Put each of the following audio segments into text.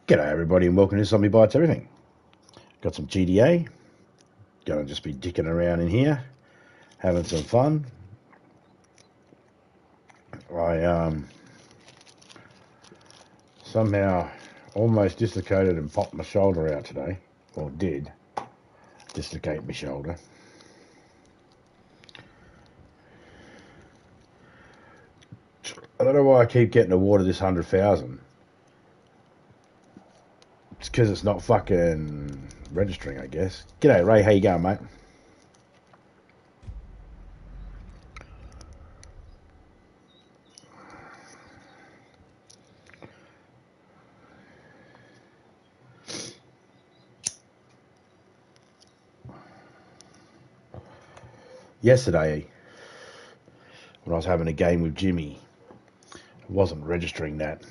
G'day everybody and welcome to Zombie Bites Everything. Got some GDA. Gonna just be dicking around in here, having some fun. I somehow almost dislocated and popped my shoulder out today, or did dislocate my shoulder. I don't know why I keep getting awarded this 100,000. It's because it's not fucking registering, I guess. G'day Ray, how you going, mate? Yesterday, when I was having a game with Jimmy, it wasn't registering that.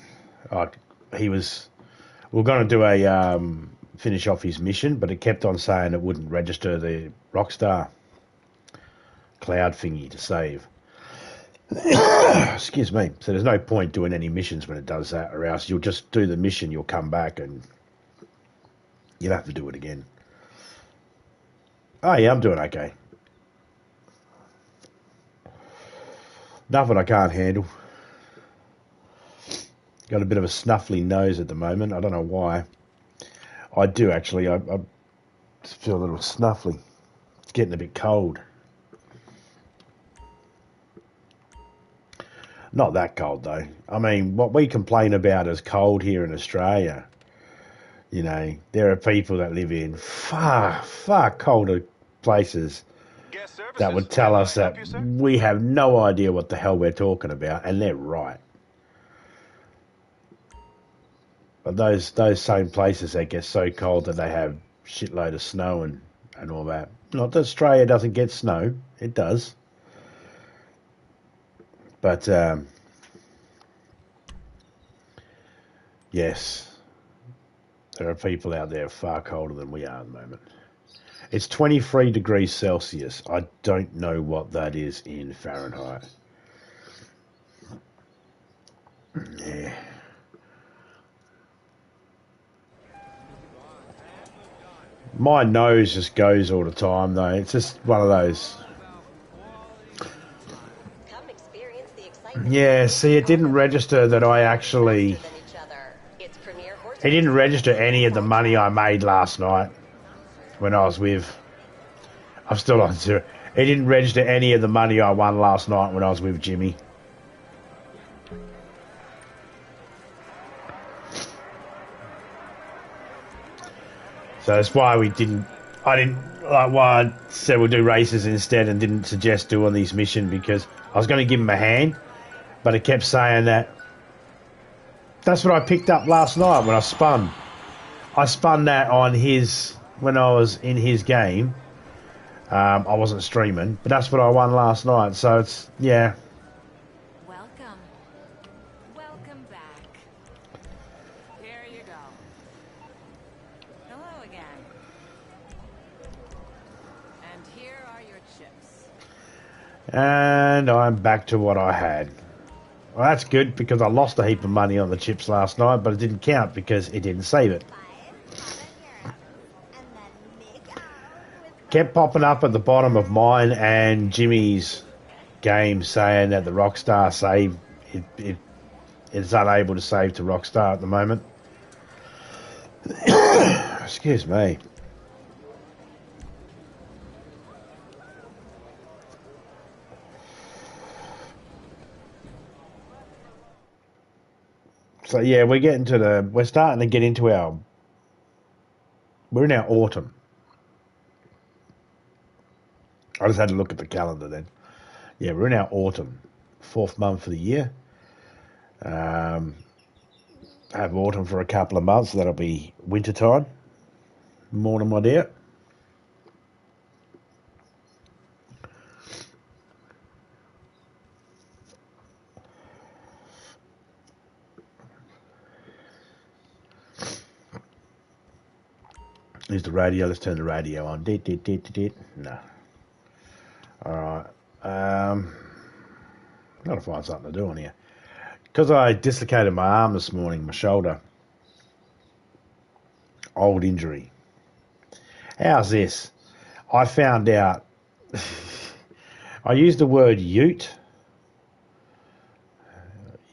We were going to do a finish off his mission, but it kept on saying it wouldn't register the Rockstar cloud thingy to save. Excuse me. So there's no point doing any missions when it does that, or else you'll just do the mission, you'll come back and you'll have to do it again. Oh yeah, I'm doing okay. Nothing I can't handle. Got a bit of a snuffly nose at the moment. I don't know why. I do actually. I feel a little snuffly. It's getting a bit cold. Not that cold though. I mean, what we complain about is cold here in Australia. You know, there are people that live in far, far colder places that would tell us that we have no idea what the hell we're talking about, and they're right. But those same places that get so cold that they have shitload of snow and all that. Not that Australia doesn't get snow. It does. But, yes, there are people out there far colder than we are at the moment. It's 23 degrees Celsius. I don't know what that is in Fahrenheit. Yeah. My nose just goes all the time, though. It's just one of those. Yeah, see, it didn't register that I actually. It didn't register any of the money I made last night when I was with. I'm still on zero. It didn't register any of the money I won last night when I was with Jimmy. So that's why I didn't like why I said we'll do races instead and didn't suggest doing these missions, because I was going to give him a hand, but it kept saying that. That's what I picked up last night when I spun. I spun that on his, when I was in his game. I wasn't streaming, but that's what I won last night. So it's, yeah. Welcome back. Here you go. Hello again. And here are your chips. And I'm back to what I had. Well, that's good, because I lost a heap of money on the chips last night, but it didn't count because it didn't save it. Kept popping up at the bottom of mine and Jimmy's game saying that the Rockstar save, it's unable to save to Rockstar at the moment. Excuse me. So yeah, we're starting to get into we're in our autumn. I just had to look at the calendar then. Yeah, we're in our autumn, 4th month of the year. Have autumn for a couple of months. That'll be winter time. Morning, my dear. Here's the radio. Let's turn the radio on. No. Alright. Gotta find something to do on here. Because I dislocated my arm this morning, my shoulder. Old injury. How's this? I found out. I used the word ute.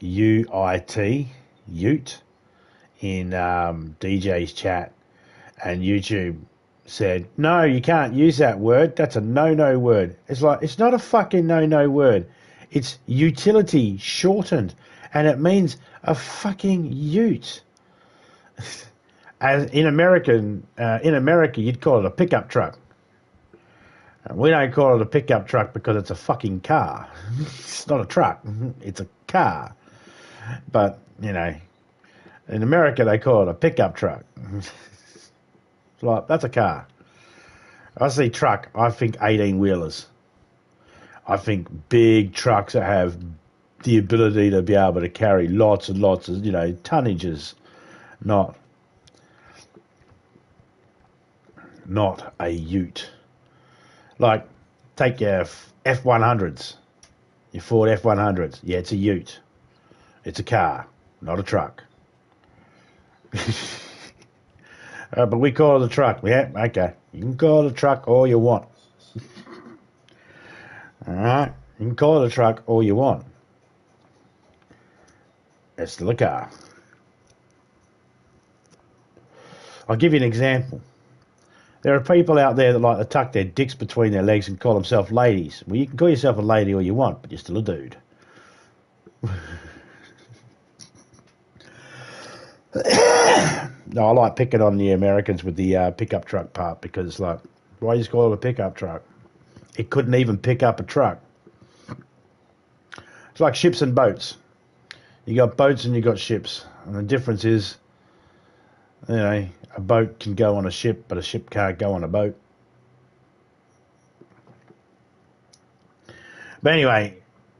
UIT. Ute. In DJ's chat. And YouTube said, no, you can't use that word. That's a no-no word. It's like, it's not a fucking no-no word. It's utility shortened. And it means a fucking ute. As in America, you'd call it a pickup truck. We don't call it a pickup truck because it's a fucking car. It's not a truck. It's a car. But, you know, in America, they call it a pickup truck. It's like, that's a car. I see truck, I think 18-wheelers. I think big trucks that have the ability to be able to carry lots and lots of, you know, tonnages. Not a ute. Like, take your F100s, your Ford F100s. Yeah, it's a ute. It's a car, not a truck. But we call it a truck. Yeah, okay. You can call it a truck all you want. All right? You can call it a truck all you want. It's still a car. I'll give you an example. There are people out there that like to tuck their dicks between their legs and call themselves ladies. Well, you can call yourself a lady all you want, but you're still a dude. No, I like picking on the Americans with the pickup truck part because it's like, why just call it a pickup truck? It couldn't even pick up a truck. It's like ships and boats. You got boats and you got ships. And the difference is, you know, a boat can go on a ship, but a ship can't go on a boat. But anyway,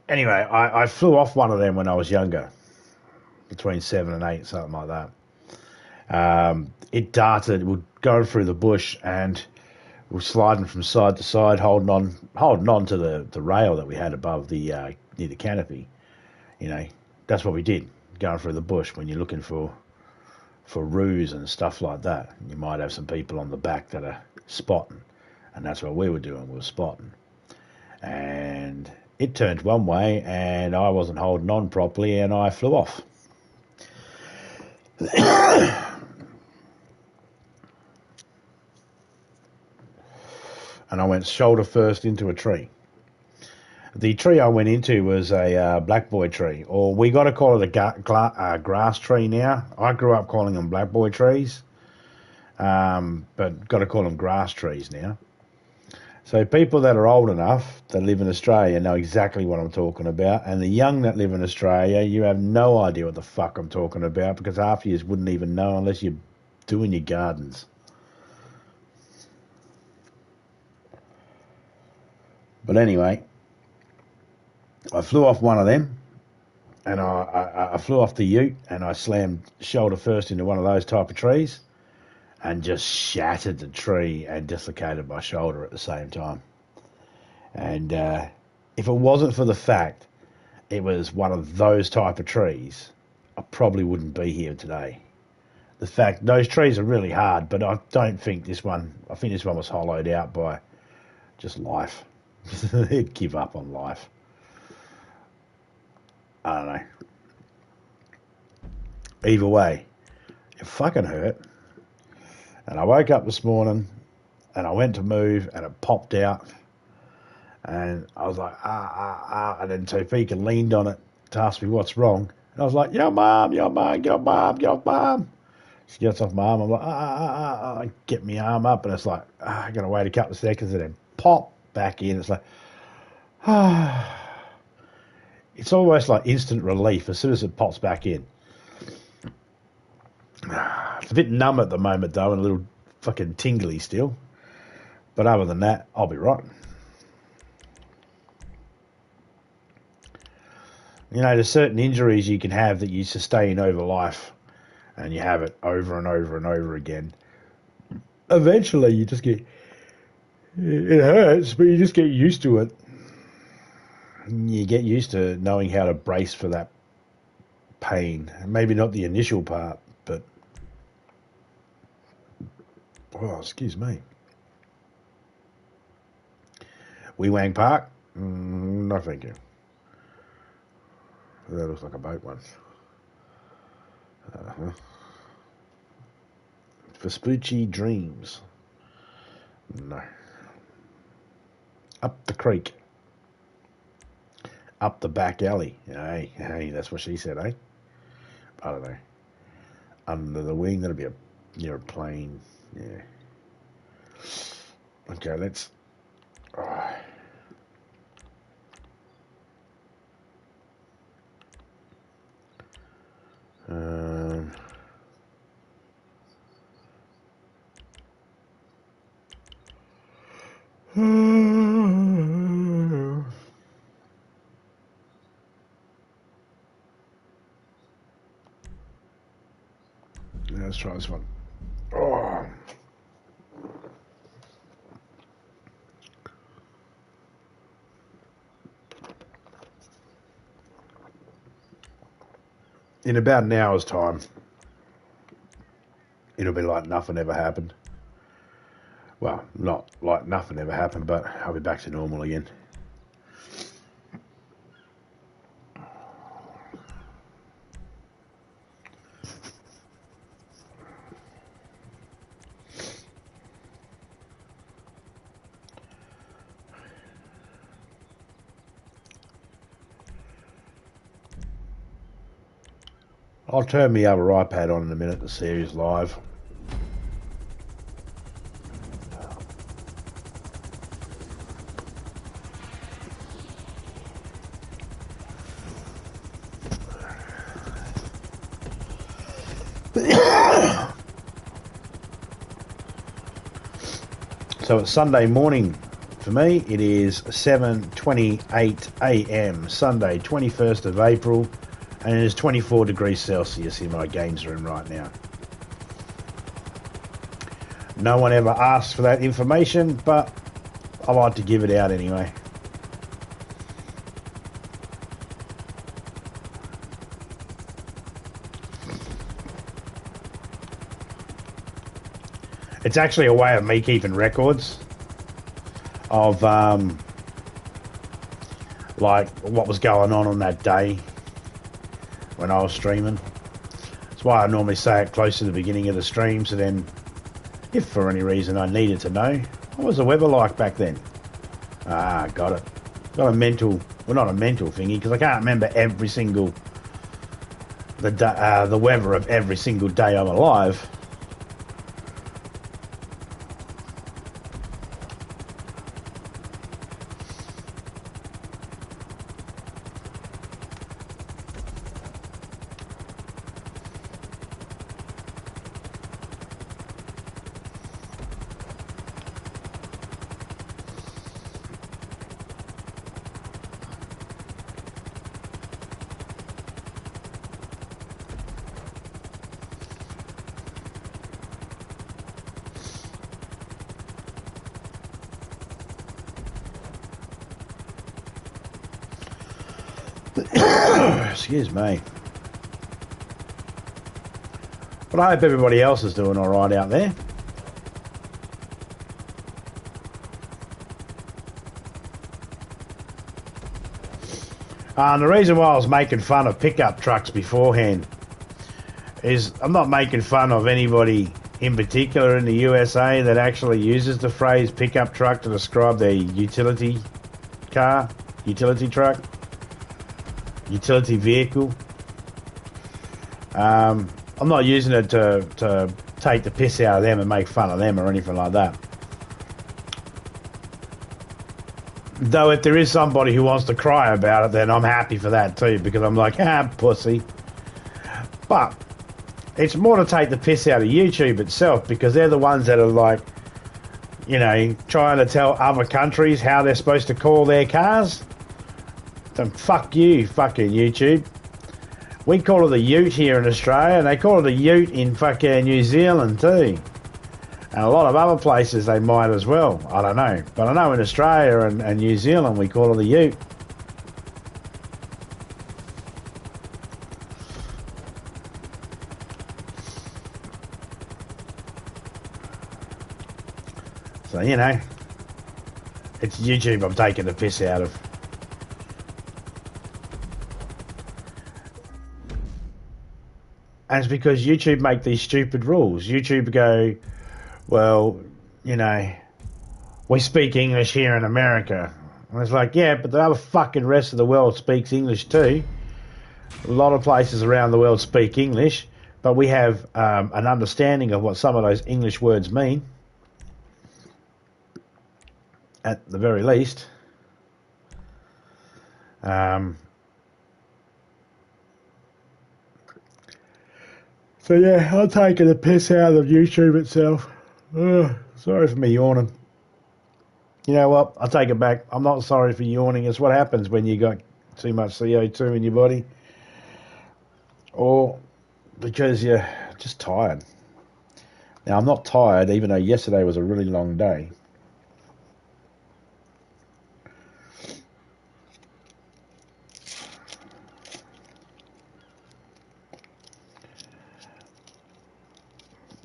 I flew off one of them when I was younger, between 7 and 8, something like that. It darted, it would go through the bush and was sliding from side to side, holding on to the rail that we had above the near the canopy. You know, that's what we did, going through the bush when you're looking for roos and stuff like that. You might have some people on the back that are spotting, and that's what we were doing, we were spotting. And it turned one way and I wasn't holding on properly and I flew off. And I went shoulder first into a tree. The tree I went into was a black boy tree, or we got to call it a grass tree now. I grew up calling them black boy trees, but got to call them grass trees now. So people that are old enough that live in Australia know exactly what I'm talking about, and the young that live in Australia, you have no idea what the fuck I'm talking about because half of you wouldn't even know unless you're doing your gardens. But anyway, I flew off one of them, and I flew off the ute, and I slammed shoulder first into one of those type of trees, and just shattered the tree and dislocated my shoulder at the same time. And if it wasn't for the fact it was one of those type of trees, I probably wouldn't be here today. The fact, those trees are really hard, but I don't think this one, I think this one was hollowed out by just life. They'd give up on life. I don't know. Either way, it fucking hurt. And I woke up this morning and I went to move and it popped out. And I was like, And then Tofika leaned on it to ask me what's wrong. And I was like, your mom. She gets off my arm. I'm like, I get my arm up. And it's like, I got to wait a couple of seconds and then pop back in. It's like, it's almost like instant relief as soon as it pops back in. It's a bit numb at the moment, though, and a little fucking tingly still. But other than that, I'll be right. You know, there's certain injuries you can have that you sustain over life, and you have it over and over and over again. Eventually, you just get... It hurts, but you just get used to it. You get used to knowing how to brace for that pain. Maybe not the initial part, but Oh, excuse me. Wee Wang Park? No, thank you. That looks like a boat once. Vespucci Dreams. No. Up the creek. Up the back alley. Hey, that's what she said, eh? I don't know. Under the wing, that'll be near a plane. Yeah. Okay, let's. Oh. Let's try this one. Oh. In about an hour's time, it'll be like nothing ever happened. Well, not like nothing ever happened, but I'll be back to normal again. I'll turn my other iPad on in a minute to see who's live. So it's Sunday morning for me. It is 7:28 a.m. Sunday, 21st of April, and it is 24 degrees Celsius in my games room right now. No one ever asked for that information, but I like to give it out anyway. It's actually a way of me keeping records of like what was going on that day when I was streaming. That's why I normally say it close to the beginning of the stream, so then if for any reason I needed to know, what was the weather like back then? Got it. Got a mental, well, not a mental thingy, because I can't remember every single the weather of every single day I'm alive. Excuse me. But I hope everybody else is doing alright out there. And the reason why I was making fun of pickup trucks beforehand is I'm not making fun of anybody in particular in the USA that actually uses the phrase pickup truck to describe their utility car, utility truck, utility vehicle. I'm not using it to take the piss out of them and make fun of them or anything like that. Though if there is somebody who wants to cry about it, then I'm happy for that too, because I'm like, pussy. But it's more to take the piss out of YouTube itself, because they're the ones that are like, you know, trying to tell other countries how they're supposed to call their cars. Then fuck you, fucking YouTube. We call it a ute here in Australia, and they call it a ute in fucking New Zealand too. And a lot of other places they might as well. I don't know. But I know in Australia and New Zealand we call it a ute. So, you know, it's YouTube I'm taking the piss out of. And it's because YouTube make these stupid rules. YouTube go, well, you know, we speak English here in America. And it's like, yeah, but the other fucking rest of the world speaks English too. A lot of places around the world speak English, but we have an understanding of what some of those English words mean, at the very least. So yeah, I'm taking the piss out of YouTube itself. Ugh, sorry for me yawning. You know what? I'll take it back. I'm not sorry for yawning. It's what happens when you got too much CO2 in your body. Or because you're just tired. Now, I'm not tired, even though yesterday was a really long day.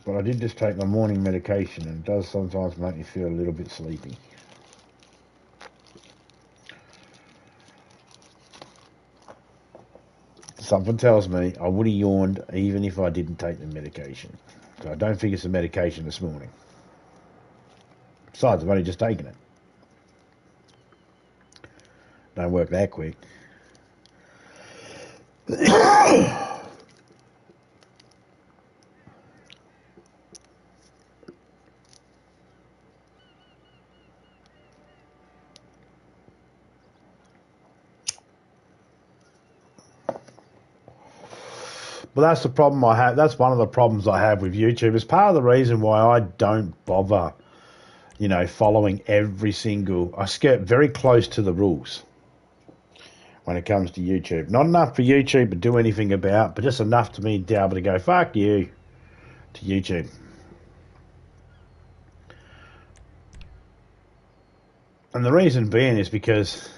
But I did just take my morning medication, and it does sometimes make me feel a little bit sleepy. Something tells me I would have yawned even if I didn't take the medication. So I don't think it's the medication this morning. Besides, I've only just taken it. Don't work that quick. Well, that's the problem I have. That's one of the problems I have with YouTube. It's part of the reason why I don't bother, you know, following every single... I skirt very close to the rules when it comes to YouTube. Not enough for YouTube to do anything about, but just enough to me to be able to go, fuck you, to YouTube. And the reason being is because...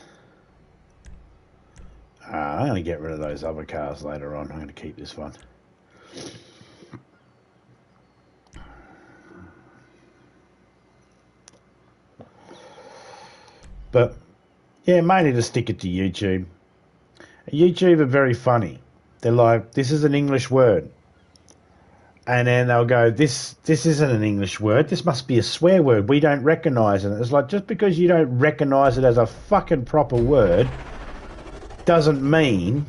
I'm going to get rid of those other cars later on. I'm going to keep this one. But, yeah, mainly to stick it to YouTube. YouTube are very funny. They're like, this is an English word. And then they'll go, this isn't an English word. This must be a swear word. We don't recognise it. It's like, just because you don't recognise it as a fucking proper word doesn't mean...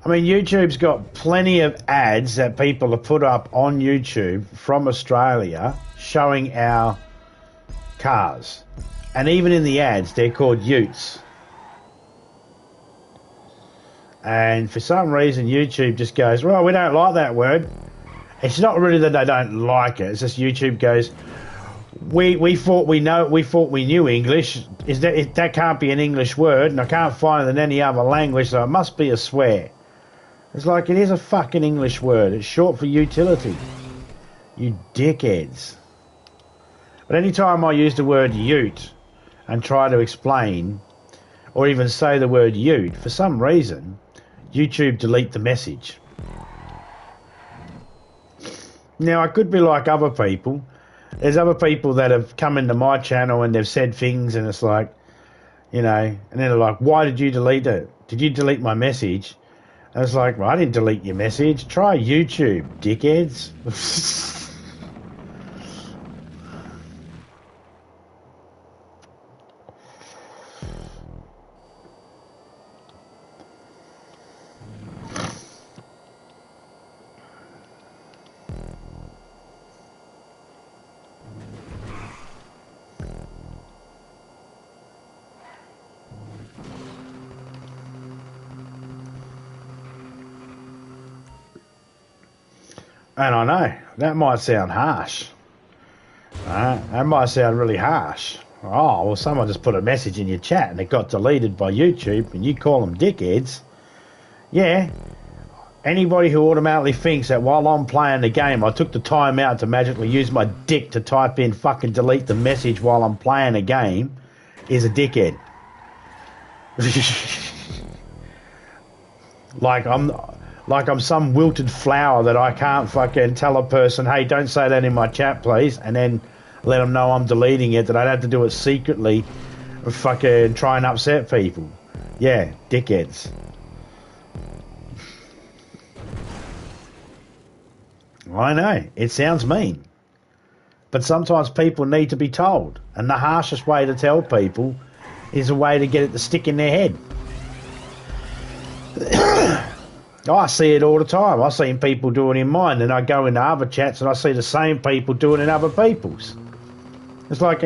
I mean, YouTube's got plenty of ads that people have put up on YouTube from Australia showing our cars. And even in the ads, they're called utes. And for some reason, YouTube just goes, well, we don't like that word. It's not really that they don't like it. It's just YouTube goes... We thought we knew English. That can't be an English word, and I can't find it in any other language, so it must be a swear. It's like, it is a fucking English word. It's short for utility. You dickheads. But any time I use the word ute and try to explain, or even say the word ute, for some reason, YouTube delete the message. Now, I could be like other people. There's other people that have come into my channel and they've said things, and it's like, you know, and then they're like, why did you delete it? Did you delete my message? And it's like, well, I didn't delete your message. Try YouTube, dickheads. And I know, that might sound harsh. That might sound really harsh. Oh, well, someone just put a message in your chat and it got deleted by YouTube and you call them dickheads. Yeah, anybody who automatically thinks that while I'm playing the game, I took the time out to magically use my dick to type in fucking delete the message while I'm playing a game is a dickhead. Like, like I'm some wilted flower that I can't fucking tell a person, hey, don't say that in my chat, please, and then let them know I'm deleting it, that I'd have to do it secretly and fucking try and upset people. Yeah, dickheads. I know, it sounds mean. But sometimes people need to be told. And the harshest way to tell people is a way to get it to stick in their head. I see it all the time. I've seen people do it in mine, and I go into other chats and I see the same people doing it in other people's. It's like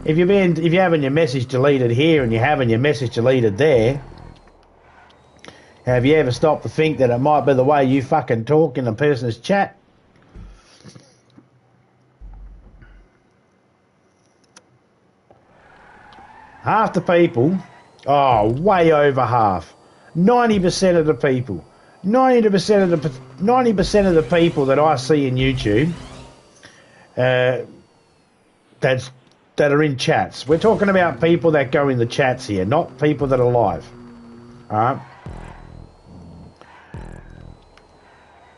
if you're having your message deleted here and you're having your message deleted there, have you ever stopped to think that it might be the way you fucking talk in a person's chat? Half the people, way over half, 90% of the people, 90% of the people that I see in YouTube, that are in chats. We're talking about people that go in the chats here, not people that are live. All right.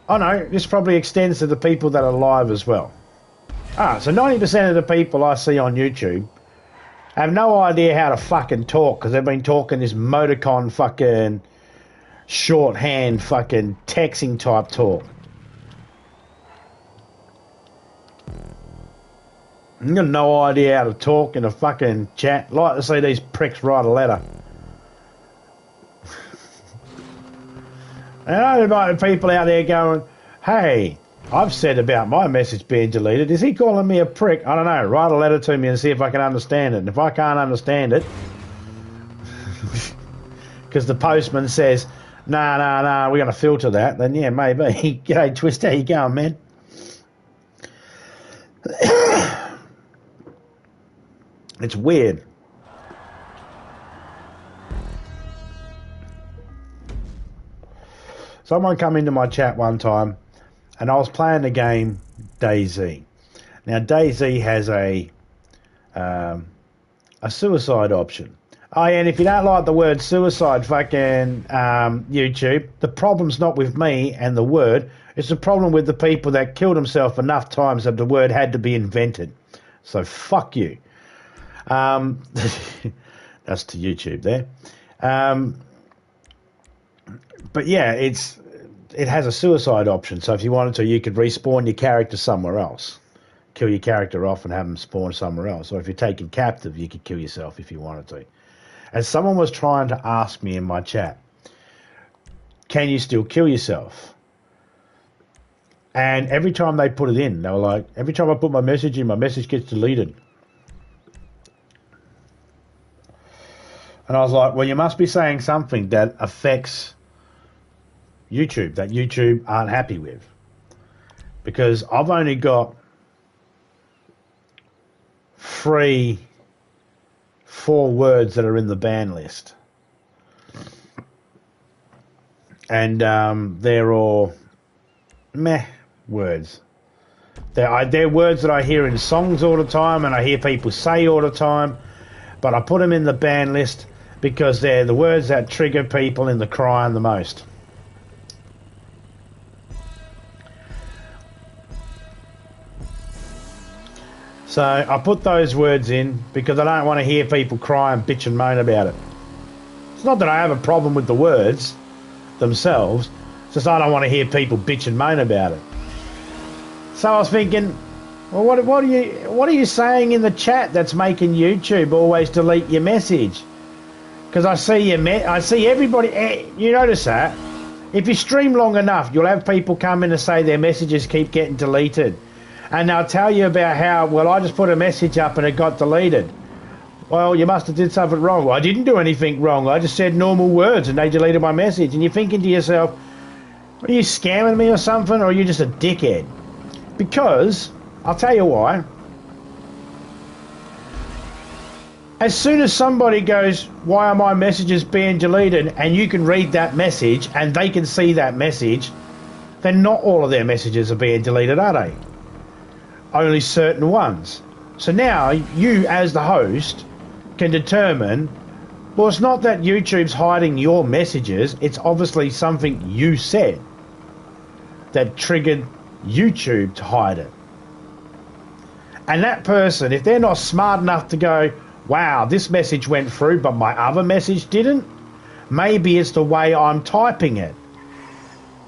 Oh no, this probably extends to the people that are live as well. So 90% of the people I see on YouTube have no idea how to fucking talk because they've been talking this emoticon fucking shorthand fucking texting type talk. I've got no idea how to talk in a fucking chat. Like to see these pricks write a letter. And I know people out there going, hey, I've said about my message being deleted. Is he calling me a prick? I don't know. Write a letter to me and see if I can understand it. And if I can't understand it, because the postman says, no, we're going to filter that, then yeah, maybe. G'day, Twist, how you going, man? It's weird. Someone come into my chat one time, and I was playing the game DayZ. Now DayZ has a suicide option. Oh yeah, and if you don't like the word suicide, fucking YouTube, the problem's not with me and the word. It's the problem with the people that killed themselves enough times that the word had to be invented. So fuck you. That's to YouTube there. But yeah, it has a suicide option. So if you wanted to, you could respawn your character somewhere else. Kill your character off and have them spawn somewhere else. Or if you're taken captive, you could kill yourself if you wanted to. And someone was trying to ask me in my chat, can you still kill yourself? And every time they put it in, they were like, every time I put my message in, my message gets deleted. And I was like, well, you must be saying something that affects YouTube, that YouTube aren't happy with. Because I've only got 4 words that are in the ban list. And they're all meh words. They're words that I hear in songs all the time and I hear people say all the time. But I put them in the ban list because they're the words that trigger people in the crying the most. So I put those words in because I don't want to hear people cry and bitch and moan about it. It's not that I have a problem with the words themselves, it's just I don't want to hear people bitch and moan about it. So I was thinking, well, what are you saying in the chat that's making YouTube always delete your message? Because I see everybody. You notice that if you stream long enough, you'll have people come in and say their messages keep getting deleted. And they'll tell you about how, well, I just put a message up and it got deleted. Well, you must have did something wrong. Well, I didn't do anything wrong. I just said normal words and they deleted my message. And you're thinking to yourself, are you scamming me or something? Or are you just a dickhead? Because, I'll tell you why. As soon as somebody goes, why are my messages being deleted? And you can read that message and they can see that message, then not all of their messages are being deleted, are they? Only certain ones. So now you as the host can determine Well, it's not that YouTube's hiding your messages. It's obviously something you said that triggered YouTube to hide it. And that person, if they're not smart enough to go, wow, this message went through, but my other message didn't, maybe it's the way I'm typing it.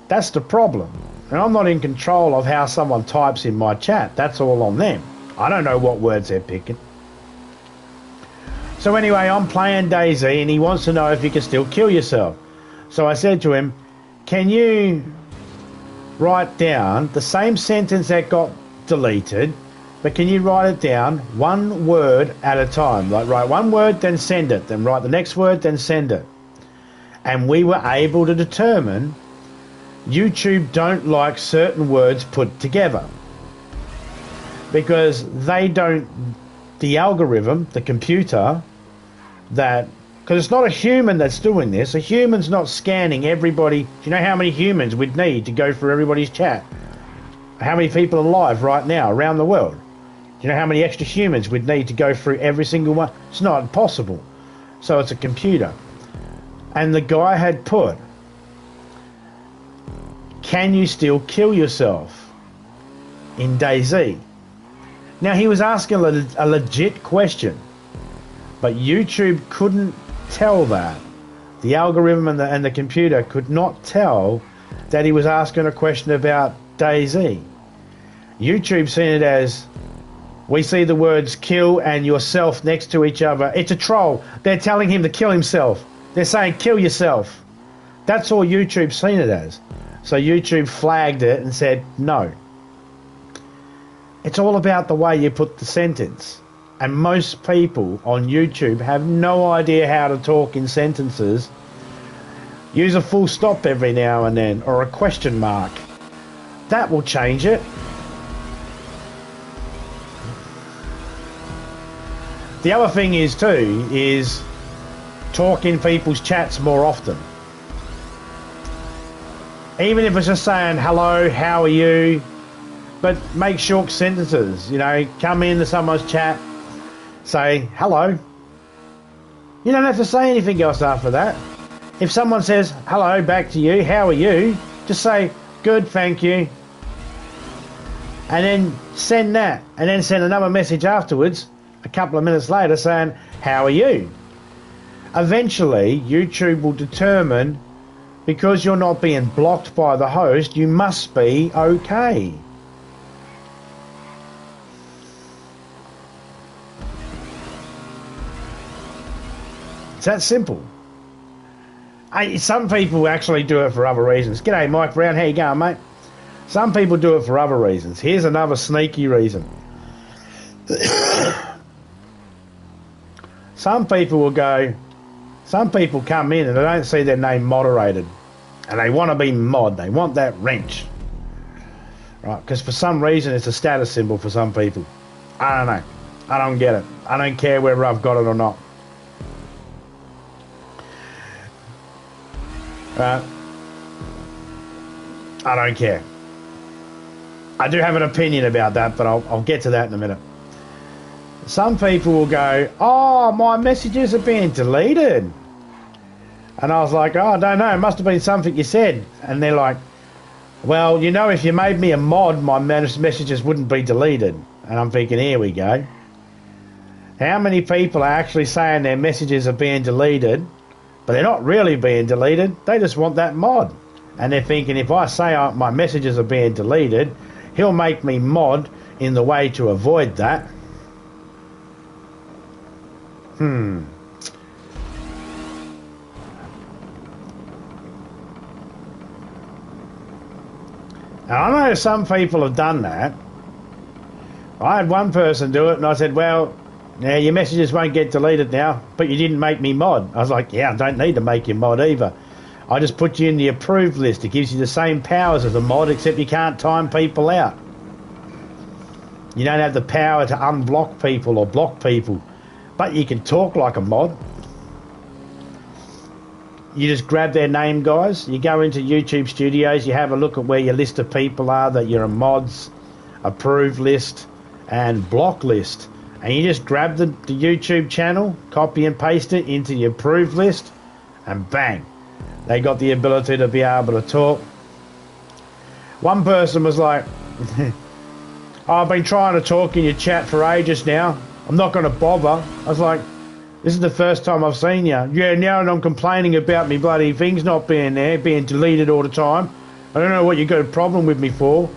That's the problem. And I'm not in control of how someone types in my chat. That's all on them. I don't know what words they're picking. So anyway, I'm playing DayZ and he wants to know if you can still kill yourself. So I said to him, can you write down the same sentence that got deleted, but can you write it down one word at a time? Like write one word, then send it. Then write the next word, then send it. And we were able to determine YouTube don't like certain words put together. Because they don't, the algorithm, the computer, that, because it's not a human that's doing this. A human's not scanning everybody. Do you know how many humans we'd need to go through everybody's chat? How many people are alive right now around the world? Do you know how many extra humans we'd need to go through every single one? It's not possible. So it's a computer. And the guy had put, can you still kill yourself in DayZ? Now he was asking a legit question, but YouTube couldn't tell that. The algorithm and the computer could not tell that he was asking a question about DayZ. YouTube seen it as, we see the words kill and yourself next to each other. It's a troll. They're telling him to kill himself. They're saying kill yourself. That's all YouTube's seen it as. So YouTube flagged it and said no. It's all about the way you put the sentence. And most people on YouTube have no idea how to talk in sentences. Use a full stop every now and then, or a question mark. That will change it. The other thing is too, is talk in people's chats more often. Even if it's just saying, hello, how are you? But make short sentences, you know, come into someone's chat, say, hello. You don't have to say anything else after that. If someone says, hello, back to you, how are you? Just say, good, thank you. And then send that. And then send another message afterwards, a couple of minutes later, saying, how are you? Eventually, YouTube will determine, because you're not being blocked by the host, you must be okay. It's that simple. Some people actually do it for other reasons. G'day, Mike Brown. How you going, mate? Some people do it for other reasons. Here's another sneaky reason. Some people come in and they don't see their name moderated. And they want to be mod. They want that wrench. Right? Because for some reason it's a status symbol for some people. I don't know. I don't get it. I don't care whether I've got it or not. I don't care. I do have an opinion about that, but I'll get to that in a minute. Some people will go, oh, my messages are being deleted. And I was like, oh, I don't know, it must have been something you said. And they're like, well, you know, if you made me a mod, my messages wouldn't be deleted. And I'm thinking, here we go. How many people are actually saying their messages are being deleted, but they're not really being deleted? They just want that mod. And they're thinking, if I say my messages are being deleted, he'll make me mod in the way to avoid that. Now, I know some people have done that. I had one person do it, and I said, well, yeah, your messages won't get deleted now, but you didn't make me mod. I was like, yeah, I don't need to make you mod either. I just put you in the approved list. It gives you the same powers as a mod, except you can't time people out. You don't have the power to unblock people or block people, but you can talk like a mod. You just grab their name, guys. You go into YouTube Studios, you have a look at where your list of people are that you're a mods, approved list, and block list. and you just grab the YouTube channel, copy and paste it into your approved list, and bang, they got the ability to be able to talk. One person was like, oh, I've been trying to talk in your chat for ages now. I'm not going to bother. I was like, this is the first time I've seen you. Yeah, now I'm complaining about me bloody things not being there, being deleted all the time. I don't know what you got a problem with me for.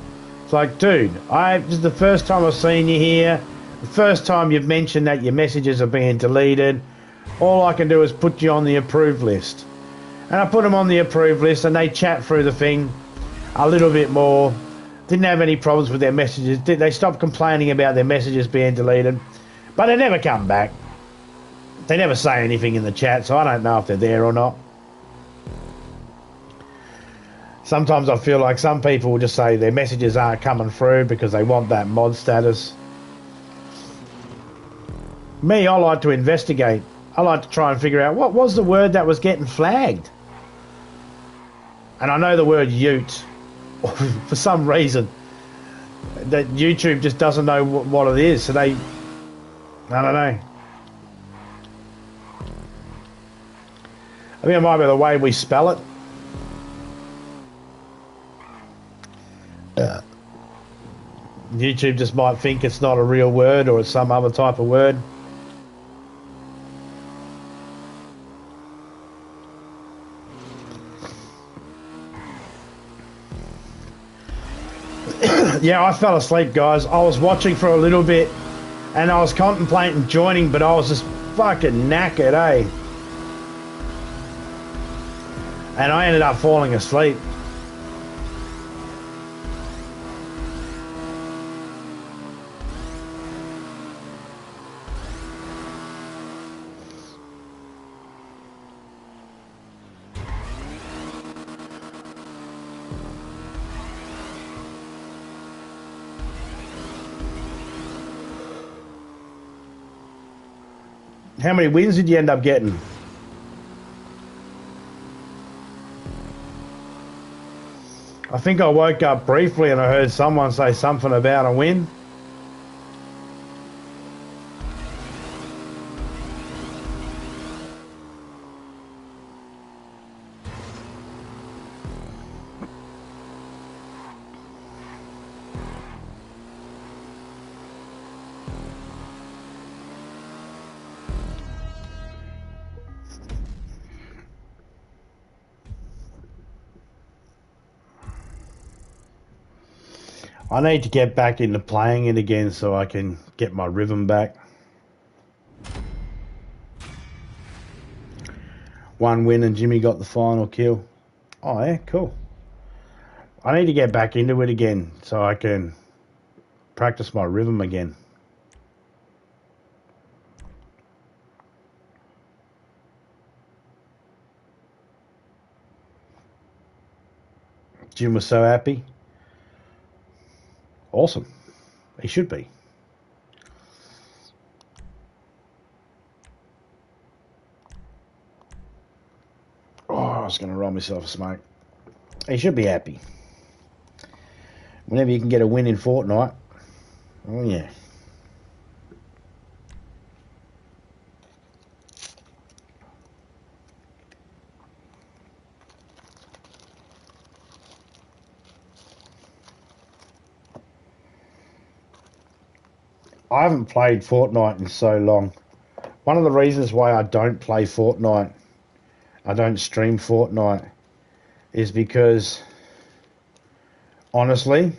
It's like, dude, this is the first time I've seen you here. The first time you've mentioned that your messages are being deleted. All I can do is put you on the approved list. And I put them on the approved list and they chat through the thing a little bit more. Didn't have any problems with their messages. They stopped complaining about their messages being deleted. But they never come back. They never say anything in the chat, so I don't know if they're there or not. Sometimes I feel like some people will just say their messages aren't coming through because they want that mod status. Me, I like to investigate. I like to try and figure out what was the word that was getting flagged. And I know the word ute. For some reason, that YouTube just doesn't know what it is. So they, I don't know. I think it might be the way we spell it. YouTube just might think it's not a real word or it's some other type of word. Yeah, I fell asleep, guys. I was watching for a little bit and I was contemplating joining, but I was just fucking knackered, eh? And I ended up falling asleep. How many wins did you end up getting? I think I woke up briefly and I heard someone say something about a win. I need to get back into playing it again so I can get my rhythm back. One win and Jimmy got the final kill. Oh yeah, cool. I need to get back into it again so I can practice my rhythm again. Jim was so happy. Awesome. He should be. Oh, I was going to roll myself a smoke. He should be happy. Whenever you can get a win in Fortnite. Oh, yeah. I haven't played Fortnite in so long. One of the reasons why I don't play Fortnite, I don't stream Fortnite, is because, honestly,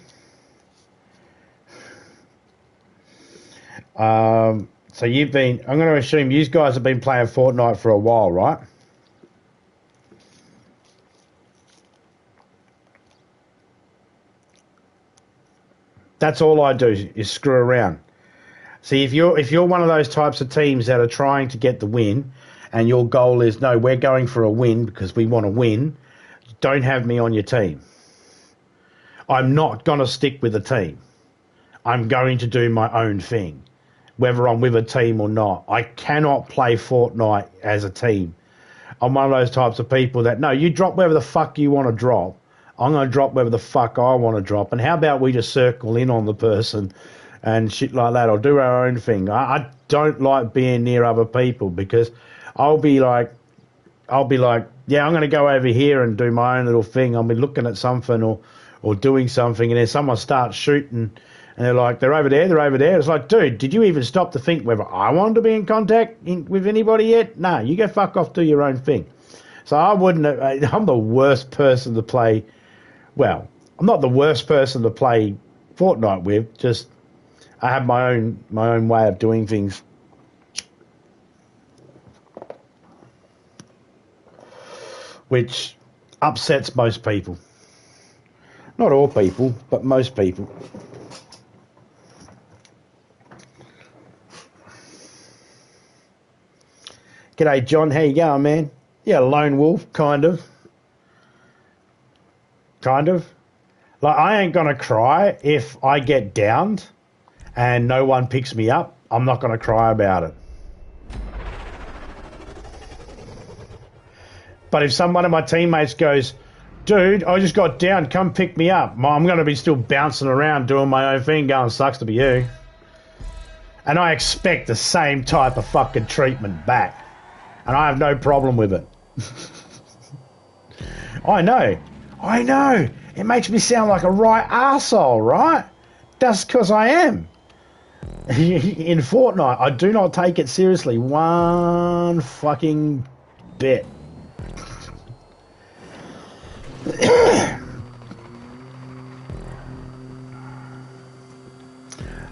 so you've been, I'm going to assume you guys have been playing Fortnite for a while, right? That's all I do is screw around. See, if you're one of those types of teams that are trying to get the win, and your goal is, no, we're going for a win because we want to win, don't have me on your team. I'm not going to stick with a team. I'm going to do my own thing, whether I'm with a team or not. I cannot play Fortnite as a team. I'm one of those types of people that, no, you drop wherever the fuck you want to drop. I'm going to drop wherever the fuck I want to drop. And how about we just circle in on the person and shit like that, or do our own thing. I don't like being near other people because I'll be like, yeah, I'm going to go over here and do my own little thing. I'll be looking at something or doing something, and then someone starts shooting, and they're like, they're over there, they're over there. It's like, dude, did you even stop to think whether I wanted to be in contact with anybody yet? No, you go fuck off, do your own thing. So I wouldn't. I'm the worst person to play. Well, I'm not the worst person to play Fortnite with. Just I have my own way of doing things. Which upsets most people. Not all people, but most people. G'day, John. How you going, man? Yeah, lone wolf, kind of. Kind of. Like, I ain't going to cry if I get downed and no one picks me up. I'm not going to cry about it. But if one of my teammates goes, dude, I just got down, come pick me up, I'm going to be still bouncing around doing my own thing going, sucks to be you. And I expect the same type of fucking treatment back. And I have no problem with it. I know. It makes me sound like a right arsehole, right? That's because I am. In Fortnite, I do not take it seriously one fucking bit.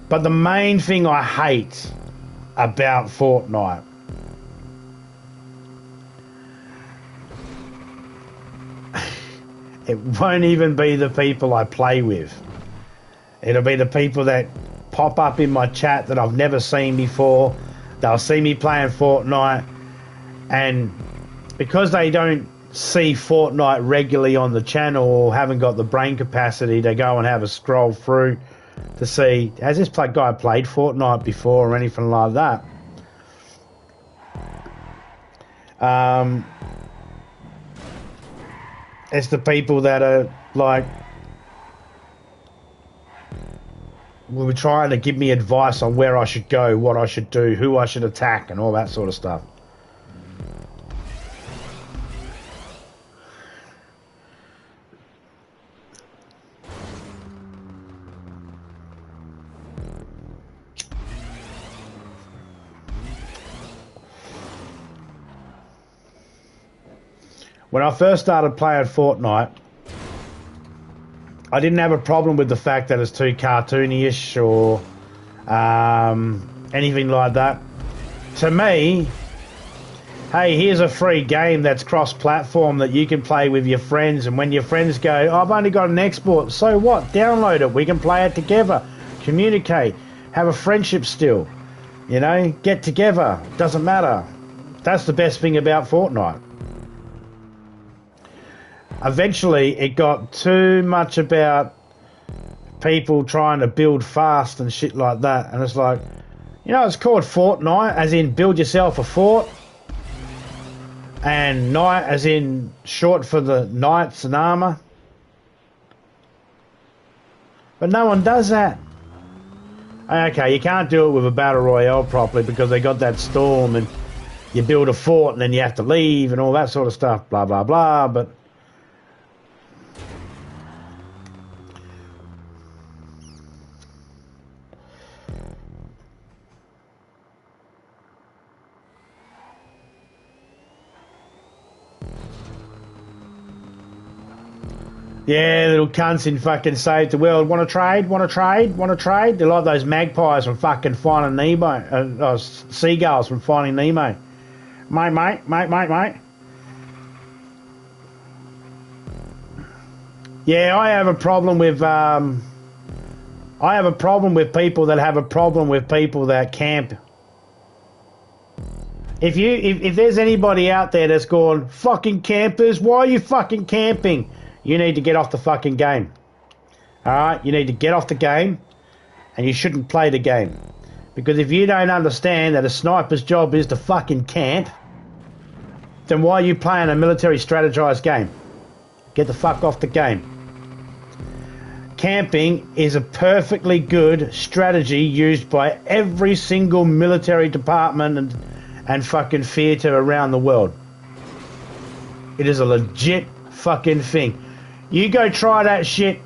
But the main thing I hate about Fortnite it won't even be the people I play with. It'll be the people that pop up in my chat that I've never seen before. They'll see me playing Fortnite, and because they don't see Fortnite regularly on the channel or haven't got the brain capacity, they go and have a scroll through to see, has this guy played Fortnite before or anything like that? It's the people that are like, were trying to give me advice on where I should go, what I should do, who I should attack, and all that sort of stuff. When I first started playing Fortnite, I didn't have a problem with the fact that it's too cartoony-ish or anything like that. To me, hey, here's a free game that's cross-platform that you can play with your friends, and when your friends go, oh, I've only got an Xbox, so what? Download it. We can play it together, communicate, have a friendship still, you know, get together. Doesn't matter. That's the best thing about Fortnite. Eventually, it got too much about people trying to build fast and shit like that. And it's like, you know, it's called Fortnite, as in build yourself a fort. And knight, as in short for the knights and armor. But no one does that. Okay, you can't do it with a battle royale properly because they got that storm and you build a fort and then you have to leave and all that sort of stuff, blah, blah, blah. But yeah, little cunts in fucking Save the World. Want to trade? Want to trade? Want to trade? They're like those magpies from fucking Finding Nemo. Seagulls from Finding Nemo. Mate. Yeah, I have a problem with people that have a problem with people that camp. If there's anybody out there that's going, fucking campers, why are you fucking camping? You need to get off the fucking game. Alright? You need to get off the game, and you shouldn't play the game. Because if you don't understand that a sniper's job is to fucking camp, then why are you playing a military strategized game? Get the fuck off the game. camping is a perfectly good strategy used by every single military department and fucking theatre around the world. It is a legit fucking thing. You go try that shit.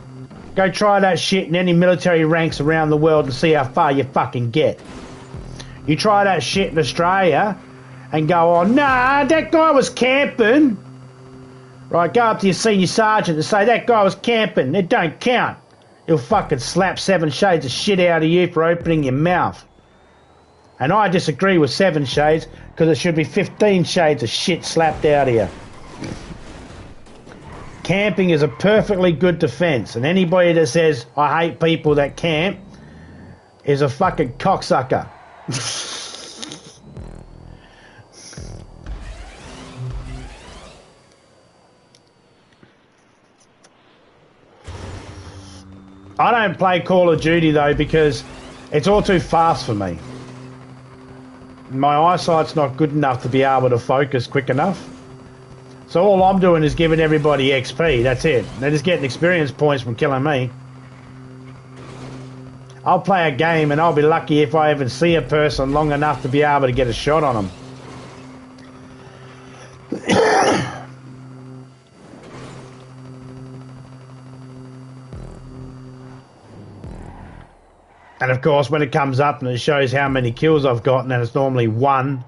Go try that shit in any military ranks around the world and see how far you fucking get. You try that shit in Australia and go, oh, nah, that guy was camping. Right, go up to your senior sergeant and say, that guy was camping. It don't count. He'll fucking slap 7 shades of shit out of you for opening your mouth. And I disagree with 7 shades because it should be 15 shades of shit slapped out of you. Camping is a perfectly good defence, and anybody that says, I hate people that camp, is a fucking cocksucker. I don't play Call of Duty though because it's all too fast for me. My eyesight's not good enough to be able to focus quick enough. So all I'm doing is giving everybody XP, that's it. They're just getting experience points from killing me. I'll play a game and I'll be lucky if I even see a person long enough to be able to get a shot on them. And of course, when it comes up and it shows how many kills I've gotten, and it's normally 1,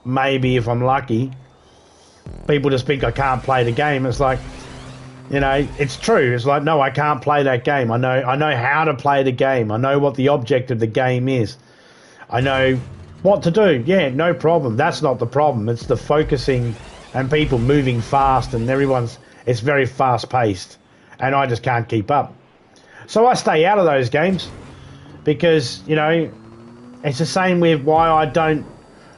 maybe if I'm lucky, people just think I can't play the game. It's like, you know, it's true. It's like, no, I can't play that game. I know how to play the game. I know what the object of the game is. I know what to do. Yeah, no problem. That's not the problem. It's the focusing and people moving fast and it's very fast paced and I just can't keep up. So I stay out of those games because, you know, it's the same with why I don't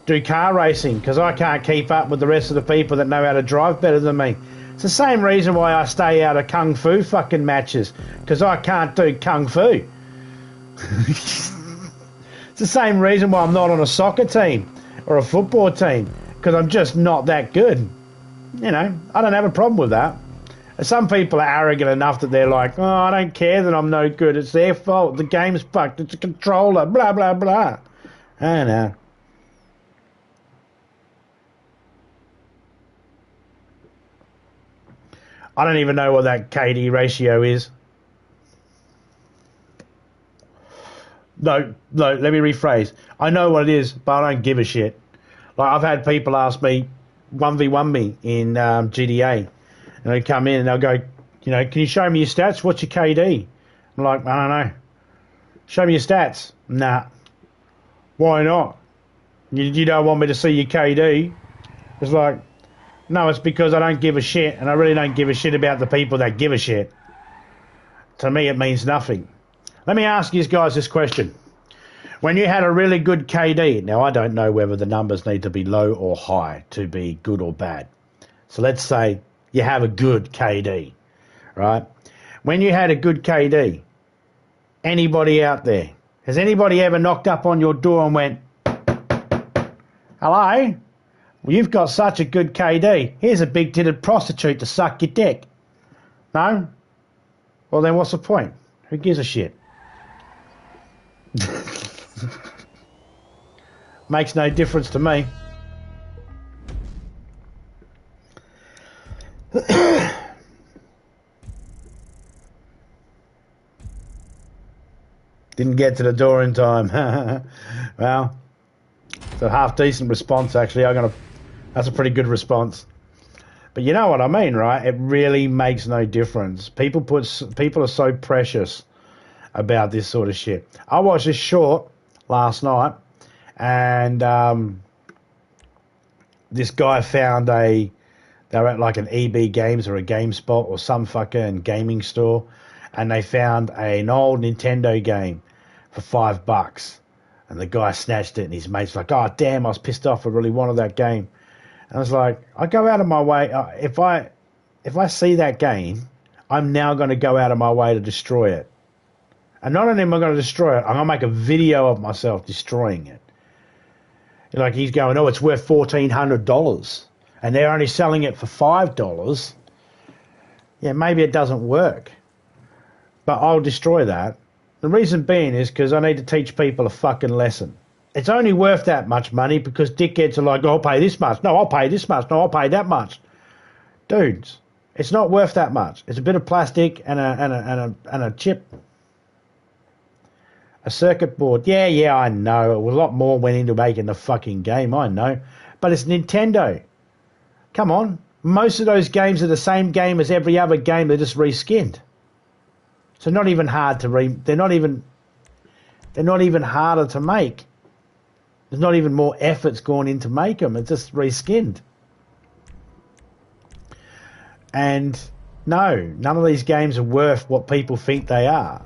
do car racing, because I can't keep up with the rest of the people that know how to drive better than me. It's the same reason why I stay out of kung fu fucking matches, because I can't do kung fu. It's the same reason why I'm not on a soccer team or a football team, because I'm just not that good. You know, I don't have a problem with that. Some people are arrogant enough that they're like, oh, I don't care that I'm no good. It's their fault. The game's fucked. It's a controller. Blah, blah, blah. I don't know. I don't even know what that KD ratio is. No, let me rephrase. I know what it is, but I don't give a shit. Like, I've had people ask me, 1v1 me in GTA. And they come in and they'll go, you know, can you show me your stats? What's your KD? I'm like, I don't know. Show me your stats. Nah. Why not? You don't want me to see your KD? It's like, no, it's because I don't give a shit, and I really don't give a shit about the people that give a shit. To me, it means nothing. Let me ask you guys this question. When you had a really good KD, now I don't know whether the numbers need to be low or high to be good or bad. So let's say you have a good KD, right? When you had a good KD, anybody out there, has anybody ever knocked up on your door and went, hello? Well, you've got such a good KD. Here's a big-titted prostitute to suck your dick. No? Well, then what's the point? Who gives a shit? Makes no difference to me. Didn't get to the door in time. Well, it's a half-decent response, actually. That's a pretty good response. But you know what I mean, right? It really makes no difference. People are so precious about this sort of shit. I watched this short last night, and this guy found they were at like an EB Games or a GameSpot or some fucking gaming store, and they found an old Nintendo game for $5. And the guy snatched it, and his mate's like, oh, damn, I was pissed off. I really wanted that game. And I was like, I go out of my way. If I see that game, I'm now going to go out of my way to destroy it. And not only am I going to destroy it, I'm going to make a video of myself destroying it. Like, he's going, oh, it's worth $1,400. And they're only selling it for $5. Yeah, maybe it doesn't work. But I'll destroy that. The reason being is because I need to teach people a fucking lesson. It's only worth that much money because dickheads are like, oh, I'll pay this much. No, I'll pay this much. No, I'll pay that much. Dudes, it's not worth that much. It's a bit of plastic and a chip. A circuit board. Yeah, I know. A lot more went into making the fucking game, I know. But it's Nintendo. Come on. Most of those games are the same game as every other game. They're just reskinned. So not even hard to they're not even harder to make. There's not even more effort's gone into make them. It's just reskinned. And no, none of these games are worth what people think they are.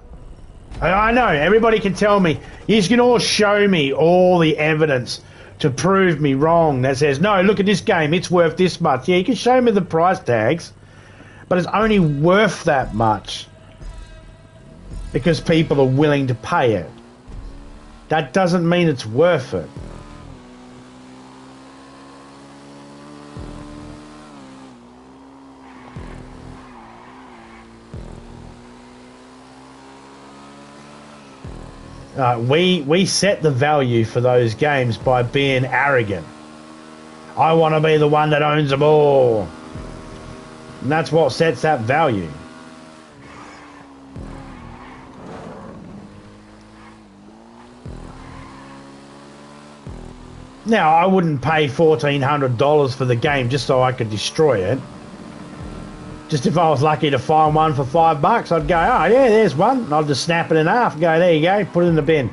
I know, everybody can tell me, you can all show me all the evidence to prove me wrong that says, no, look at this game, it's worth this much. Yeah, you can show me the price tags, but it's only worth that much because people are willing to pay it. That doesn't mean it's worth it. We set the value for those games by being arrogant. I want to be the one that owns them all. And that's what sets that value. Now, I wouldn't pay $1,400 for the game just so I could destroy it. Just if I was lucky to find one for $5, I'd go, oh yeah, there's one. And I'd just snap it in half and go, there you go, put it in the bin.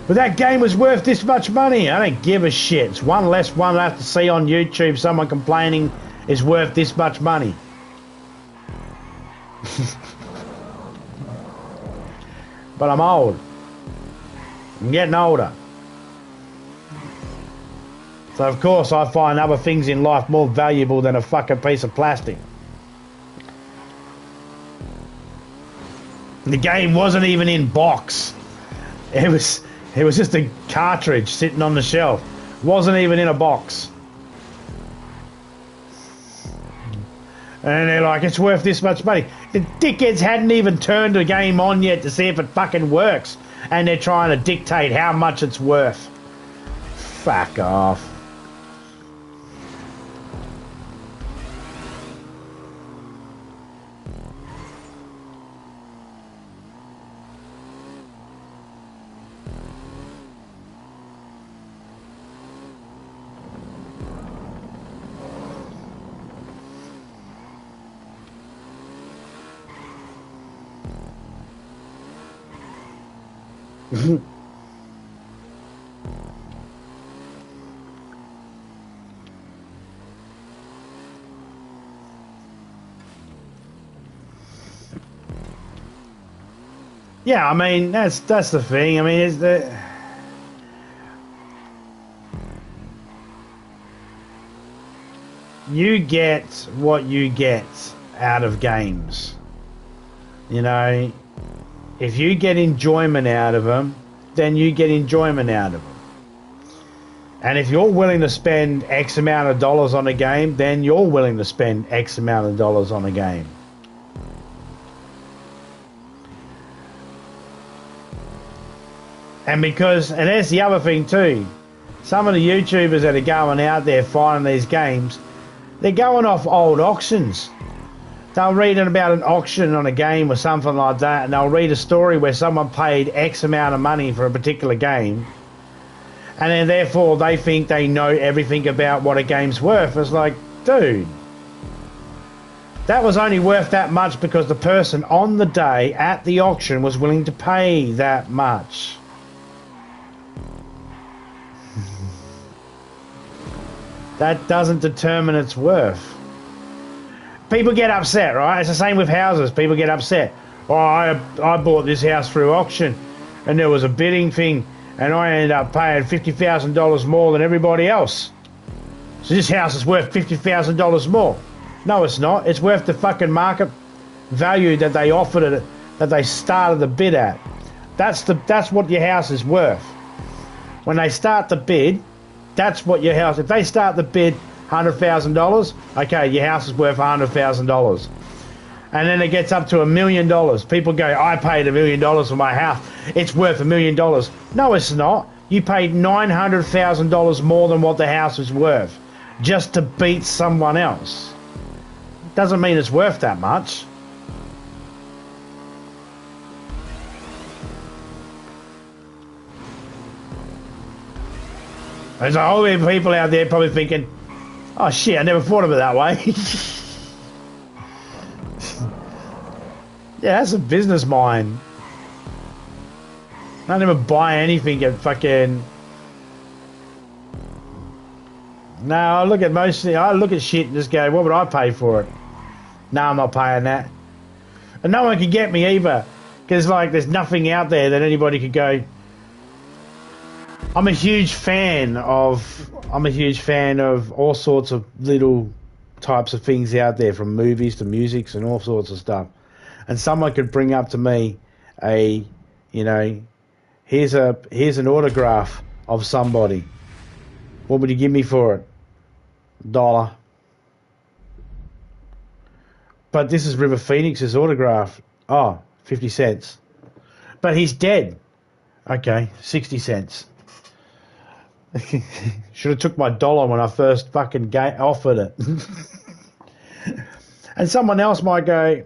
But that game was worth this much money. I don't give a shit. It's one less one I have to see on YouTube, someone complaining is worth this much money. But I'm old. I'm getting older. So of course I find other things in life more valuable than a fucking piece of plastic. The game wasn't even in box. It was just a cartridge sitting on the shelf. Wasn't even in a box. And they're like, it's worth this much money. The dickheads hadn't even turned the game on yet to see if it fucking works. And they're trying to dictate how much it's worth. Fuck off. Yeah, I mean that's the thing. I mean, is that you get what you get out of games. You know, if you get enjoyment out of them, then you get enjoyment out of them. And if you're willing to spend X amount of dollars on a game, then you're willing to spend X amount of dollars on a game. And there's the other thing too, some of the YouTubers that are going out there finding these games, they're going off old auctions. They'll read about an auction on a game or something like that, and they'll read a story where someone paid X amount of money for a particular game, and then therefore they think they know everything about what a game's worth. It's like, dude, that was only worth that much because the person on the day at the auction was willing to pay that much. That doesn't determine its worth. People get upset, right? It's the same with houses. People get upset. Oh, I bought this house through auction and there was a bidding thing and I ended up paying $50,000 more than everybody else. So this house is worth $50,000 more. No, it's not. It's worth the fucking market value that they offered it, that they started the bid at. That's what your house is worth. When they start the bid, that's what your house, if they start the bid $100,000. Okay, your house is worth $100,000. And then it gets up to $1 million. People go, I paid $1 million for my house. It's worth $1 million. No, it's not. You paid $900,000 more than what the house is worth just to beat someone else. Doesn't mean it's worth that much. There's a whole heap of people out there probably thinking, oh shit, I never thought of it that way. Yeah, that's a business mind. I never buy anything at fucking... No, I look at shit and just go, what would I pay for it? No, I'm not paying that. And no one can get me either. Because, like, there's nothing out there that anybody could go... I'm a huge fan of all sorts of little types of things out there, from movies to musics and all sorts of stuff. And someone could bring up to me here's an autograph of somebody. What would you give me for it? $1. But this is River Phoenix's autograph. Oh, 50 cents. But he's dead. Okay, 60 cents. Should have took my $1 when I first fucking offered it. And someone else might go,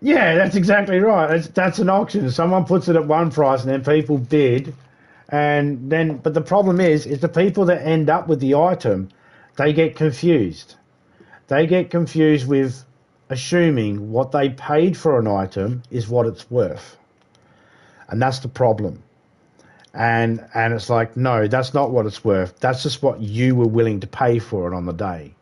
yeah, that's exactly right. That's an auction. Someone puts it at one price and then people bid. And then, but the problem is the people that end up with the item, they get confused. They get confused with assuming what they paid for an item is what it's worth. And that's the problem. And it's like, no, that's not what it's worth. That's just what you were willing to pay for it on the day.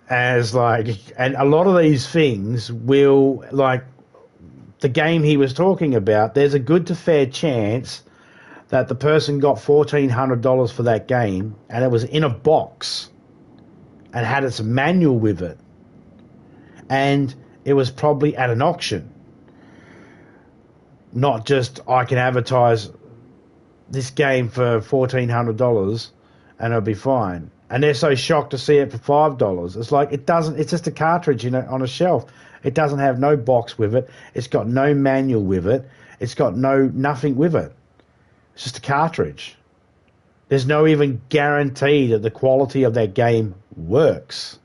And a lot of these things will, like the game he was talking about, there's a good to fair chance that the person got $1,400 for that game and it was in a box and had its manual with it. And it was probably at an auction. Not just, I can advertise this game for $1,400 and it'll be fine. And they're so shocked to see it for $5. It's like, it's just a cartridge on a shelf. It doesn't have no box with it. It's got no manual with it. It's got nothing with it. It's just a cartridge. There's no even guarantee that the quality of that game works.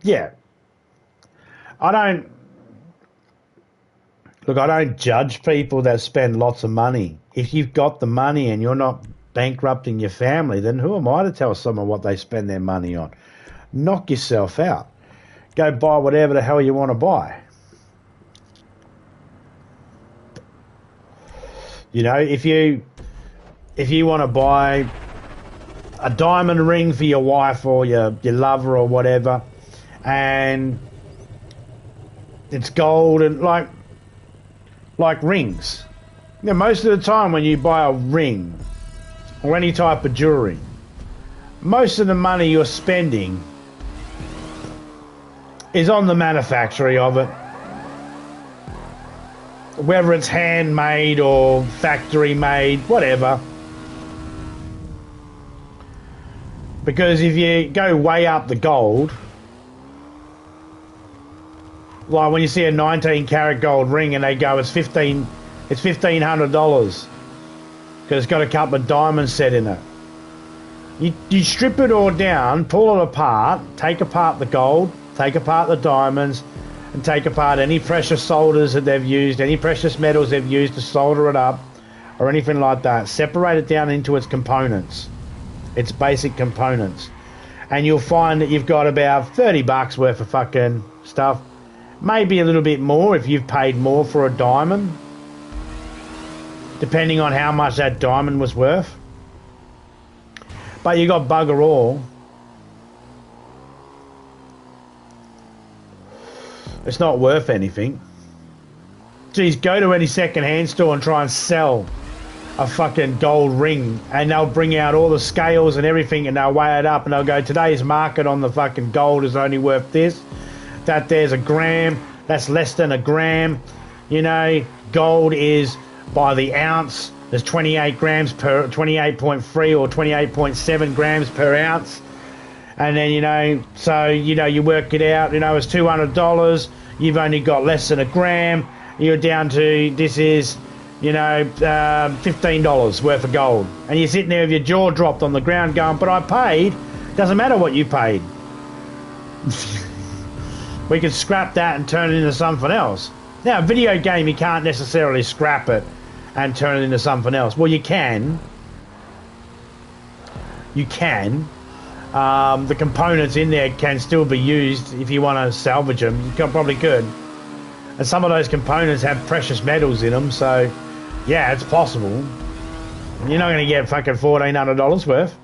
Yeah. I don't judge people that spend lots of money. If you've got the money and you're not bankrupting your family, then who am I to tell someone what they spend their money on? Knock yourself out. Go buy whatever the hell you want to buy. If you want to buy a diamond ring for your wife or your lover or whatever, and it's gold and like rings. Most of the time when you buy a ring or any type of jewelry, most of the money you're spending is on the manufacturing of it. Whether it's handmade or factory made, whatever. Because if you go way up the gold, like when you see a 19 karat gold ring and they go, it's $1,500 because it's got a couple of diamonds set in it. You strip it all down, pull it apart, take apart the gold, take apart the diamonds, and take apart any precious solders that they've used, any precious metals they've used to solder it up, or anything like that. Separate it down into its components, its basic components, and you'll find that you've got about $30 worth of fucking stuff. Maybe a little bit more if you've paid more for a diamond, depending on how much that diamond was worth. But you got bugger all. It's not worth anything. geez, go to any second-hand store and try and sell a fucking gold ring, and they'll bring out all the scales and everything, and they'll weigh it up, and they'll go, today's market on the fucking gold is only worth this. That there's a gram, that's less than a gram. You know, gold is by the ounce. There's 28 grams per, 28.3 or 28.7 grams per ounce. And then, you know, so, you know, you work it out, you know, it's $200. You've only got less than a gram. You're down to, this is, you know, $15 worth of gold. And you're sitting there with your jaw dropped on the ground going, but I paid. Doesn't matter what you paid. We could scrap that and turn it into something else. Now, a video game, you can't necessarily scrap it and turn it into something else. Well, you can. You can. The components in there can still be used if you want to salvage them. You probably could. And some of those components have precious metals in them, so yeah, it's possible. You're not going to get fucking $1,400 worth.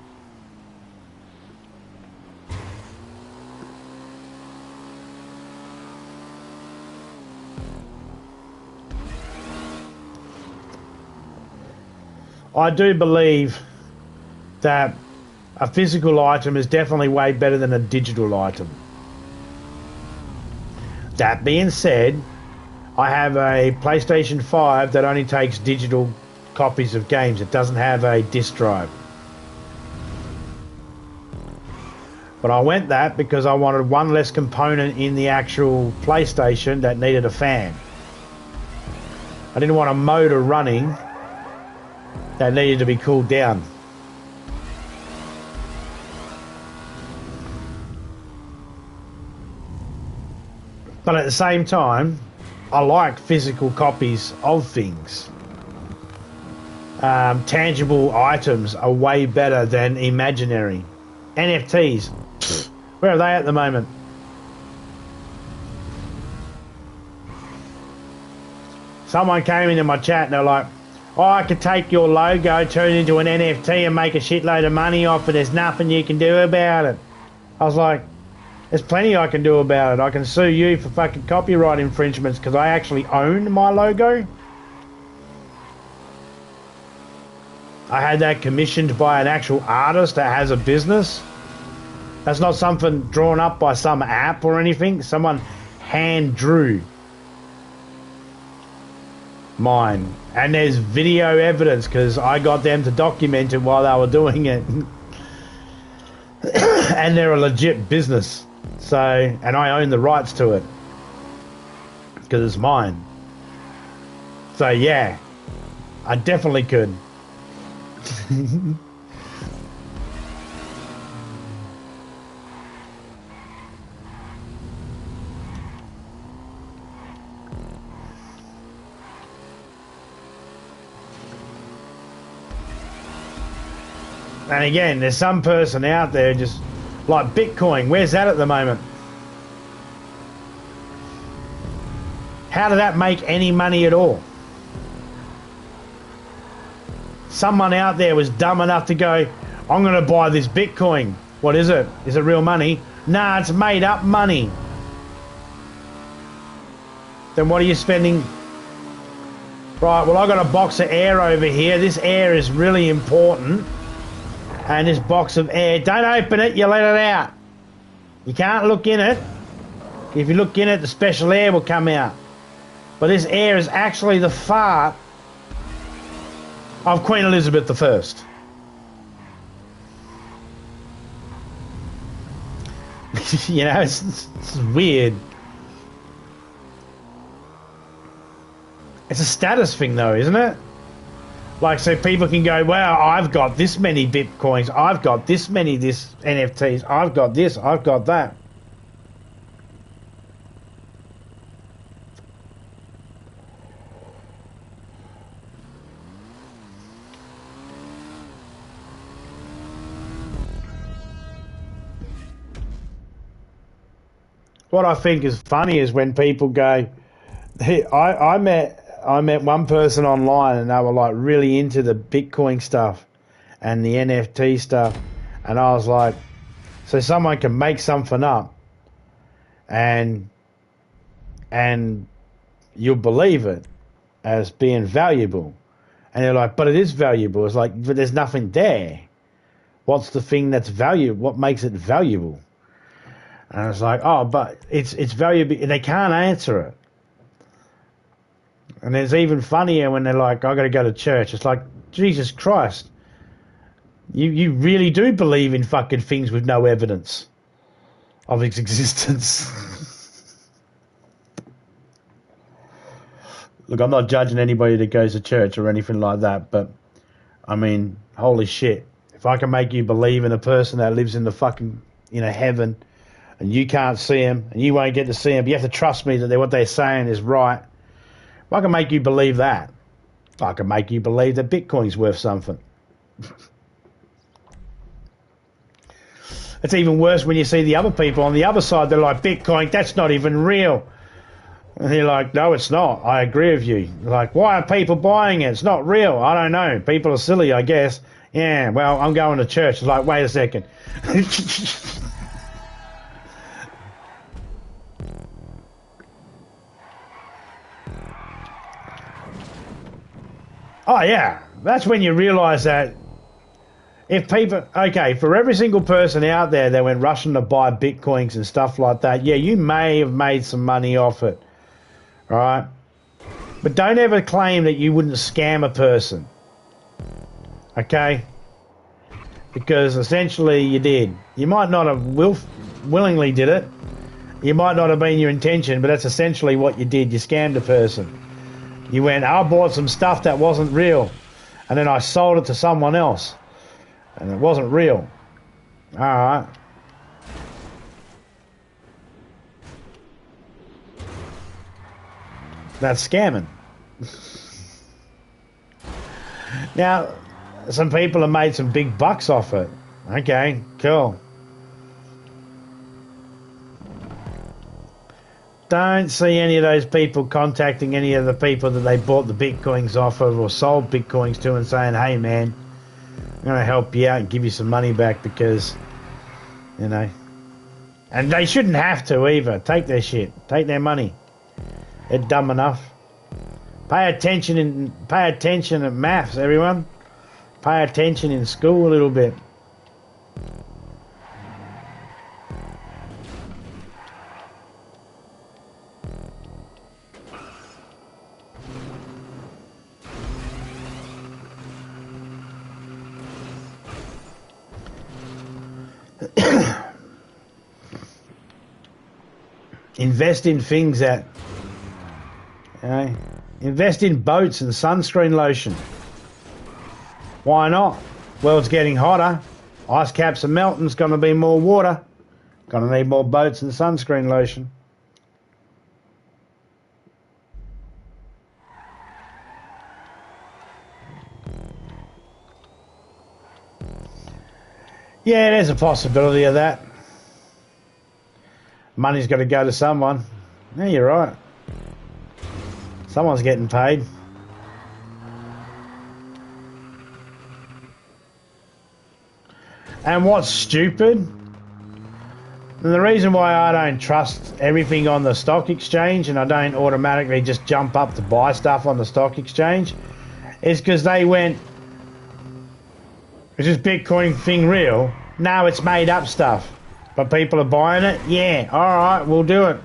I do believe that a physical item is definitely way better than a digital item. That being said, I have a PlayStation 5 that only takes digital copies of games. It doesn't have a disc drive. But I went that because I wanted one less component in the actual PlayStation that needed a fan. I didn't want a motor running that needed to be cooled down. But at the same time, I like physical copies of things. Tangible items are way better than imaginary. NFTs, where are they at the moment? Someone came into my chat and they're like, oh, I could take your logo, turn it into an NFT and make a shitload of money off it. There's nothing you can do about it. I was like, there's plenty I can do about it. I can sue you for fucking copyright infringements because I actually own my logo. I had that commissioned by an actual artist that has a business. That's not something drawn up by some app or anything. Someone hand drew mine. And there's video evidence because I got them to document it while they were doing it. And they're a legit business. So, and I own the rights to it because it's mine. So yeah, I definitely could. And again, there's some person out there just like Bitcoin. Where's that at the moment? How did that make any money at all? Someone out there was dumb enough to go, I'm going to buy this Bitcoin. What is it? Is it real money? Nah, it's made up money. Then what are you spending? Right, well, I got a box of air over here. This air is really important. And this box of air, don't open it, you let it out. You can't look in it. If you look in it, the special air will come out. But this air is actually the fart of Queen Elizabeth I. You know, it's weird. It's a status thing though, isn't it? Like, so people can go, wow, I've got this many Bitcoins, I've got this many this NFTs, I've got this, I've got that. What I think is funny is when people go, hey, I met one person online and they were like really into the Bitcoin stuff and the NFT stuff, and I was like, so someone can make something up and you'll believe it. as being valuable. And they're like, but it is valuable. It's like, but there's nothing there. What's the thing that's valuable? What makes it valuable? And I was like, oh, but it's valuable. And they can't answer it. And it's even funnier when they're like, I got to go to church. It's like, Jesus Christ. You really do believe in fucking things with no evidence of its existence. Look, I'm not judging anybody that goes to church or anything like that, but, I mean, holy shit. If I can make you believe in a person that lives in the fucking, heaven, and you can't see him, and you won't get to see him, but you have to trust me that what they're saying is right. If I can make you believe that, I can make you believe that Bitcoin's worth something. It's even worse when you see the other people on the other side. They're like, Bitcoin, that's not even real. And you're like, no, it's not. I agree with you. Like, why are people buying it? It's not real. I don't know. People are silly, I guess. Yeah, well, I'm going to church. It's like, wait a second. Oh, yeah. That's when you realise that if people... Okay, for every single person out there that went rushing to buy Bitcoins and stuff like that, yeah, you may have made some money off it. Right? But don't ever claim that you wouldn't scam a person. Okay? Because essentially you did. You might not have willingly did it. You might not have been your intention, but that's essentially what you did. You scammed a person. You went, I bought some stuff that wasn't real, and then I sold it to someone else, and it wasn't real. All right. That's scamming. Now, some people have made some big bucks off it. Okay, cool. Don't see any of those people contacting any of the people that they bought the Bitcoins off of or sold Bitcoins to and saying, hey, man, I'm going to help you out and give you some money back because, And they shouldn't have to either. Take their shit. Take their money. They're dumb enough. Pay attention at maths, everyone. Pay attention in school a little bit. Invest in things that, invest in boats and sunscreen lotion. Why not? Well, it's getting hotter. Ice caps are melting. It's going to be more water. Going to need more boats and sunscreen lotion. Yeah, there's a possibility of that. Money's got to go to someone. Yeah, you're right. Someone's getting paid. And what's stupid, and the reason why I don't trust everything on the stock exchange and I don't automatically just jump up to buy stuff on the stock exchange is because they went, is this Bitcoin thing real? No, it's made up stuff. But people are buying it? Yeah, alright, we'll do it.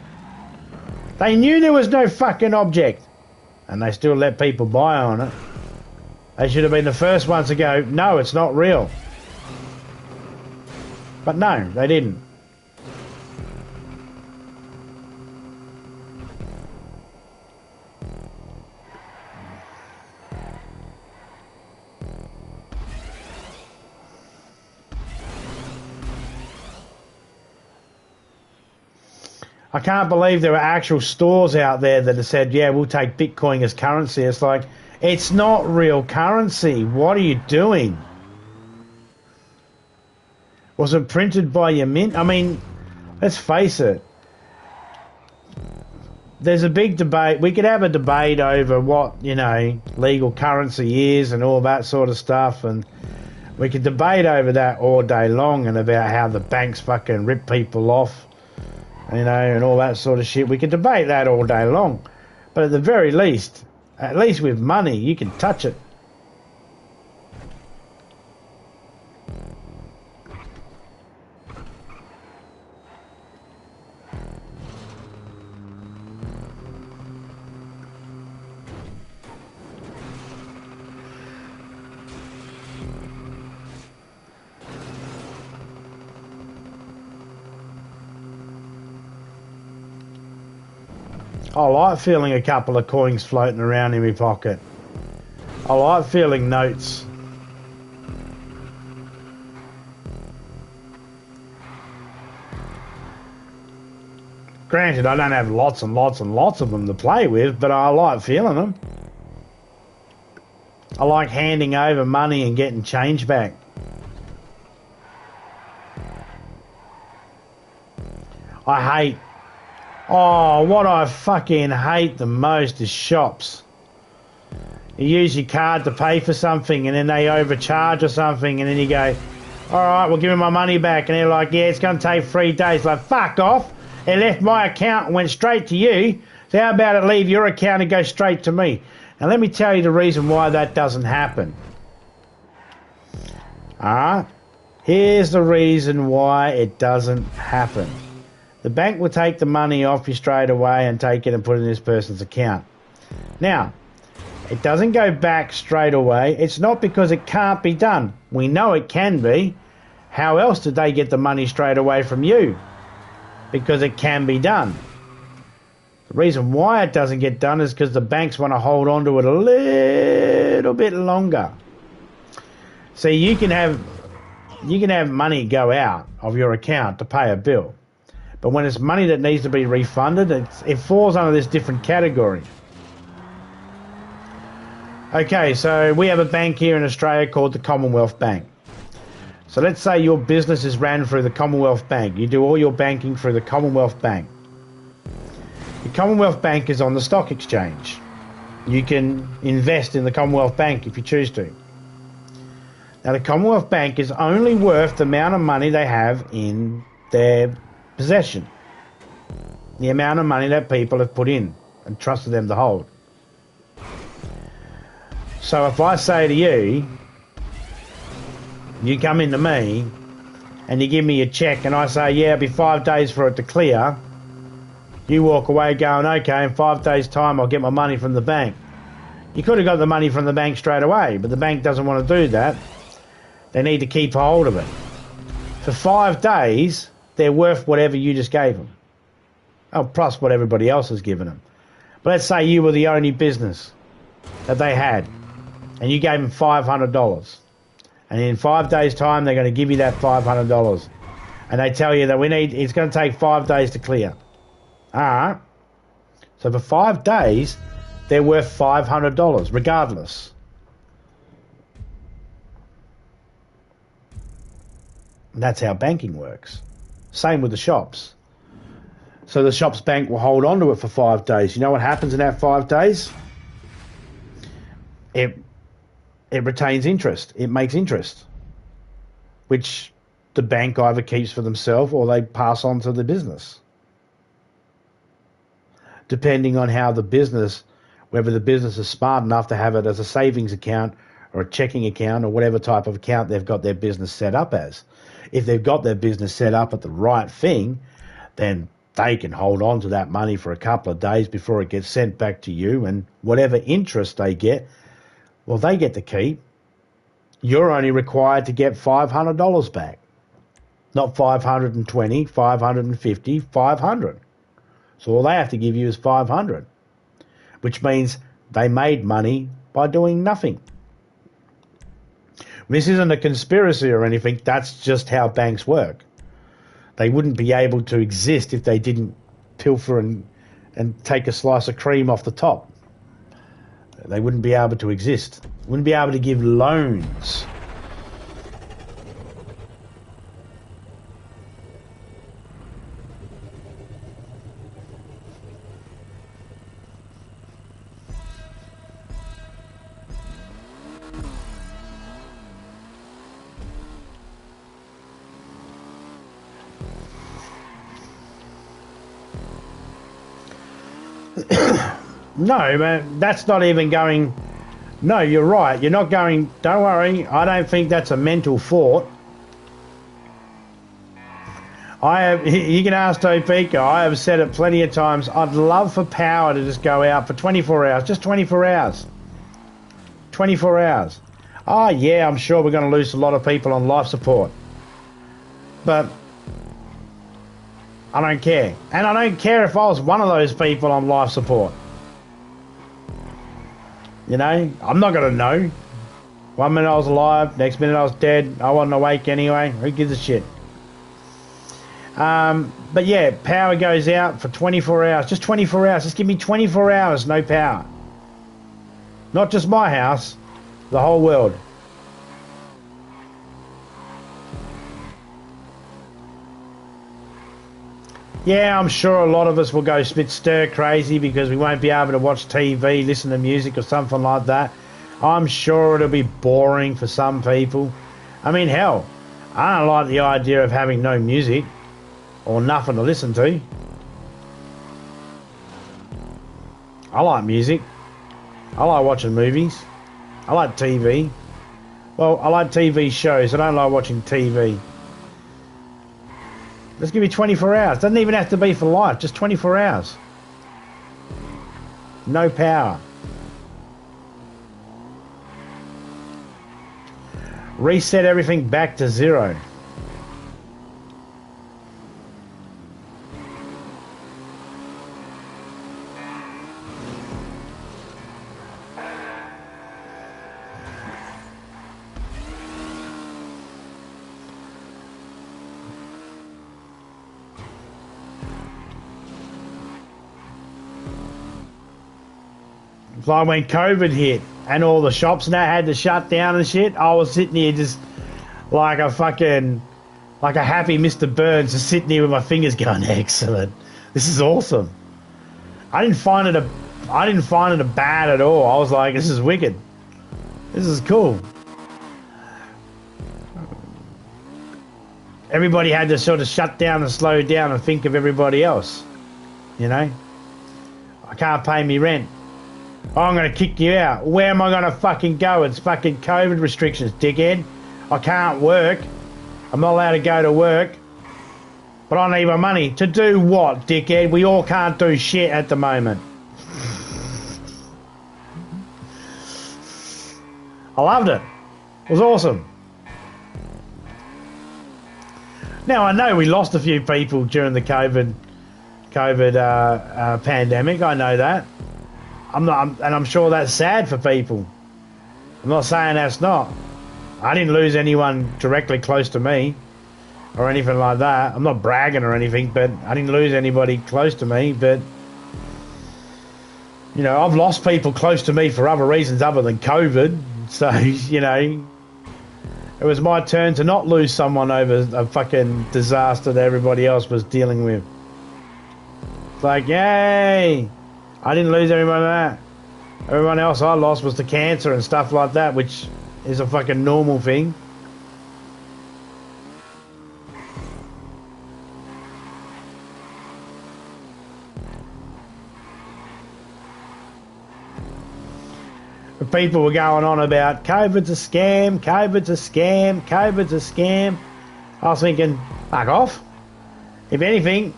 They knew there was no fucking object. And they still let people buy on it. They should have been the first ones to go, no, it's not real. But no, they didn't. I can't believe there are actual stores out there that have said, yeah, we'll take Bitcoin as currency. It's like, it's not real currency. What are you doing? Was it printed by your mint? I mean, let's face it. There's a big debate. We could have a debate over what, legal currency is and all that sort of stuff. And we could debate over that all day long and about how the banks fucking rip people off. And all that sort of shit. We could debate that all day long. But at the very least, At least with money, you can touch it. I like feeling a couple of coins floating around in my pocket. I like feeling notes. Granted, I don't have lots and lots and lots of them to play with, but I like feeling them. I like handing over money and getting change back. What I fucking hate the most is shops. You use your card to pay for something and then they overcharge or something and then you go, alright, well give me my money back. And they're like, yeah, it's going to take 3 days. Like, fuck off. It left my account and went straight to you. So how about it leave your account and go straight to me? And let me tell you the reason why that doesn't happen. Here's the reason why it doesn't happen. The bank will take the money off you straight away and take it and put it in this person's account. Now, it doesn't go back straight away. It's not because it can't be done. We know it can be. How else did they get the money straight away from you? Because it can be done. The reason why it doesn't get done is because the banks want to hold on to it a little bit longer. See, you can have money go out of your account to pay a bill. But when it's money that needs to be refunded, it falls under this different category. Okay, so we have a bank here in Australia called the Commonwealth Bank. So let's say your business is ran through the Commonwealth Bank. You do all your banking through the Commonwealth Bank. The Commonwealth Bank is on the stock exchange. You can invest in the Commonwealth Bank if you choose to. Now the Commonwealth Bank is only worth the amount of money they have in their possession. The amount of money that people have put in and trusted them to hold. So if I say to you, you come into me and you give me a check and I say, yeah, it'll be 5 days for it to clear, you walk away going, okay, in 5 days time I'll get my money from the bank. You could have got the money from the bank straight away, but the bank doesn't want to do that. They need to keep hold of it. For 5 days, they're worth whatever you just gave them. Oh, plus what everybody else has given them. But let's say you were the only business that they had, and you gave them $500. And in 5 days' time, they're going to give you that $500. And they tell you that it's going to take 5 days to clear. Alright. So for 5 days, they're worth $500, regardless. And that's how banking works. Same with the shops. So the shop's bank will hold on to it for 5 days. You know what happens in that 5 days? It retains interest. It makes interest, which the bank either keeps for themselves or they pass on to the business. Depending on how the business, whether the business is smart enough to have it as a savings account or a checking account or whatever type of account they've got their business set up as. If they've got their business set up at the right thing, then they can hold on to that money for a couple of days before it gets sent back to you, and whatever interest they get, well, they get to keep. You're only required to get $500 back. Not 520, 550, 500. So all they have to give you is 500, which means they made money by doing nothing. This isn't a conspiracy or anything. That's just how banks work. They wouldn't be able to exist if they didn't pilfer and take a slice of cream off the top. They wouldn't be able to exist. Wouldn't be able to give loans. No, man, that's not even going... No, you're right. You're not going... Don't worry. I don't think that's a mental thought. You can ask Topeka. I have said it plenty of times. I'd love for power to just go out for 24 hours. Just 24 hours. 24 hours. Oh, yeah, I'm sure we're going to lose a lot of people on life support. But I don't care. And I don't care if I was one of those people on life support. You know, I'm not going to know. 1 minute I was alive, next minute I was dead. I wasn't awake anyway. Who gives a shit? But yeah, power goes out for 24 hours. Just 24 hours. Just give me 24 hours, no power. Not just my house, the whole world. Yeah, I'm sure a lot of us will go spit stir crazy because we won't be able to watch TV, listen to music or something like that. I'm sure it'll be boring for some people. I mean, hell, I don't like the idea of having no music or nothing to listen to. I like music. I like watching movies. I like TV. Well, I like TV shows. I don't like watching TV. Let's give me 24 hours. Doesn't even have to be for life. Just 24 hours. No power. Reset everything back to zero. Like when COVID hit and all the shops now had to shut down and shit, I was sitting here just like a happy Mr. Burns, just sitting here with my fingers going, excellent. This is awesome. I didn't find it a bad at all. I was like, this is wicked. This is cool. Everybody had to sort of shut down and slow down and think of everybody else. You know? I can't pay me rent. Oh, I'm going to kick you out. Where am I going to fucking go? It's fucking COVID restrictions, dickhead. I can't work. I'm not allowed to go to work. But I need my money. To do what, dickhead? We all can't do shit at the moment. I loved it. It was awesome. Now, I know we lost a few people during the COVID pandemic. I know that. And I'm sure that's sad for people. I'm not saying that's not. I didn't lose anyone directly close to me or anything like that. I'm not bragging or anything, but I didn't lose anybody close to me. But, you know, I've lost people close to me for other reasons other than COVID. So, you know, it was my turn to not lose someone over a fucking disaster that everybody else was dealing with. It's like, yay! I didn't lose everyone that. Everyone else I lost was to cancer and stuff like that, which is a fucking normal thing. But people were going on about COVID's a scam, COVID's a scam, COVID's a scam. I was thinking, fuck off. If anything,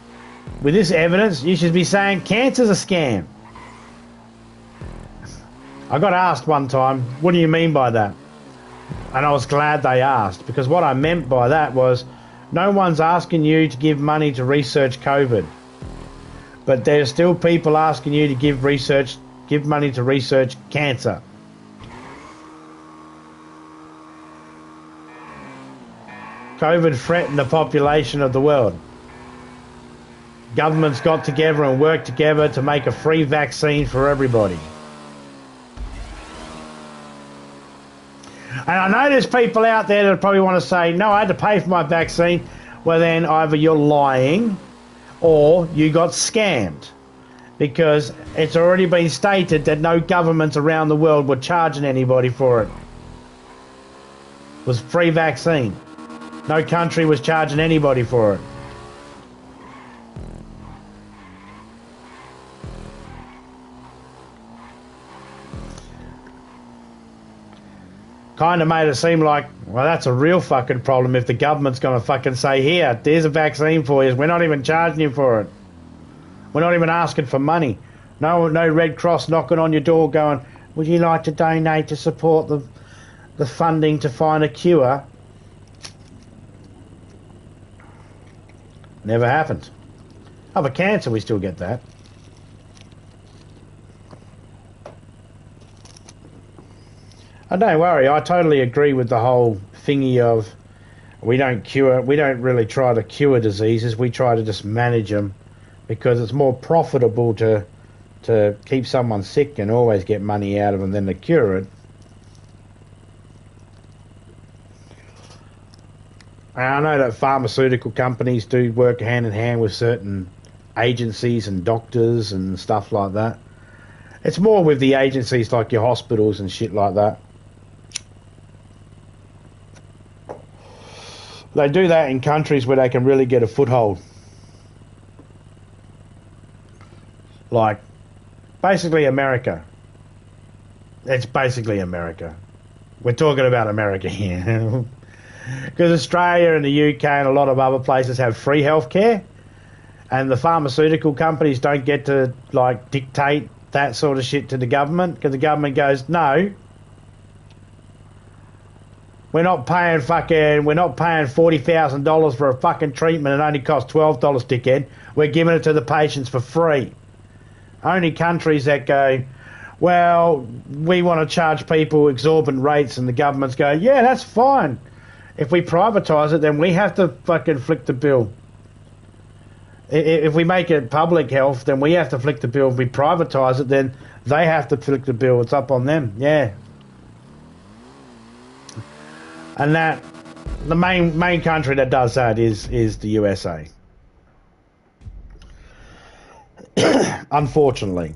with this evidence, you should be saying cancer's a scam. I got asked one time, what do you mean by that? And I was glad they asked, because what I meant by that was no one's asking you to give money to research COVID. But there's still people asking you to give money to research cancer. COVID threatened the population of the world. Governments got together and worked together to make a free vaccine for everybody. And I know there's people out there that probably want to say, no, I had to pay for my vaccine. Well, then either you're lying or you got scammed. Because it's already been stated that no governments around the world were charging anybody for it. It was free vaccine. No country was charging anybody for it. kind of made it seem like, well, that's a real fucking problem if the government's going to fucking say, here, there's a vaccine for you. We're not even charging you for it. We're not even asking for money. No Red Cross knocking on your door going, would you like to donate to support the funding to find a cure? Never happened. Oh, but cancer, we still get that. Oh, don't worry, I totally agree with the whole thingy of we don't really try to cure diseases, we try to just manage them because it's more profitable to keep someone sick and always get money out of them than to cure it. And I know that pharmaceutical companies do work hand in hand with certain agencies and doctors and stuff like that. It's more with the agencies like your hospitals and shit like that. They do that in countries where they can really get a foothold. Like, basically America. It's basically America. We're talking about America here. Because Australia and the UK and a lot of other places have free healthcare, and the pharmaceutical companies don't get to, like, dictate that sort of shit to the government, because the government goes, no, we're not paying $40,000 for a fucking treatment and it only costs $12, dickhead. We're giving it to the patients for free. Only countries that go, well, we want to charge people exorbitant rates, and the governments go, yeah, that's fine. If we privatise it, then we have to fucking flick the bill. If we make it public health, then we have to flick the bill. If we privatise it, then they have to flick the bill. It's up on them. Yeah. And that the main country that does that is the USA. Unfortunately.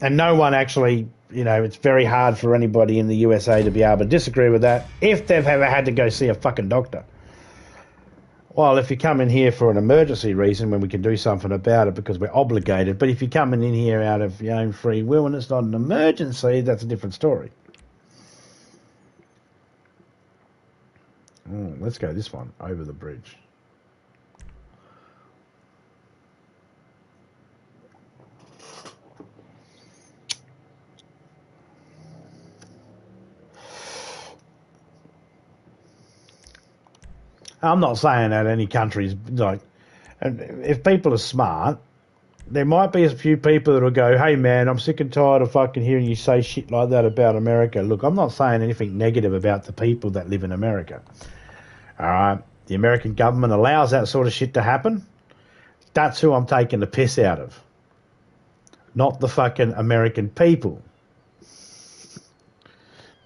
And no one actually, it's very hard for anybody in the USA to be able to disagree with that if they've ever had to go see a fucking doctor. Well, if you come in here for an emergency reason, when we can do something about it because we're obligated, but if you're coming in here out of your own free will and it's not an emergency, that's a different story. Let's go this one, over the bridge. I'm not saying that any country's like, if people are smart, there might be a few people that will go, hey man, I'm sick and tired of fucking hearing you say shit like that about America. Look, I'm not saying anything negative about the people that live in America. Alright, the American government allows that sort of shit to happen. That's who I'm taking the piss out of. Not the fucking American people.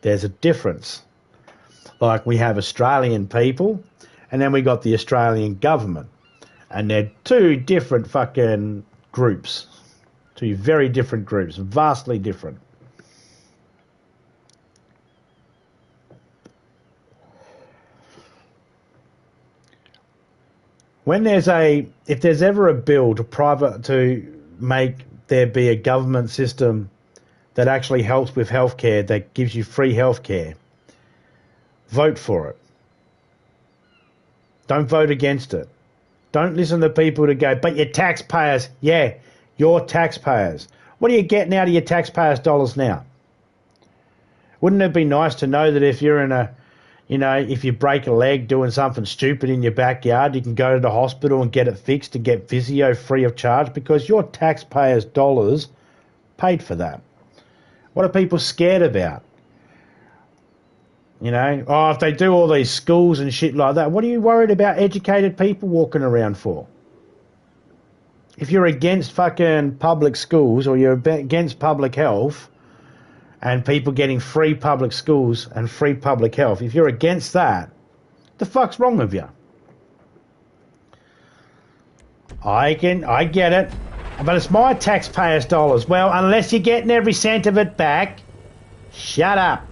There's a difference. Like, we have Australian people, and then we got the Australian government. And they're two different fucking groups. Two very different groups. Vastly different. If there's ever a bill to make there be a government system that actually helps with healthcare, that gives you free healthcare, vote for it. Don't vote against it. Don't listen to people to go, but your taxpayers. Yeah, your taxpayers. What are you getting out of your taxpayers' dollars now? Wouldn't it be nice to know that if you're in if you break a leg doing something stupid in your backyard, you can go to the hospital and get it fixed and get physio free of charge because your taxpayers' dollars paid for that. What are people scared about? If they do all these schools and shit like that, what are you worried about educated people walking around for? If you're against fucking public schools or you're against public health and people getting free public schools and free public health, if you're against that, the fuck's wrong with you? I get it, but it's my taxpayers' dollars. Well, unless you're getting every cent of it back, shut up.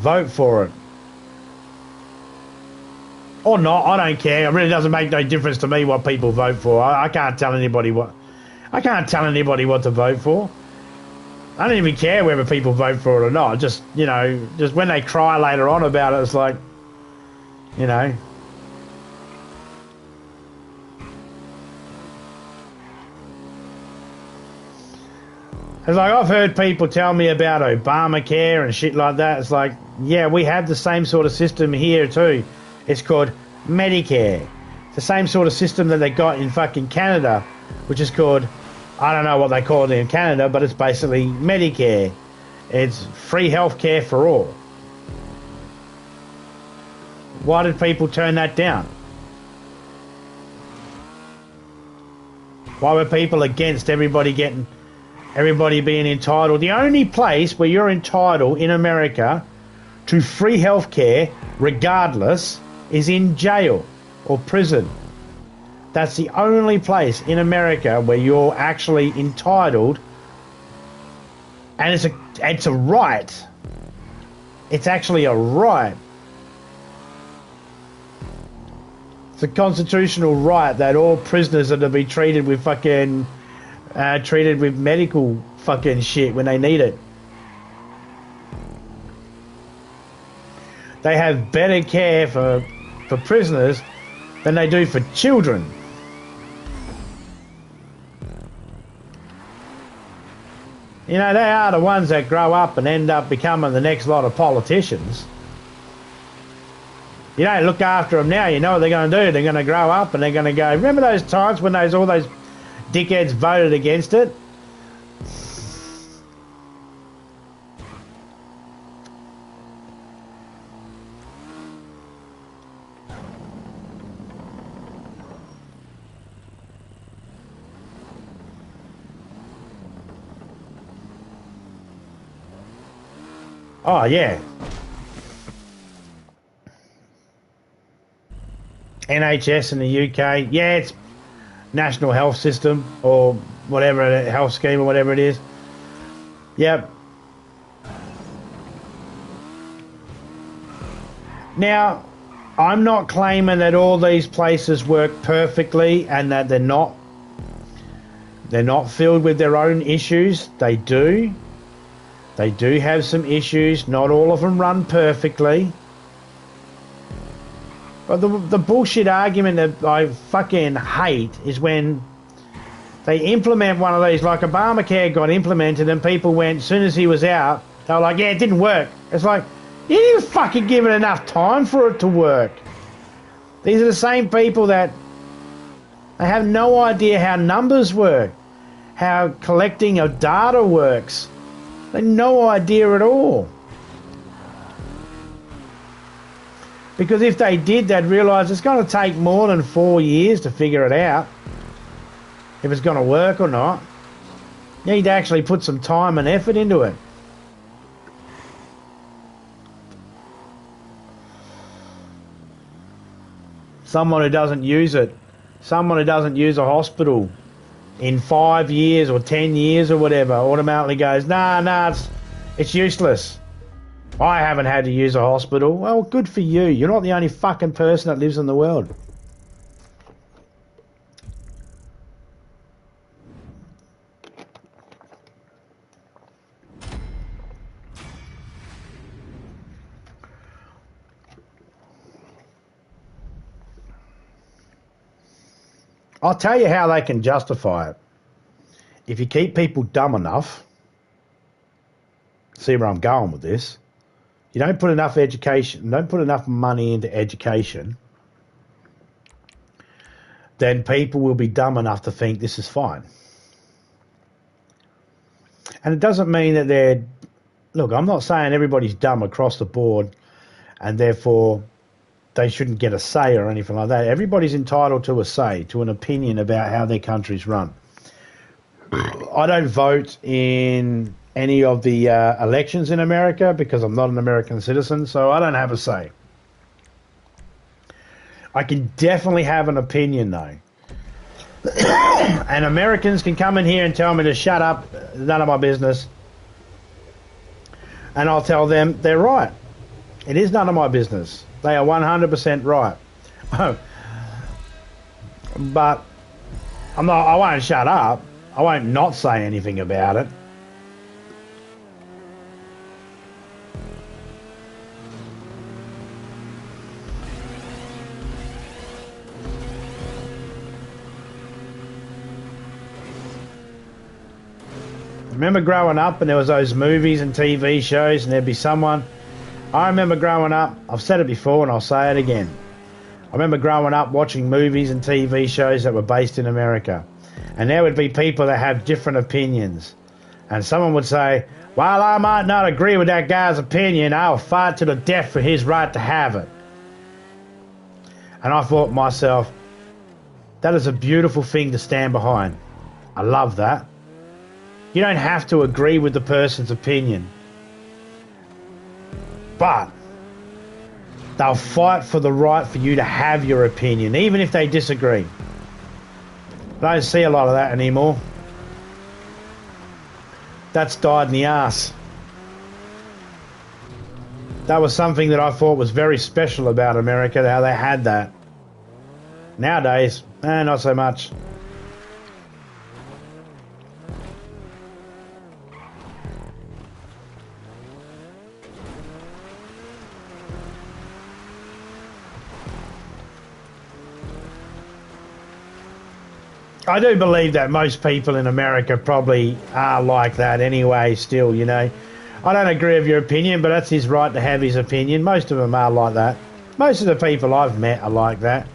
vote for it. Or not, I don't care. It really doesn't make no difference to me what people vote for. I can't tell anybody what to vote for. I don't even care whether people vote for it or not. Just, you know, just when they cry later on about it, it's like, you know. It's like I've heard people tell me about Obamacare and shit like that. It's like, yeah, we have the same sort of system here too. It's called Medicare. It's the same sort of system that they got in fucking Canada, which is called, I don't know what they call it in Canada, but it's basically Medicare. It's free healthcare for all. Why did people turn that down? Why were people against everybody being entitled? The only place where you're entitled in America to free healthcare, regardless, is in jail or prison. That's the only place in America where you're actually entitled, and it's a right. It's actually a right. It's a constitutional right that all prisoners are to be treated with medical fucking shit when they need it. They have better care for prisoners than they do for children. You know, they are the ones that grow up and end up becoming the next lot of politicians. You don't look after them now, you know what they're going to do. They're going to grow up and they're going to go, remember those times when all those dickheads voted against it? Oh, yeah. NHS in the UK. Yeah, it's National Health System or whatever, health scheme or whatever it is. Yep. Now, I'm not claiming that all these places work perfectly and that they're not filled with their own issues. They do. They do have some issues. Not all of them run perfectly. But the bullshit argument that I fucking hate is when they implement one of these, like Obamacare got implemented and people went, as soon as he was out, they were like, yeah, it didn't work. It's like, you didn't fucking give it enough time for it to work. These are the same people that they have no idea how numbers work, how collecting of data works. They have no idea at all. Because if they did, they'd realise it's going to take more than 4 years to figure it out. If it's going to work or not. You need to actually put some time and effort into it. Someone who doesn't use it. Someone who doesn't use a hospital in 5 years or 10 years or whatever automatically goes, nah, it's useless. I haven't had to use a hospital. Well, good for you. You're not the only fucking person that lives in the world. I'll tell you how they can justify it. If you keep people dumb enough, see where I'm going with this, you don't put enough education, don't put enough money into education, then people will be dumb enough to think this is fine. And it doesn't mean that they're... Look, I'm not saying everybody's dumb across the board and therefore they shouldn't get a say or anything like that. Everybody's entitled to a say, to an opinion about how their country's run. I don't vote in any of the elections in America because I'm not an American citizen, so I don't have a say. I can definitely have an opinion, though. And Americans can come in here and tell me to shut up, none of my business. And I'll tell them they're right. It is none of my business. They are 100% right. But I won't shut up. I won't not say anything about it. Remember growing up and there was those movies and TV shows and there'd be someone. I remember growing up, I've said it before and I'll say it again. I remember growing up watching movies and TV shows that were based in America. And there would be people that have different opinions. And someone would say, while I might not agree with that guy's opinion, I'll fight to the death for his right to have it. And I thought to myself, that is a beautiful thing to stand behind. I love that. You don't have to agree with the person's opinion. But they'll fight for the right for you to have your opinion, even if they disagree. I don't see a lot of that anymore. That's died in the arse. That was something that I thought was very special about America, how they had that. Nowadays, not so much. I do believe that most people in America probably are like that anyway still, you know. I don't agree with your opinion, but that's his right to have his opinion. Most of them are like that. Most of the people I've met are like that.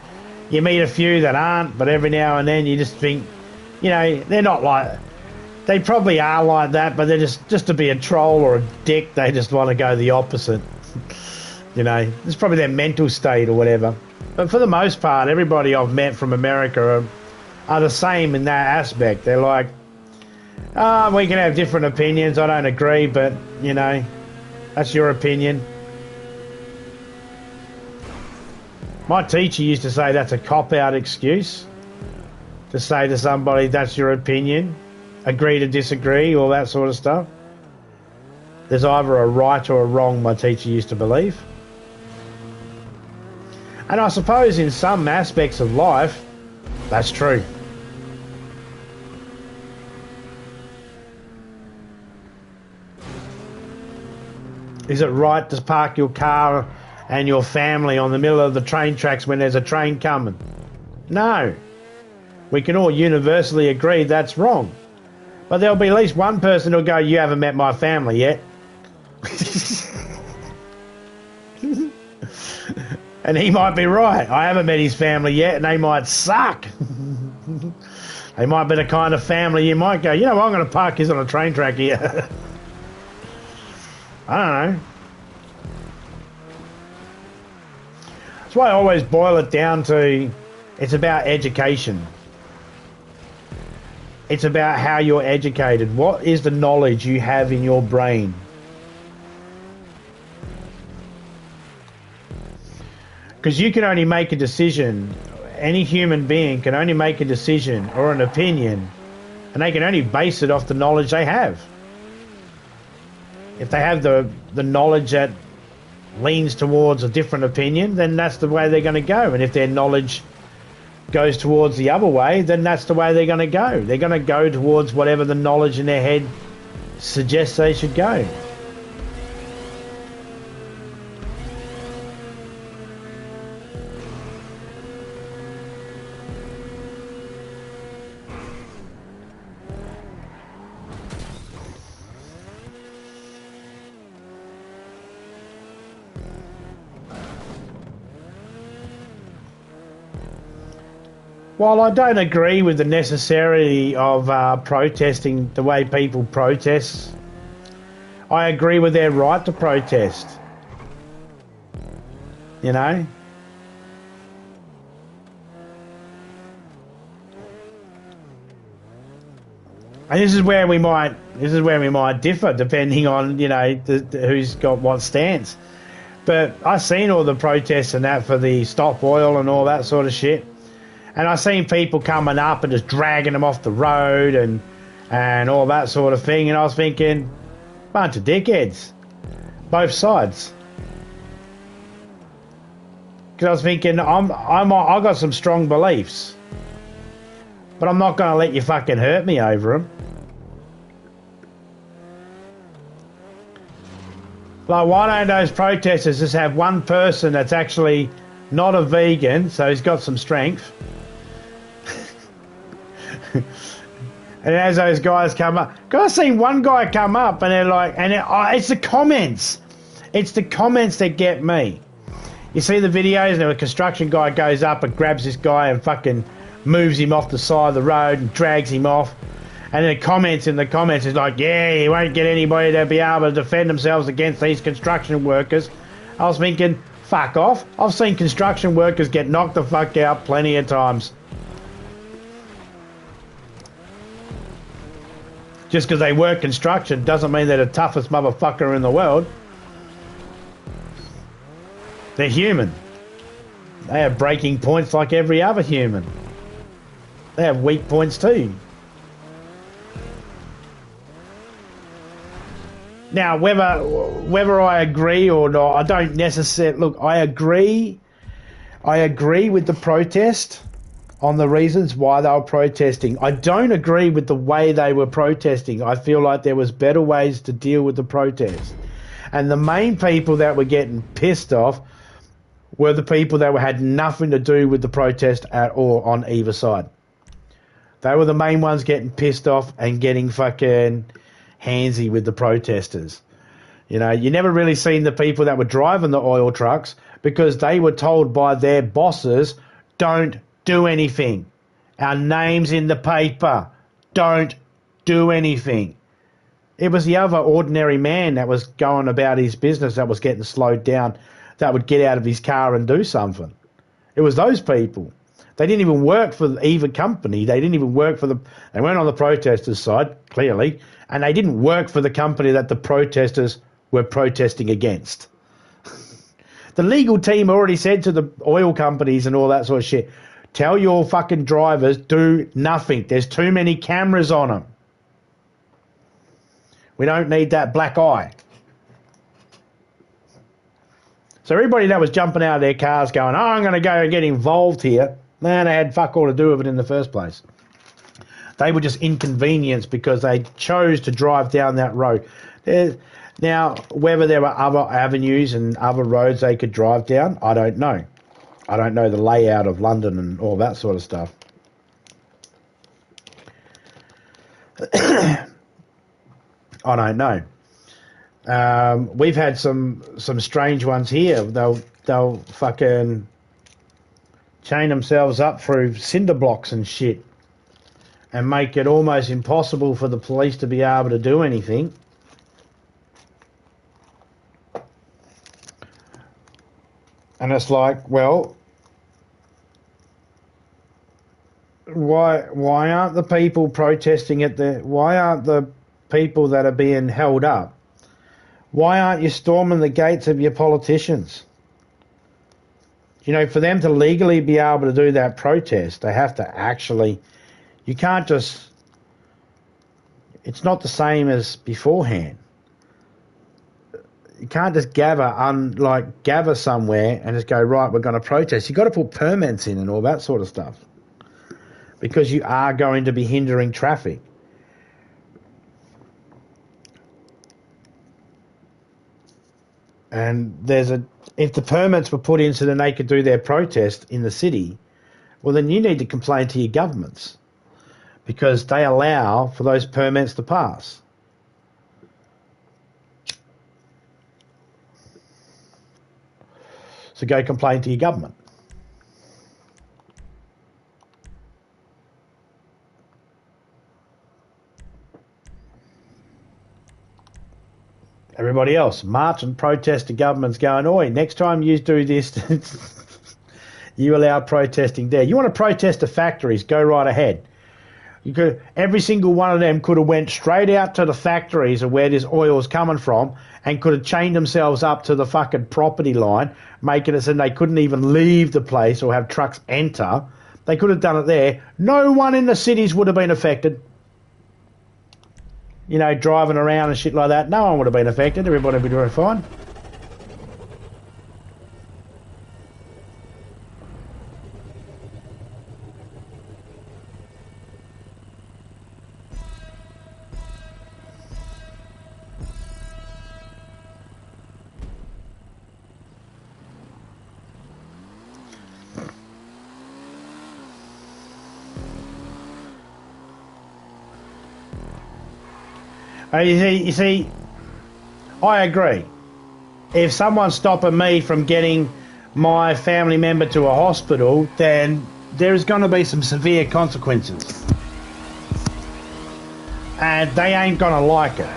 You meet a few that aren't, but every now and then you just think, you know, they're not like... They probably are like that, but they're just to be a troll or a dick, they just want to go the opposite. You know, it's probably their mental state or whatever. But for the most part, everybody I've met from America are the same in that aspect. They're like, we can have different opinions, I don't agree, but, you know, that's your opinion. My teacher used to say that's a cop-out excuse. To say to somebody, that's your opinion. Agree to disagree, all that sort of stuff. There's either a right or a wrong, my teacher used to believe. And I suppose in some aspects of life, that's true. Is it right to park your car and your family on the middle of the train tracks when there's a train coming? No. We can all universally agree that's wrong. But there'll be at least one person who'll go, you haven't met my family yet. And he might be right. I haven't met his family yet and they might suck. They might be the kind of family you might go, you know what, I'm going to park his on a train track here. I don't know. That's why I always boil it down to, it's about education. It's about how you're educated. What is the knowledge you have in your brain? Because you can only make a decision, any human being can only make a decision or an opinion, and they can only base it off the knowledge they have. If they have the knowledge that leans towards a different opinion, then that's the way they're going to go. And if their knowledge goes towards the other way, then that's the way they're going to go. They're going to go towards whatever the knowledge in their head suggests they should go. While I don't agree with the necessity of protesting the way people protest, I agree with their right to protest. You know? And this is where we might differ, depending on, you know, who's got what stance. But I've seen all the protests and that for the stop oil and all that sort of shit. And I've seen people coming up and just dragging them off the road and all that sort of thing. And I was thinking, bunch of dickheads. Both sides. Because I was thinking, I got some strong beliefs, but I'm not going to let you fucking hurt me over them. Like, why don't those protesters just have one person that's actually not a vegan, so he's got some strength? And as those guys come up, I've seen one guy come up and they're like, it's the comments. It's the comments that get me. You see the videos and a construction guy goes up and grabs this guy and fucking moves him off the side of the road and drags him off. And then the comments is like, yeah, you won't get anybody to be able to defend themselves against these construction workers. I was thinking, fuck off. I've seen construction workers get knocked the fuck out plenty of times. Just because they work construction doesn't mean they're the toughest motherfucker in the world. They're human. They have breaking points like every other human. They have weak points too. Now, whether I agree or not, I don't necessarily... Look, I agree with the protest on the reasons why they were protesting. I don't agree with the way they were protesting. I feel like there was better ways to deal with the protest. And the main people that were getting pissed off were the people that had nothing to do with the protest at all on either side. They were the main ones getting pissed off and getting fucking handsy with the protesters. You know, you never really seen the people that were driving the oil trucks because they were told by their bosses, don't do anything. Our name's in the paper. Don't do anything. It was the other ordinary man that was going about his business that was getting slowed down, that would get out of his car and do something. It was those people. They didn't even work for either company. They didn't even work for they weren't on the protesters' side, clearly, and they didn't work for the company that the protesters were protesting against. The legal team already said to the oil companies and all that sort of shit, tell your fucking drivers, do nothing. There's too many cameras on them. We don't need that black eye. So everybody that was jumping out of their cars going, oh, I'm going to go and get involved here, man, they had fuck all to do with it in the first place. They were just inconvenienced because they chose to drive down that road. Now, whether there were other avenues and other roads they could drive down, I don't know. I don't know the layout of London and all that sort of stuff. I don't know. We've had some strange ones here. They'll fucking chain themselves up through cinder blocks and shit and make it almost impossible for the police to be able to do anything. And it's like, well, why aren't the people protesting why aren't the people that are being held up, why aren't you storming the gates of your politicians? You know, for them to legally be able to do that protest, they have to actually, you can't just, it's not the same as beforehand. You can't just gather somewhere and just go, right, we're going to protest. You've got to put permits in and all that sort of stuff because you are going to be hindering traffic. And if the permits were put in so then they could do their protest in the city, well, then you need to complain to your governments because they allow for those permits to pass. So go complain to your government. Everybody else, march and protest the government's going, oi, next time you do this, you allow protesting there. You want to protest the factories, go right ahead. Every single one of them could have went straight out to the factories of where this oil is coming from and could have chained themselves up to the fucking property line, making it so they couldn't even leave the place or have trucks enter. They could have done it there. No one in the cities would have been affected. You know, driving around and shit like that. No one would have been affected. Everybody would be doing fine. You see, I agree. If someone's stopping me from getting my family member to a hospital, then there's going to be some severe consequences. And they ain't going to like it.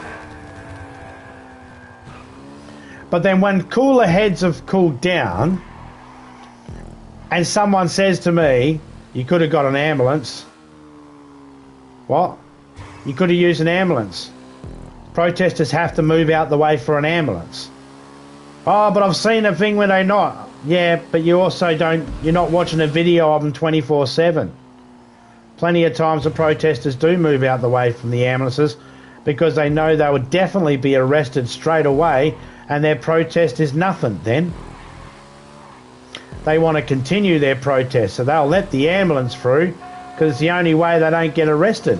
But then when cooler heads have cooled down and someone says to me, you could have got an ambulance. What? You could have used an ambulance. Protesters have to move out the way for an ambulance. Oh, but I've seen a thing where they not. Yeah, but you also don't, you're not watching a video of them 24/7. Plenty of times the protesters do move out the way from the ambulances because they know they would definitely be arrested straight away, and their protest is nothing then. They want to continue their protest, so they'll let the ambulance through because it's the only way they don't get arrested.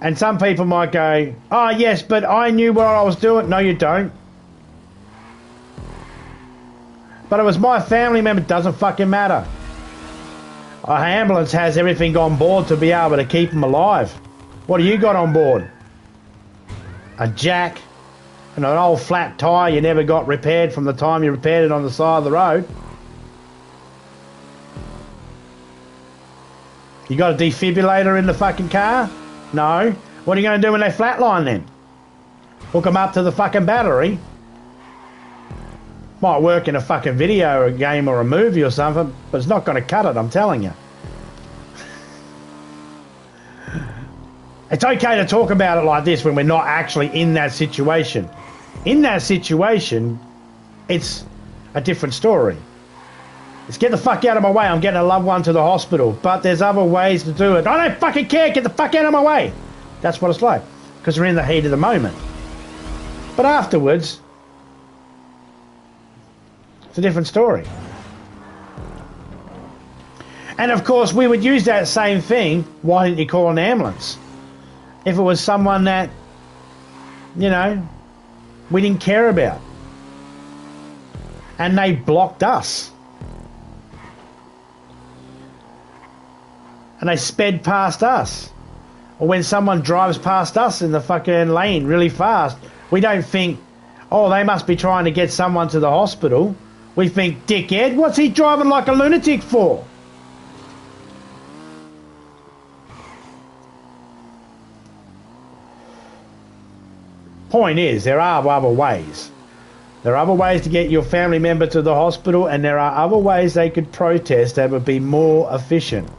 And some people might go, oh yes, but I knew what I was doing. No, you don't. But it was my family member. It doesn't fucking matter. An ambulance has everything on board to be able to keep them alive. What do you got on board? A jack and an old flat tyre you never got repaired from the time you repaired it on the side of the road. You got a defibrillator in the fucking car? No. What are you going to do when they flatline then? Hook them up to the fucking battery? Might work in a fucking video or a game or a movie or something, but it's not going to cut it, I'm telling you. It's okay to talk about it like this when we're not actually in that situation. In that situation, it's a different story. It's get the fuck out of my way, I'm getting a loved one to the hospital. But there's other ways to do it. I don't fucking care, get the fuck out of my way. That's what it's like, because we're in the heat of the moment. But afterwards, it's a different story. And of course, we would use that same thing. Why didn't you call an ambulance? If it was someone that, you know, we didn't care about. And they blocked us. And they sped past us. Or when someone drives past us in the fucking lane really fast, we don't think, oh, they must be trying to get someone to the hospital. We think, dickhead, what's he driving like a lunatic for? Point is, there are other ways. There are other ways to get your family member to the hospital, and there are other ways they could protest that would be more efficient.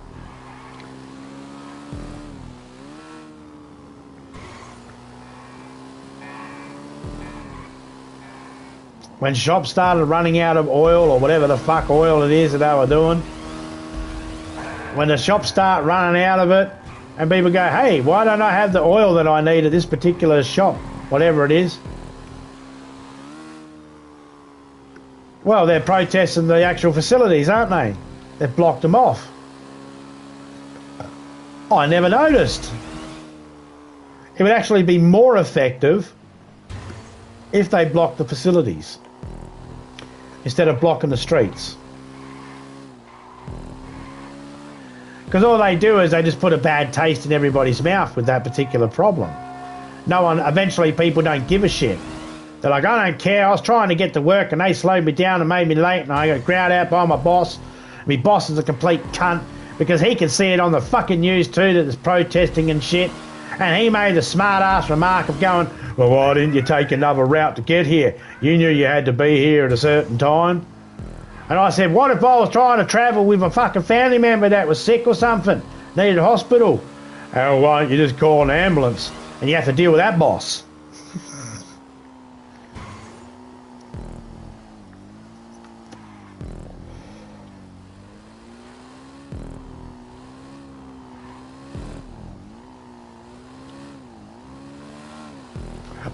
When shops started running out of oil, or whatever the fuck oil it is that they were doing, when the shops start running out of it, and people go, hey, why don't I have the oil that I need at this particular shop, whatever it is? Well, they're protesting the actual facilities, aren't they? They've blocked them off. I never noticed. It would actually be more effective if they blocked the facilities instead of blocking the streets. Because all they do is they just put a bad taste in everybody's mouth with that particular problem. No one, eventually people don't give a shit. They're like, I don't care, I was trying to get to work and they slowed me down and made me late and I got ground out by my boss. My boss is a complete cunt because he can see it on the fucking news too that there's protesting and shit. And he made the smart ass remark of going, well, why didn't you take another route to get here? You knew you had to be here at a certain time. And I said, what if I was trying to travel with a fucking family member that was sick or something, needed a hospital? Oh, why don't you just call an ambulance? And you have to deal with that boss.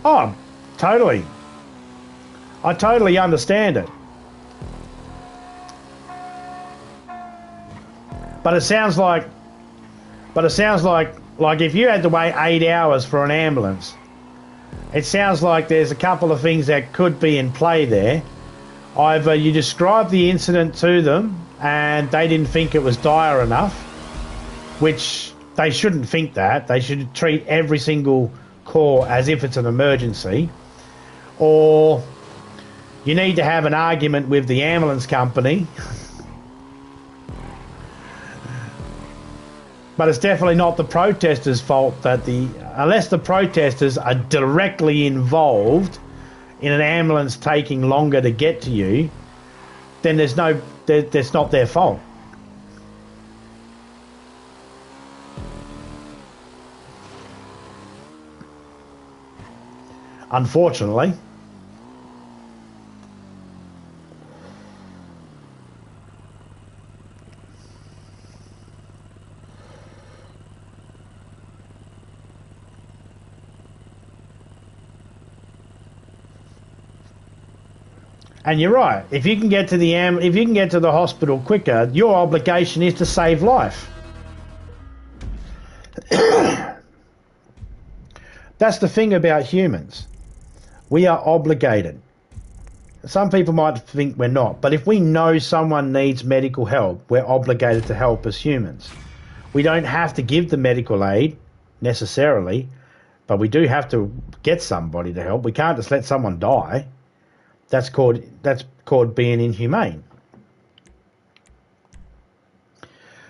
Oh, totally. I totally understand it. But it sounds like if you had to wait 8 hours for an ambulance, it sounds like there's a couple of things that could be in play there. Either you describe the incident to them and they didn't think it was dire enough, which they shouldn't think that. They should treat every single call as if it's an emergency. Or you need to have an argument with the ambulance company. But it's definitely not the protesters' fault that unless the protesters are directly involved in an ambulance taking longer to get to you, then that's not their fault. Unfortunately. And you're right. If you can get to the hospital quicker, your obligation is to save life. That's the thing about humans. We are obligated. Some people might think we're not, but if we know someone needs medical help, we're obligated to help as humans. We don't have to give the medical aid necessarily, but we do have to get somebody to help. We can't just let someone die. That's called being inhumane.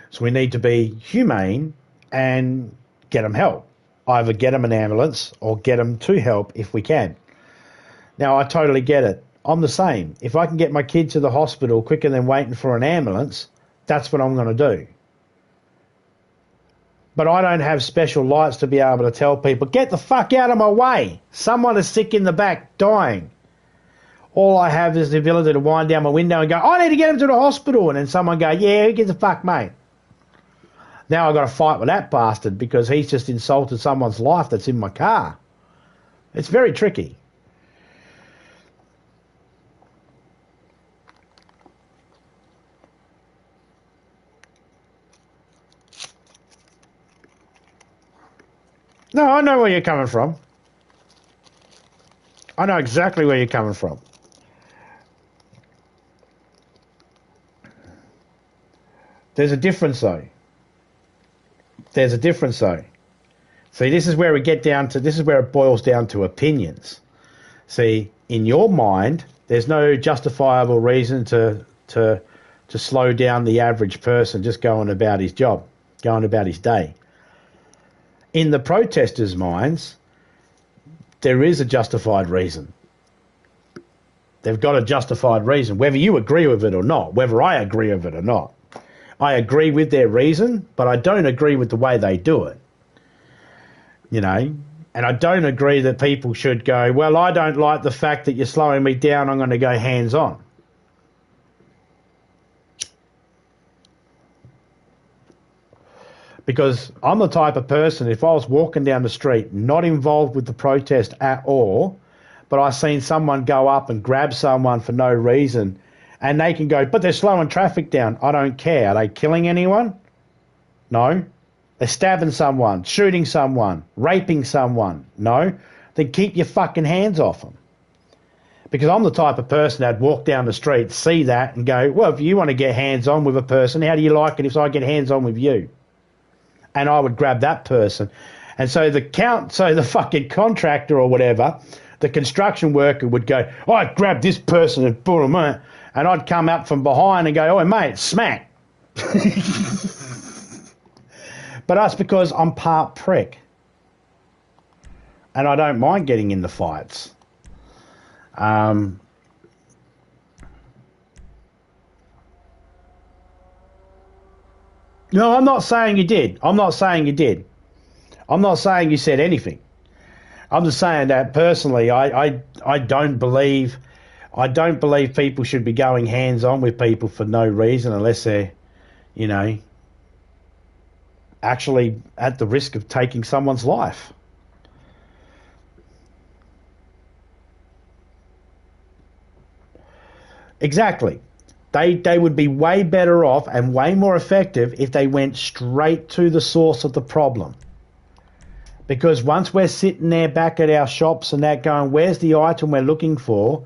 So we need to be humane and get them help. Either get them an ambulance or get them to help if we can. Now, I totally get it. I'm the same. If I can get my kid to the hospital quicker than waiting for an ambulance, that's what I'm going to do. But I don't have special lights to be able to tell people, get the fuck out of my way. Someone is sick in the back, dying. All I have is the ability to wind down my window and go, I need to get him to the hospital. And then someone go, yeah, who gives a fuck, mate? Now I've got to fight with that bastard because he's just insulted someone's life that's in my car. It's very tricky. No, I know where you're coming from. I know exactly where you're coming from. There's a difference, though. There's a difference, though. See, this is where it boils down to opinions. See, in your mind, there's no justifiable reason to slow down the average person just going about his job, going about his day. In the protesters' minds, there is a justified reason. They've got a justified reason, whether you agree with it or not, whether I agree with it or not. I agree with their reason, but I don't agree with the way they do it. You know, and I don't agree that people should go, well, I don't like the fact that you're slowing me down, I'm going to go hands-on. Because I'm the type of person, if I was walking down the street, not involved with the protest at all, but I seen someone go up and grab someone for no reason, and they can go, but they're slowing traffic down. I don't care. Are they killing anyone? No. They're stabbing someone, shooting someone, raping someone. No. Then keep your fucking hands off them. Because I'm the type of person that'd walk down the street, see that, and go, well, if you want to get hands-on with a person, how do you like it if I get hands-on with you? And I would grab that person. And so the fucking contractor or whatever, the construction worker would go, oh, I grab this person and pull them in. And I'd come up from behind and go, oh, mate, smack. But that's because I'm part prick. And I don't mind getting in the fights. No, I'm not saying you did. I'm not saying you did. I'm not saying you said anything. I'm just saying that personally, I don't believe people should be going hands-on with people for no reason unless they're, you know, actually at the risk of taking someone's life. Exactly. They would be way better off and way more effective if they went straight to the source of the problem. Because once we're sitting there back at our shops and that going, where's the item we're looking for?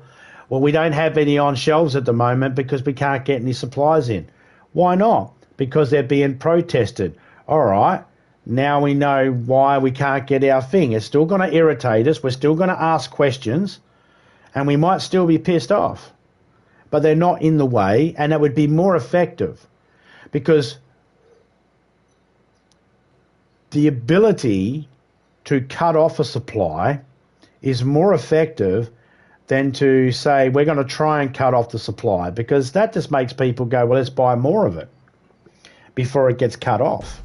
Well, we don't have any on shelves at the moment because we can't get any supplies in. Why not? Because they're being protested. All right, Now we know why we can't get our thing. It's still going to irritate us. We're still going to ask questions, and we might still be pissed off. But they're not in the way, and it would be more effective, because the ability to cut off a supply is more effective than to say we're going to try and cut off the supply, because that just makes people go, well, let's buy more of it before it gets cut off.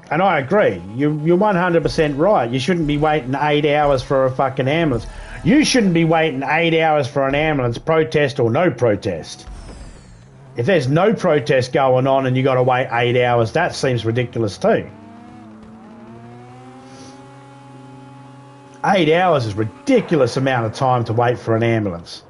And I agree. You're 100% right. You shouldn't be waiting 8 hours for a fucking ambulance. You shouldn't be waiting 8 hours for an ambulance, protest or no protest. If there's no protest going on and you got to wait 8 hours, that seems ridiculous too. 8 hours is a ridiculous amount of time to wait for an ambulance.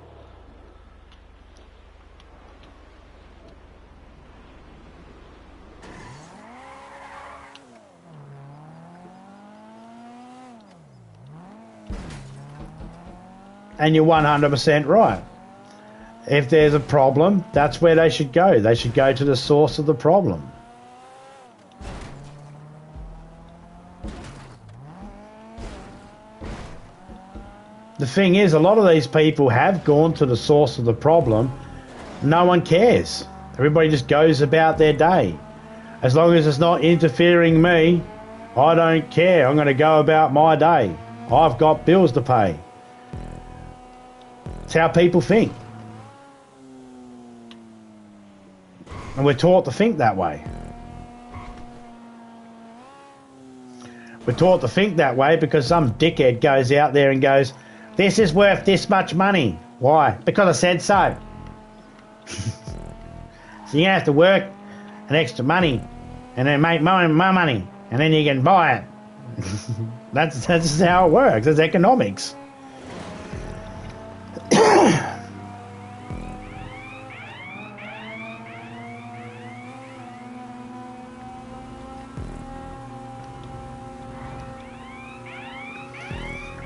And you're 100% right. If there's a problem, that's where they should go. They should go to the source of the problem. The thing is, a lot of these people have gone to the source of the problem. No one cares. Everybody just goes about their day. As long as it's not interfering me, I don't care. I'm going to go about my day. I've got bills to pay. It's how people think. And we're taught to think that way. We're taught to think that way because some dickhead goes out there and goes, this is worth this much money. Why? Because I said so. So you have to work an extra money and then make more money and then you can buy it. That's how it works. It's economics.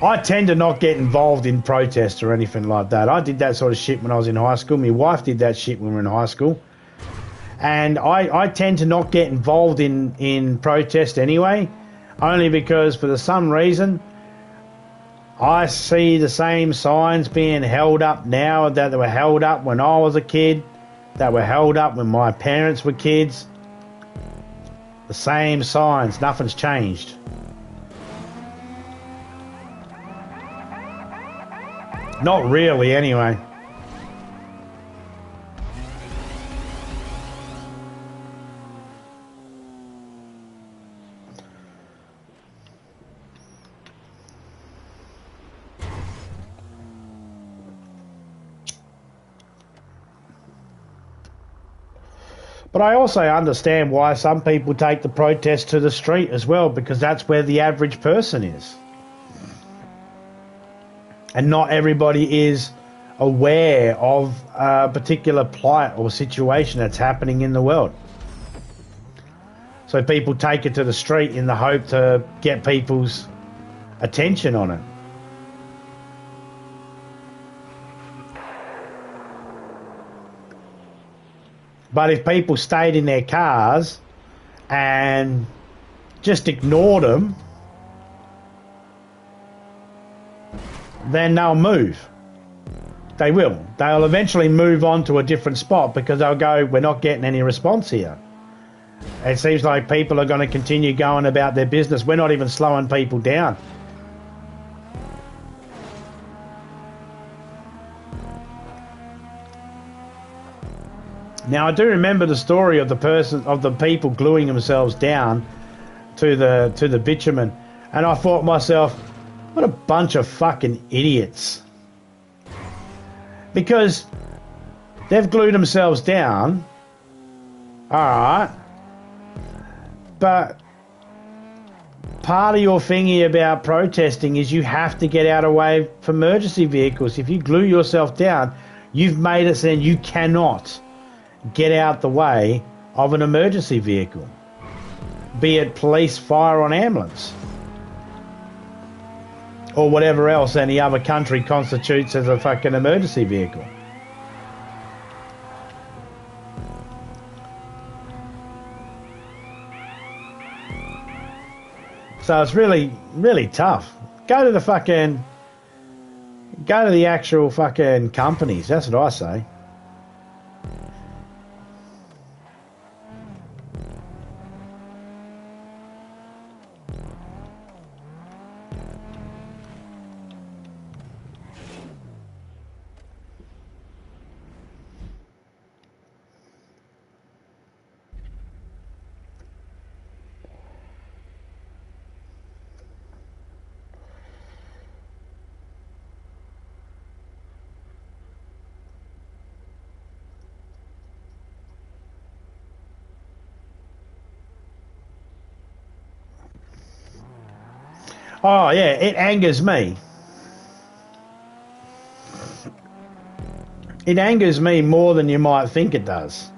I tend to not get involved in protests or anything like that. I did that sort of shit when I was in high school. My wife did that shit when we were in high school. And I tend to not get involved in protest anyway, only because for some reason I see the same signs being held up now that they were held up when I was a kid, that were held up when my parents were kids. The same signs. Nothing's changed. Not really, anyway. But I also understand why some people take the protest to the street as well, because that's where the average person is. And not everybody is aware of a particular plight or situation that's happening in the world. So people take it to the street in the hope to get people's attention on it. But if people stayed in their cars and just ignored them, then they'll move. They will. They'll eventually move on to a different spot because they'll go, we're not getting any response here. It seems like people are going to continue going about their business. We're not even slowing people down. Now, I do remember the story of the people gluing themselves down to the bitumen, and I thought to myself, what a bunch of fucking idiots. Because they've glued themselves down, alright, but part of your thingy about protesting is you have to get out of the way for emergency vehicles. If you glue yourself down, you've made it so you cannot get out the way of an emergency vehicle, be it police, fire, or ambulance. or whatever else any other country constitutes as a fucking emergency vehicle. So it's really, really tough. Go to the actual fucking companies. That's what I say. Oh, yeah, it angers me. It angers me more than you might think it does.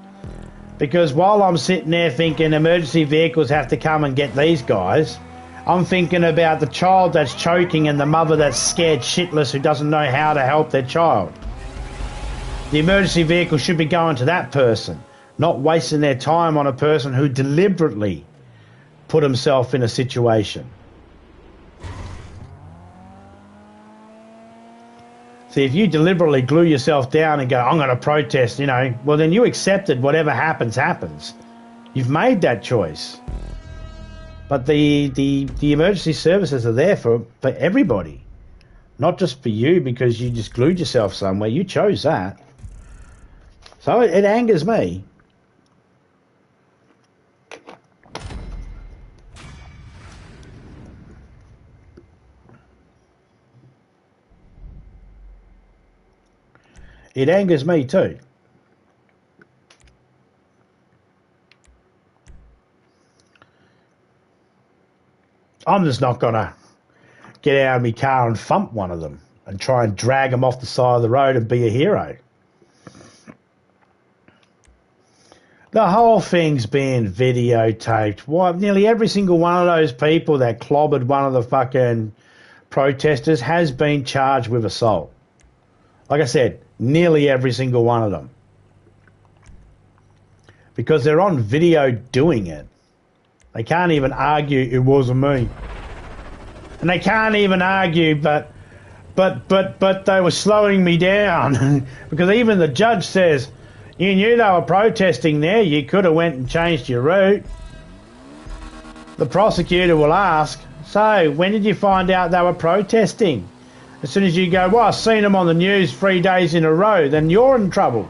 Because while I'm sitting there thinking emergency vehicles have to come and get these guys, I'm thinking about the child that's choking and the mother that's scared shitless who doesn't know how to help their child. The emergency vehicle should be going to that person, not wasting their time on a person who deliberately put himself in a situation. See, if you deliberately glue yourself down and go, I'm going to protest, well, then you accepted whatever happens, happens. You've made that choice. But the emergency services are there for everybody. Not just for you because you just glued yourself somewhere. You chose that. So it angers me. It angers me too. I'm just not going to get out of my car and thump one of them and try and drag them off the side of the road and be a hero. The whole thing's being videotaped. Nearly every single one of those people that clobbered one of the fucking protesters has been charged with assault. Like I said, nearly every single one of them. Because they're on video doing it. They can't even argue it wasn't me. And they can't even argue, but they were slowing me down. Because even the judge says, you knew they were protesting there, you could have went and changed your route. The prosecutor will ask, so when did you find out they were protesting? As soon as you go, well, I've seen them on the news 3 days in a row, then you're in trouble.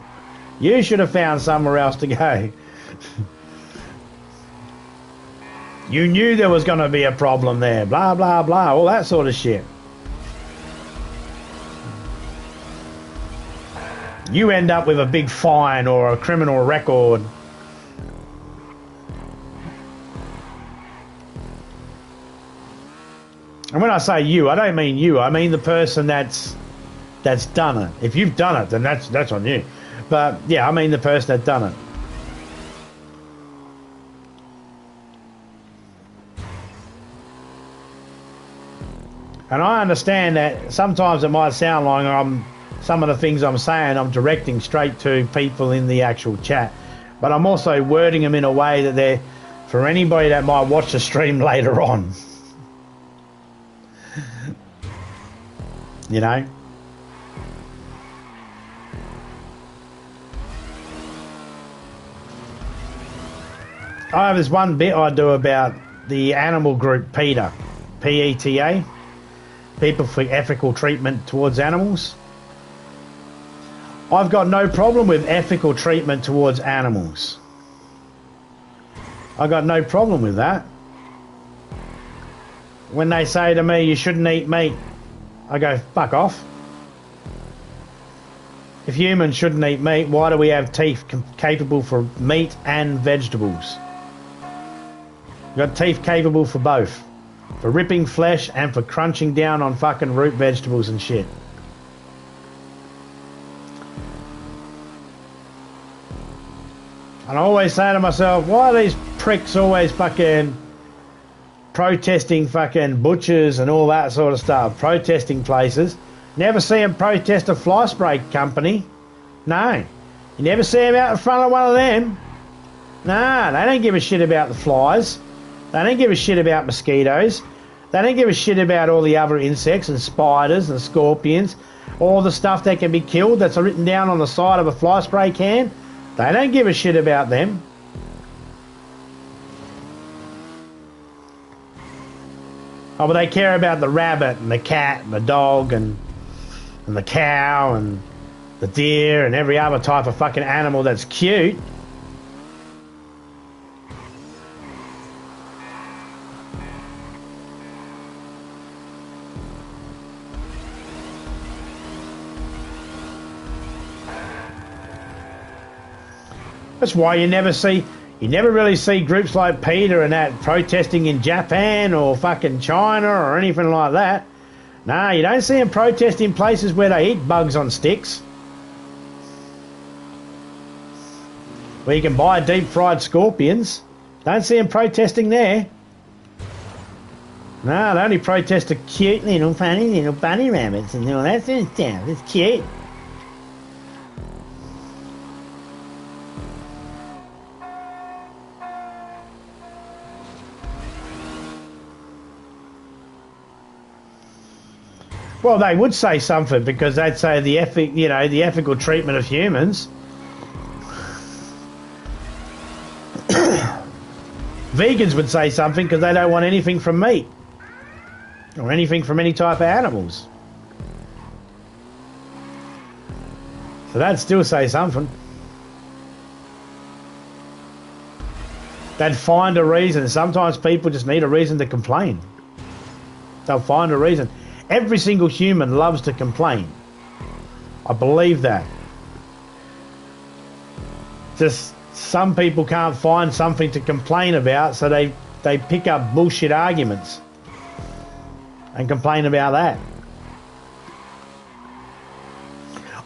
You should have found somewhere else to go. You knew there was going to be a problem there, blah, blah, blah, all that sort of shit. You end up with a big fine or a criminal record. And when I say you, I don't mean you. I mean the person that's done it. If you've done it, then that's on you. But yeah, I mean the person that's done it. And I understand that sometimes it might sound like some of the things I'm saying I'm directing straight to people in the actual chat. But I'm also wording them in a way that they're for anybody that might watch the stream later on. You know? I have this one bit I do about the animal group PETA. PETA. People for Ethical Treatment Towards Animals. I've got no problem with ethical treatment towards animals. I've got no problem with that. When they say to me, you shouldn't eat meat, I go, fuck off. If humans shouldn't eat meat, why do we have teeth capable for meat and vegetables? We've got teeth capable for both. For ripping flesh and for crunching down on fucking root vegetables and shit. And I always say to myself, why are these pricks always fucking protesting fucking butchers and all that sort of stuff, protesting places. Never see them protest a fly spray company. No. You never see them out in front of one of them. No, they don't give a shit about the flies. They don't give a shit about mosquitoes. They don't give a shit about all the other insects and spiders and scorpions. All the stuff that can be killed that's written down on the side of a fly spray can. They don't give a shit about them. Oh, but they care about the rabbit and the cat and the dog and the cow and the deer and every other type of fucking animal that's cute. That's why you never really see groups like Peter and that protesting in Japan or fucking China or anything like that. No, you don't see them protest in places where they eat bugs on sticks. Where you can buy deep fried scorpions. Don't see them protesting there. No, they only protest the cute little funny little bunny rabbits and all that sort of stuff. It's cute. Well, they would say something because they'd say the ethical treatment of humans. Vegans would say something because they don't want anything from meat or anything from any type of animals. So they'd still say something. They'd find a reason. Sometimes people just need a reason to complain. They'll find a reason. Every single human loves to complain. I believe that. Just some people can't find something to complain about, so they pick up bullshit arguments and complain about that.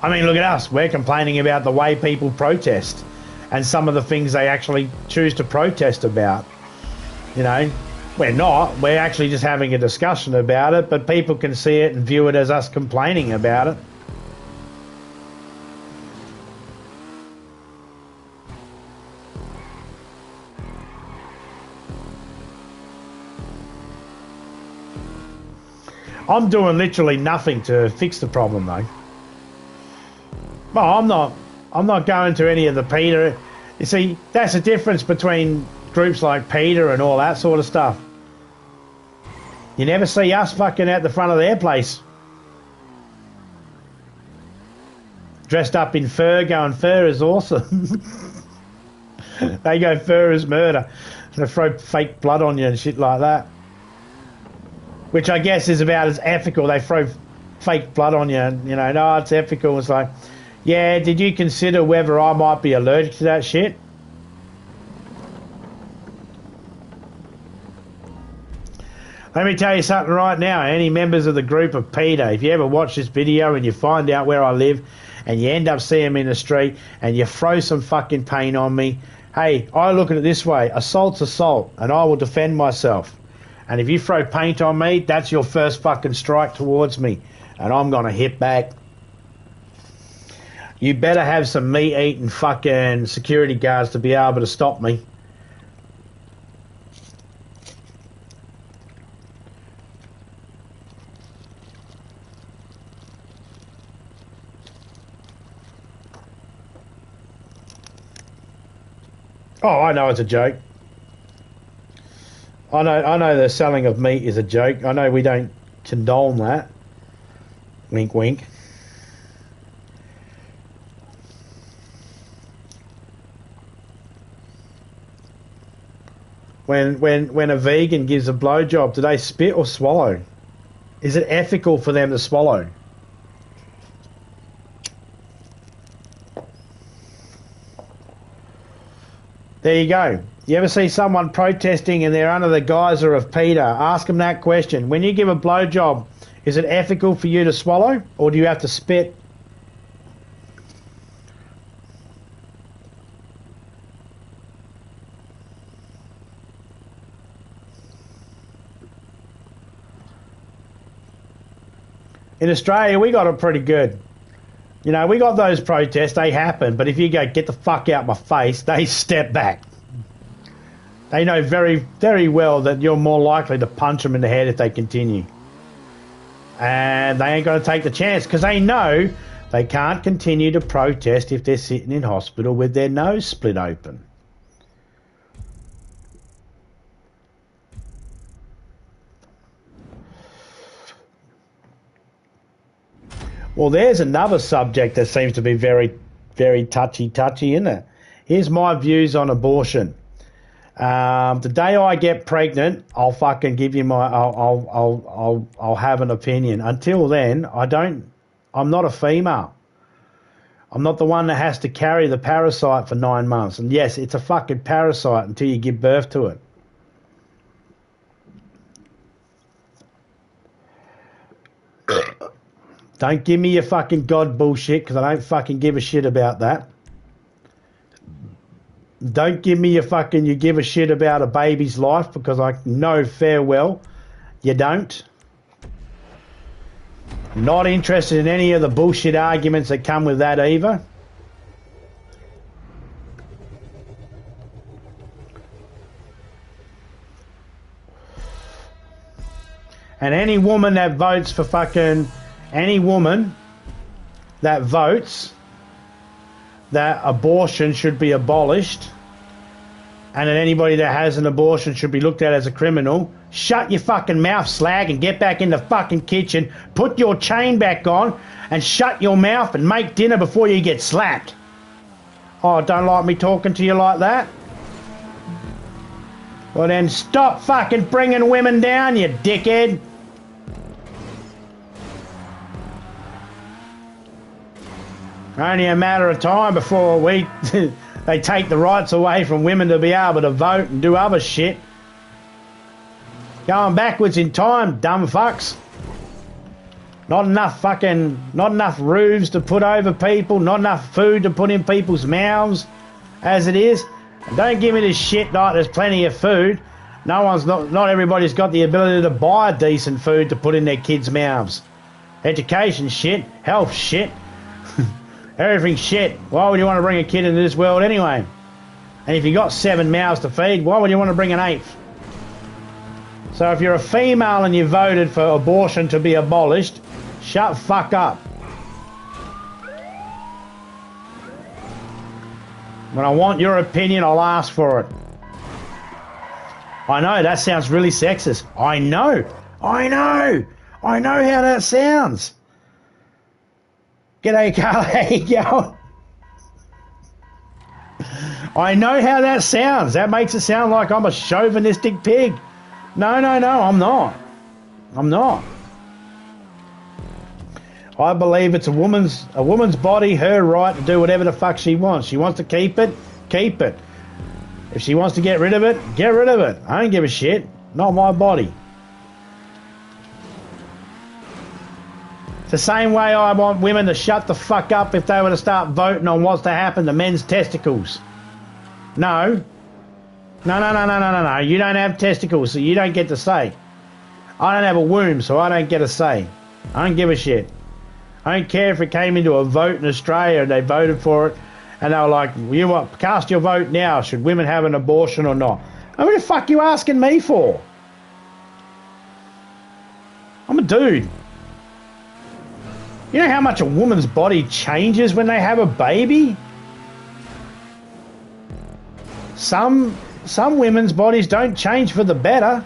I mean, look at us. We're complaining about the way people protest and some of the things they actually choose to protest about. You know, we're not. We're actually just having a discussion about it, but people can see it and view it as us complaining about it. I'm doing literally nothing to fix the problem, though. Well, I'm not going to any of the Peter. You see, that's the difference between groups like Peter and all that sort of stuff. You never see us fucking out the front of their place. Dressed up in fur, going, fur is awesome. They go, fur is murder. They throw fake blood on you and shit like that. Which I guess is about as ethical. They throw fake blood on you and, you know, no, it's ethical. It's like, yeah, did you consider whether I might be allergic to that shit? Let me tell you something right now. Any members of the group of Peter, if you ever watch this video and you find out where I live and you end up seeing me in the street and you throw some fucking paint on me, hey, I look at it this way. Assault's assault, and I will defend myself. And if you throw paint on me, that's your first fucking strike towards me. And I'm going to hit back. You better have some meat-eating fucking security guards to be able to stop me. Oh, I know it's a joke. I know the selling of meat is a joke. I know we don't condone that. Wink, wink. When a vegan gives a blowjob, do they spit or swallow? Is it ethical for them to swallow? There you go. You ever see someone protesting and they're under the geyser of Peter? Ask them that question. When you give a blowjob, is it ethical for you to swallow, or do you have to spit? In Australia, we got it pretty good. You know, we got those protests, they happen, but if you go, get the fuck out my face, they step back. They know very, very well that you're more likely to punch them in the head if they continue. And they ain't going to take the chance because they know they can't continue to protest if they're sitting in hospital with their nose split open. Well, there's another subject that seems to be very, very touchy, isn't it? Here's my views on abortion. The day I get pregnant, I'll fucking give you my. I'll have an opinion. Until then, I'm not a female. I'm not the one that has to carry the parasite for 9 months. And yes, it's a fucking parasite until you give birth to it. Don't give me your fucking God bullshit, because I don't fucking give a shit about that. Don't give me your fucking you give a shit about a baby's life, because I know fair well you don't. Not interested in any of the bullshit arguments that come with that either. And any woman that votes for fucking... Any woman that votes that abortion should be abolished and that anybody that has an abortion should be looked at as a criminal, shut your fucking mouth, slag, and get back in the fucking kitchen, put your chain back on, and shut your mouth and make dinner before you get slapped. Oh, don't like me talking to you like that? Well then stop fucking bringing women down, you dickhead. Only a matter of time before they take the rights away from women to be able to vote and do other shit. Going backwards in time, dumb fucks. Not enough roofs to put over people, not enough food to put in people's mouths as it is. And don't give me this shit like there's plenty of food. Not everybody's got the ability to buy decent food to put in their kids' mouths. Education shit, health shit. Everything shit. Why would you want to bring a kid into this world anyway? And if you got 7 mouths to feed, why would you want to bring an 8th? So if you're a female and you voted for abortion to be abolished, shut the fuck up. When I want your opinion, I'll ask for it. I know, that sounds really sexist. I know how that sounds. G'day, Carl. How you going? I know how that sounds. That makes it sound like I'm a chauvinistic pig. No, I'm not. I believe it's a woman's body, her right to do whatever the fuck she wants. She wants to keep it, keep it. If she wants to get rid of it, get rid of it. I don't give a shit. Not my body. The same way I want women to shut the fuck up if they were to start voting on what's to happen to men's testicles. No. You don't have testicles, so you don't get to say. I don't have a womb, so I don't get a say. I don't give a shit. I don't care if it came into a vote in Australia and they voted for it and they were like, you what, cast your vote now. Should women have an abortion or not? What the fuck are you asking me for? I'm a dude. You know how much a woman's body changes when they have a baby? Some women's bodies don't change for the better.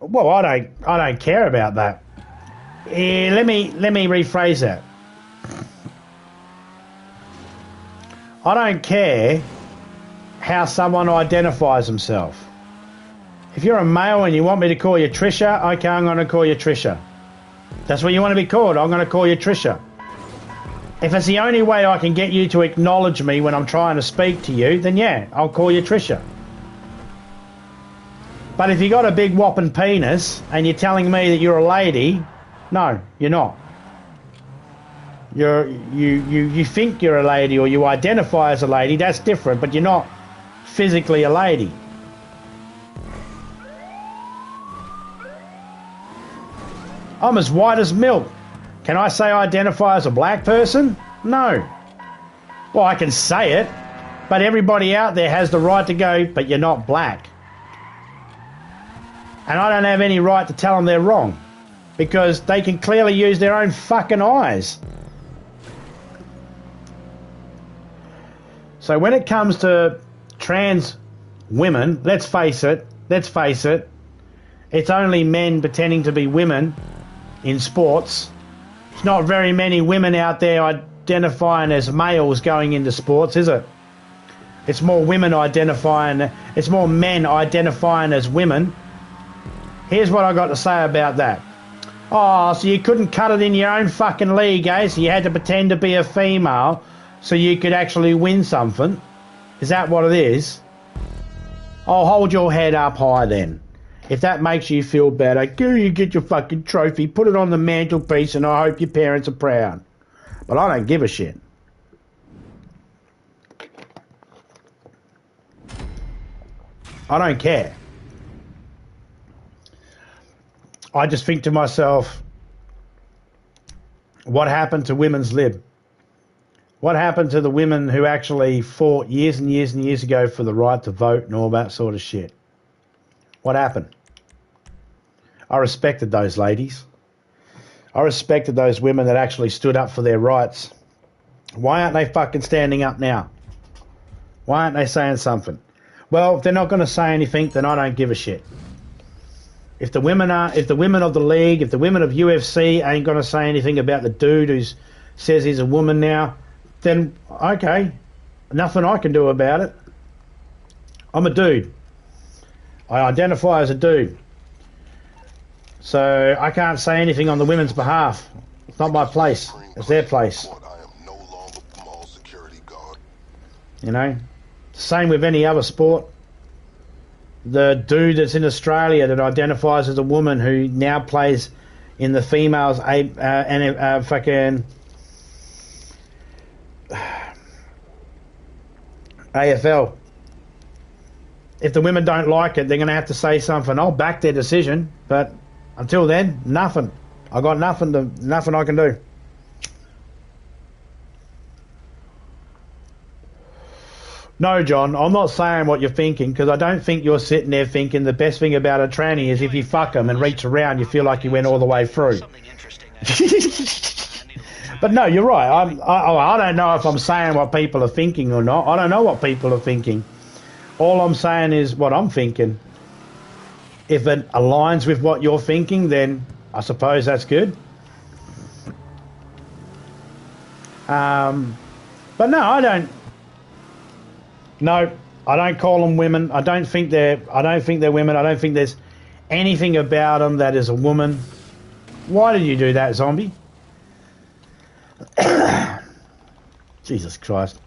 Well, I don't care about that. Let me rephrase that. I don't care how someone identifies themselves. If you're a male and you want me to call you Trisha, okay, I'm going to call you Trisha. That's what you want to be called. I'm going to call you Trisha. If it's the only way I can get you to acknowledge me when I'm trying to speak to you, then yeah, I'll call you Trisha. But if you got a big whopping penis and you're telling me that you're a lady, no, you're not. You think you're a lady or you identify as a lady, that's different, but you're not physically a lady. I'm as white as milk. Can I say I identify as a black person? No. Well, I can say it, but everybody out there has the right to go, but you're not black. And I don't have any right to tell them they're wrong, because they can clearly use their own fucking eyes. So when it comes to trans women, let's face it, it's only men pretending to be women in sports. There's not very many women out there identifying as males going into sports, is it? It's more women identifying, it's more men identifying as women. Here's what I got to say about that. Oh, so you couldn't cut it in your own fucking league, eh? So you had to pretend to be a female so you could actually win something? Is that what it is? Oh, hold your head up high then. If that makes you feel better, go you get your fucking trophy, put it on the mantelpiece, and I hope your parents are proud. But I don't give a shit. I don't care. I just think to myself, what happened to women's lib? What happened to the women who actually fought years and years and years ago for the right to vote and all that sort of shit? What happened? I respected those ladies. I respected those women that actually stood up for their rights. Why aren't they fucking standing up now? Why aren't they saying something? Well, if they're not going to say anything, then I don't give a shit. If the women of the league, if the women of UFC ain't going to say anything about the dude who says he's a woman now, then okay, nothing I can do about it. I'm a dude. I identify as a dude. So I can't say anything on the women's behalf. It's not my place. It's their place. You know? Same with any other sport. The dude that's in Australia that identifies as a woman who now plays in the females fucking AFL. If the women don't like it, they're going to have to say something. I'll back their decision, but until then, nothing. I got nothing I can do. No, John, I'm not saying what you're thinking, because I don't think you're sitting there thinking the best thing about a tranny is if you fuck them and reach around, you feel like you went all the way through. But no, you're right. I don't know if I'm saying what people are thinking or not. I don't know what people are thinking. All I'm saying is what I'm thinking. If it aligns with what you're thinking, then I suppose that's good. But no, I don't. No, I don't call them women. I don't think they're women. I don't think there's anything about them that is a woman. Why did you do that, zombie? Jesus Christ.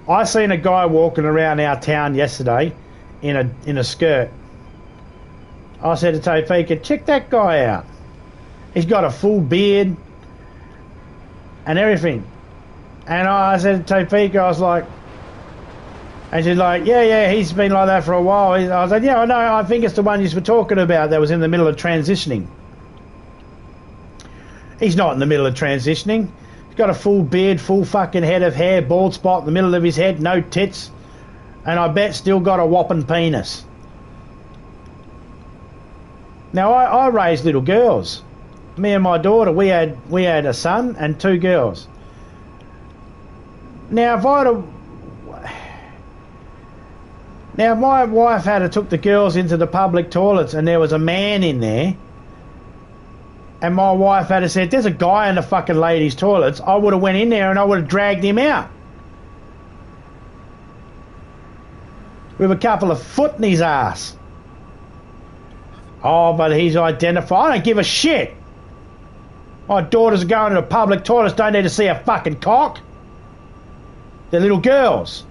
I seen a guy walking around our town yesterday in a skirt. I said to Topeka, check that guy out. He's got a full beard and everything. And I said to Topeka, I was like, and she's like, yeah, he's been like that for a while. I was like, yeah, I know, I think it's the one you were talking about that was in the middle of transitioning. He's not in the middle of transitioning. He's got a full beard, full fucking head of hair, bald spot in the middle of his head, no tits. And I bet still got a whopping penis. Now, I raised little girls. Me and my daughter, we had a son and two girls. Now, if my wife had took the girls into the public toilets and there was a man in there, and my wife had said, there's a guy in the fucking ladies' toilets, I would have went in there and I would have dragged him out. With a couple of foot in his ass. Oh, but he's identified. I don't give a shit. My daughters are going to the public toilets, don't need to see a fucking cock. They're little girls.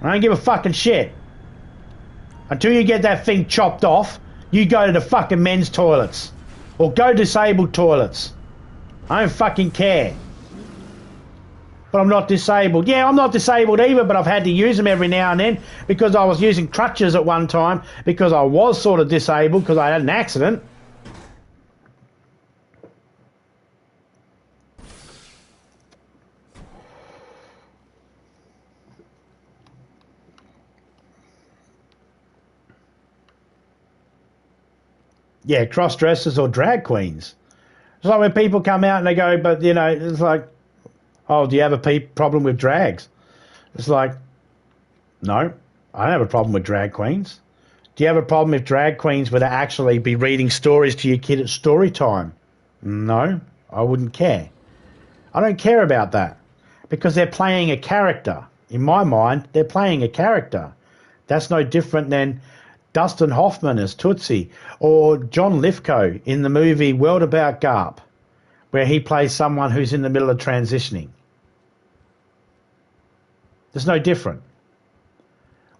I don't give a fucking shit. Until you get that thing chopped off, you go to the fucking men's toilets. Or go disabled toilets. I don't fucking care. But I'm not disabled. Yeah, I'm not disabled either, but I've had to use them every now and then because I was using crutches at one time because I was sort of disabled because I had an accident. Yeah, cross-dressers or drag queens. It's like when people come out and they go, but, you know, it's like, oh, do you have a problem with drags? It's like, no, I don't have a problem with drag queens. Do you have a problem if drag queens were to actually be reading stories to your kid at story time? No, I wouldn't care. I don't care about that because they're playing a character. In my mind, they're playing a character. That's no different than Dustin Hoffman as Tootsie or John Lithgow in the movie World About Garp, where he plays someone who's in the middle of transitioning. There's no different.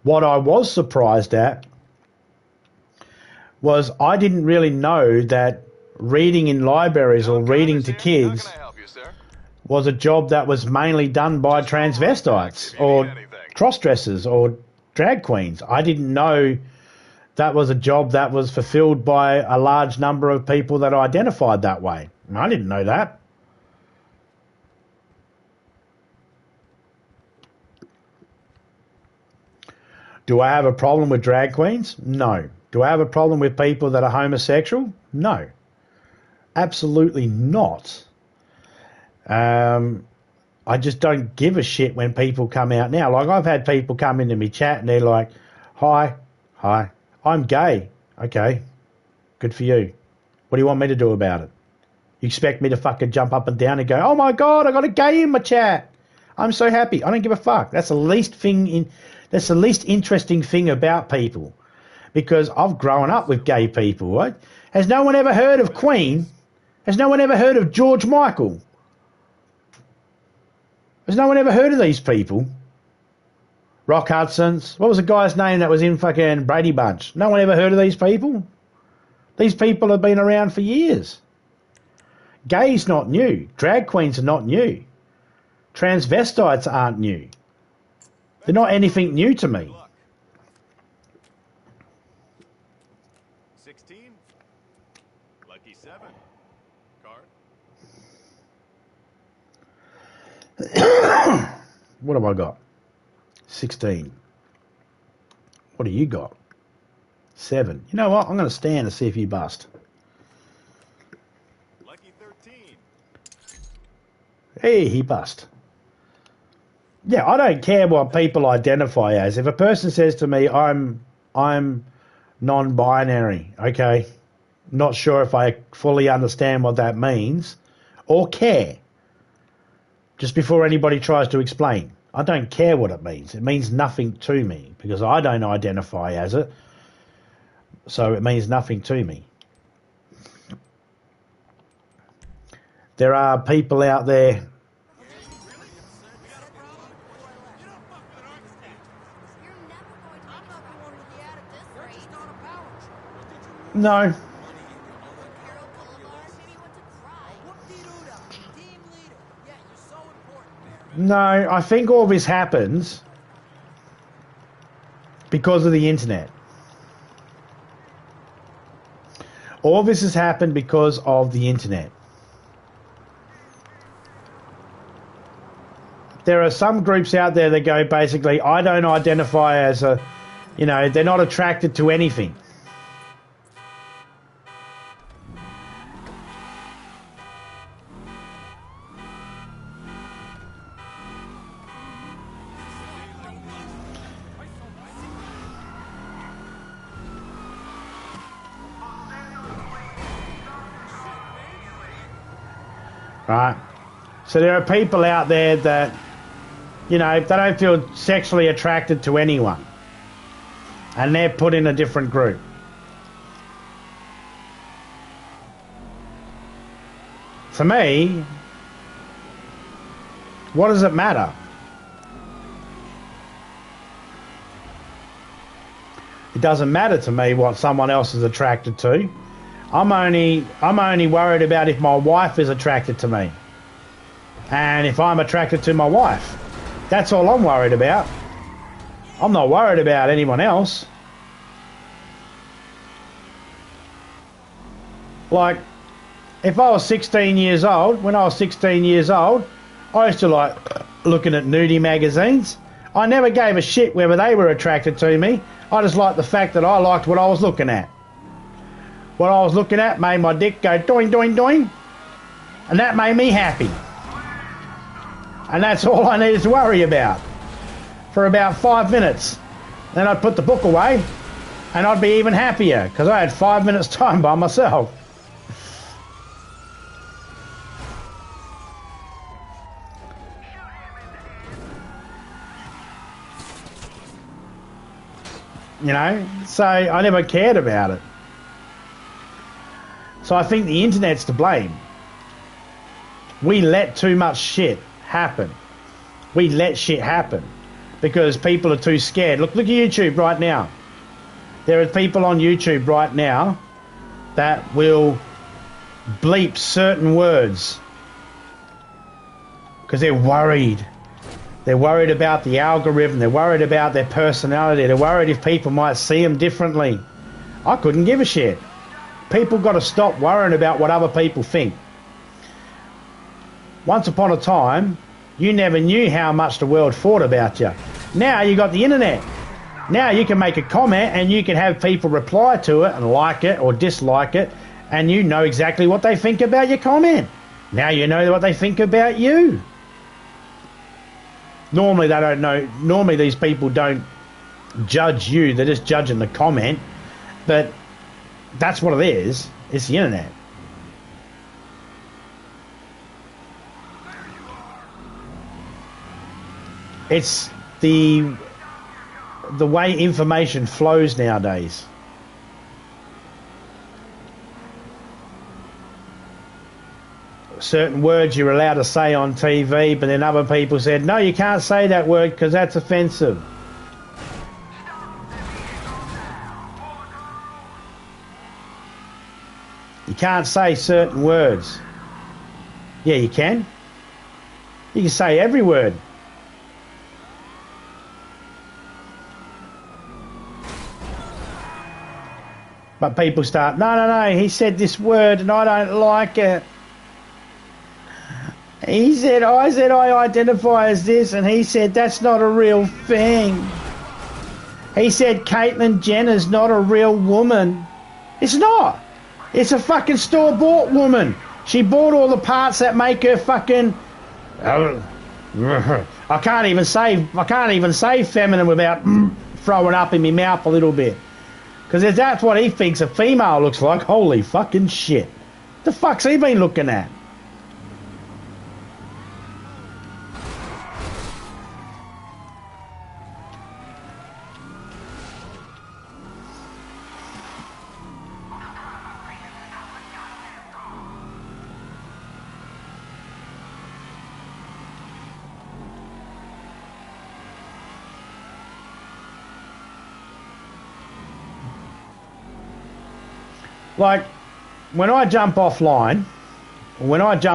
What I was surprised at was I didn't really know that reading in libraries or reading to kids was a job that was mainly done by transvestites or cross-dressers or drag queens. I didn't know that was a job that was fulfilled by a large number of people that identified that way. I didn't know that. Do I have a problem with drag queens? No. Do I have a problem with people that are homosexual? No. Absolutely not. I just don't give a shit when people come out now. Like, I've had people come into me chat and they're like, hi, I'm gay. Okay, good for you. What do you want me to do about it? You expect me to fucking jump up and down and go, oh my God, I got a gay in my chat. I'm so happy. I don't give a fuck. That's the least interesting thing about people, because I've grown up with gay people, right? Has no one ever heard of Queen? Has no one ever heard of George Michael? Has no one ever heard of these people? Rock Hudson's. What was the guy's name that was in fucking Brady Bunch? No one ever heard of these people? These people have been around for years. Gay's not new. Drag queens are not new. Transvestites aren't new. They're not anything new to me. 16. Lucky 7. Card. What have I got? 16. What do you got? 7. You know what? I'm going to stand and see if you bust. Lucky 13. Hey, he bust. Yeah, I don't care what people identify as. If a person says to me, I'm non-binary, okay, not sure if I fully understand what that means or care. Just before anybody tries to explain, I don't care what it means. It means nothing to me because I don't identify as it. So it means nothing to me. There are people out there. No. No, I think all this happens because of the internet. All this has happened because of the internet. There are some groups out there that go basically, I don't identify as a, you know, they're not attracted to anything. Right? So there are people out there that, you know, they don't feel sexually attracted to anyone. and they're put in a different group. For me, what does it matter? It doesn't matter to me what someone else is attracted to. I'm only worried about if my wife is attracted to me. And if I'm attracted to my wife. That's all I'm worried about. I'm not worried about anyone else. Like, if I was 16 years old, when I was 16 years old, I used to like looking at nudie magazines. I never gave a shit whether they were attracted to me. I just liked the fact that I liked what I was looking at. What I was looking at made my dick go doing, doing, doing. And that made me happy. And that's all I needed to worry about. For about 5 minutes. Then I'd put the book away. And I'd be even happier. Because I had 5 minutes time by myself. You know, so I never cared about it. So I think the internet's to blame. We let too much shit happen. We let shit happen because people are too scared. Look at YouTube right now. There are people on YouTube right now that will bleep certain words because they're worried. They're worried about the algorithm. They're worried about their personality. They're worried if people might see them differently. I couldn't give a shit. People got to stop worrying about what other people think. Once upon a time, you never knew how much the world thought about you. Now you got the internet. Now you can make a comment and you can have people reply to it and like it or dislike it, and you know exactly what they think about your comment. Now you know what they think about you. Normally they don't know. Normally these people don't judge you. They're just judging the comment. But that's what it is. It's the internet. It's the way information flows nowadays. Certain words you're allowed to say on TV, but then other people said, no, you can't say that word because that's offensive. You can't say certain words. Yeah, you can. You can say every word. But people start, no, he said this word and I don't like it. I said I identify as this, and he said that's not a real thing. He said Caitlyn Jenner's not a real woman. It's not. It's a fucking store-bought woman. She bought all the parts that make her fucking... I can't even say feminine without throwing up in my mouth a little bit. Because if that's what he thinks a female looks like, holy fucking shit. The fuck's he been looking at? Like, when I jump offline, when I go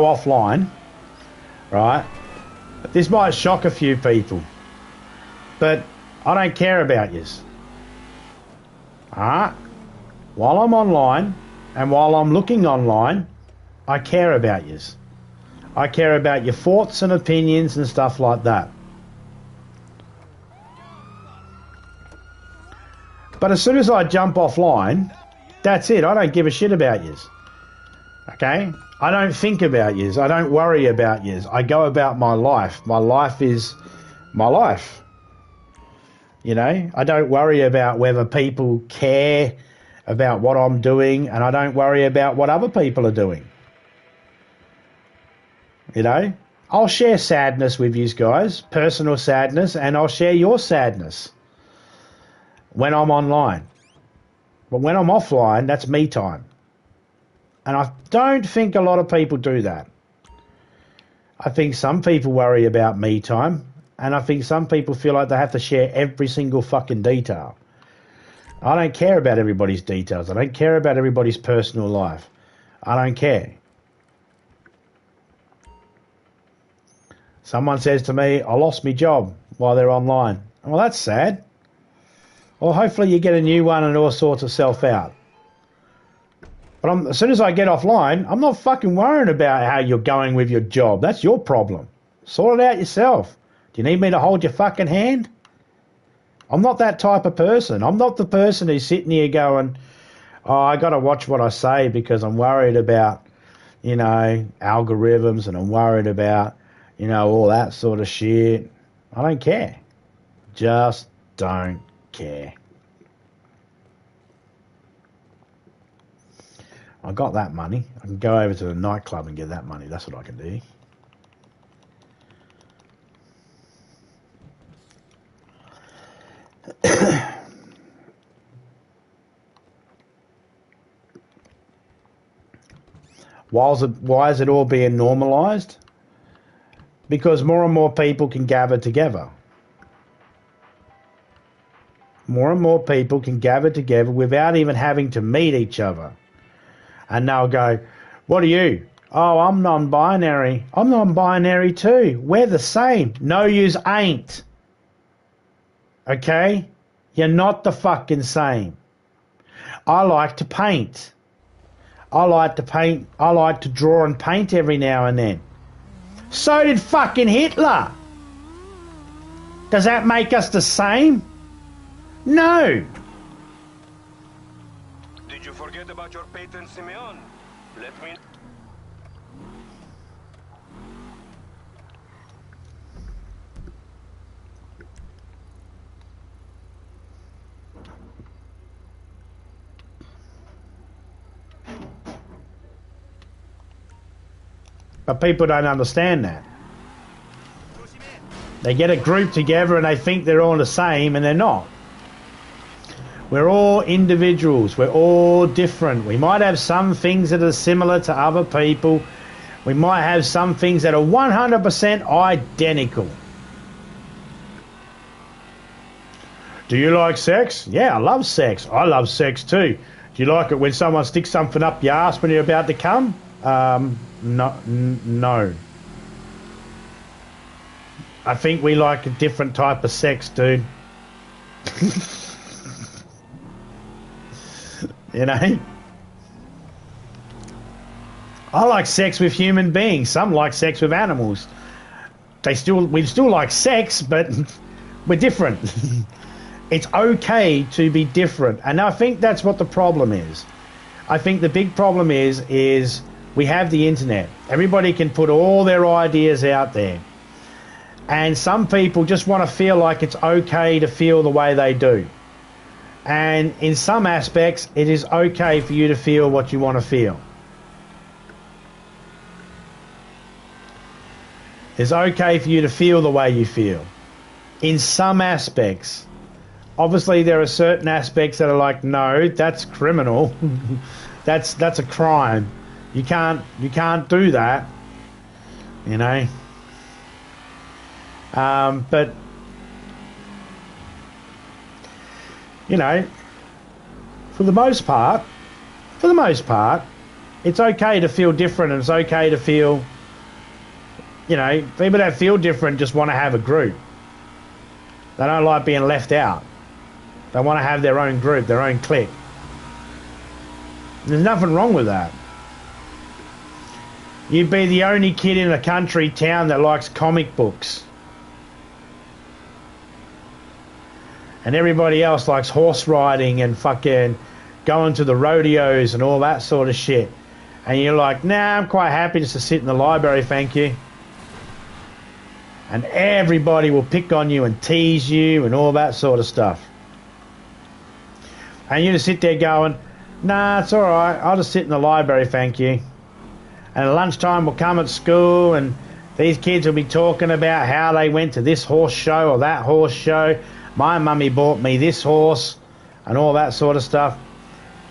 offline, right, this might shock a few people, but I don't care about yous. While I'm online and while I'm looking online, I care about yous. I care about your thoughts and opinions and stuff like that. But as soon as I jump offline, that's it. I don't give a shit about yous. Okay? I don't think about yous. I don't worry about yous. I go about my life. My life is my life. You know? I don't worry about whether people care about what I'm doing, and I don't worry about what other people are doing. You know? I'll share sadness with you guys, personal sadness, and I'll share your sadness. when I'm online. But when I'm offline, that's me time. And I don't think a lot of people do that. I think some people worry about me time, and I think some people feel like they have to share every single fucking detail. I don't care about everybody's details. I don't care about everybody's personal life. I don't care. Someone says to me, I lost my job while they're online. Well, that's sad. Well, hopefully you get a new one and it all sorts itself out. But as soon as I get offline, I'm not fucking worrying about how you're going with your job. That's your problem. Sort it out yourself. Do you need me to hold your fucking hand? I'm not that type of person. I'm not the person who's sitting here going, oh, I got to watch what I say because I'm worried about, you know, algorithms and I'm worried about, you know, all that sort of shit. I don't care. Just don't care. I got that money. I can go over to the nightclub and get that money. That's what I can do. Why is it all being normalised? Because more and more people can gather together. More and more people can gather together without even having to meet each other. And they'll go, what are you? Oh, I'm non-binary. I'm non-binary too. We're the same. No, yous ain't. Okay? You're not the fucking same. I like to paint. I like to draw and paint every now and then. So did fucking Hitler. Does that make us the same? No. Did you forget about your patron Simeon? Let me... But people don't understand that. They get a group together and they think they're all the same and they're not. We're all individuals. We're all different. We might have some things that are similar to other people. We might have some things that are 100% identical. Do you like sex? Yeah, I love sex. I love sex too. Do you like it when someone sticks something up your ass when you're about to come? No. I think we like a different type of sex, dude. You know? I like sex with human beings. Some like sex with animals. We still like sex, but we're different. It's okay to be different. And I think that's what the problem is. I think the big problem is we have the internet. Everybody can put all their ideas out there. And some people just want to feel like it's okay to feel the way they do. And in some aspects, it is okay for you to feel what you want to feel. It's okay for you to feel the way you feel. In some aspects. Obviously, there are certain aspects that are like, no, that's criminal. That's a crime. You can't do that. You know. But you know, for the most part, it's okay to feel different, and it's okay to feel. You know, people that feel different just want to have a group. They don't like being left out. They want to have their own group, their own clique. There's nothing wrong with that. You'd be the only kid in a country town that likes comic books. And everybody else likes horse riding and fucking going to the rodeos and all that sort of shit. And you're like, nah, I'm quite happy just to sit in the library, thank you. And everybody will pick on you and tease you and all that sort of stuff. And you just sit there going, nah, it's all right. I'll just sit in the library, thank you. And at lunchtime will come at school and these kids will be talking about how they went to this horse show or that horse show. My mummy bought me this horse. and all that sort of stuff.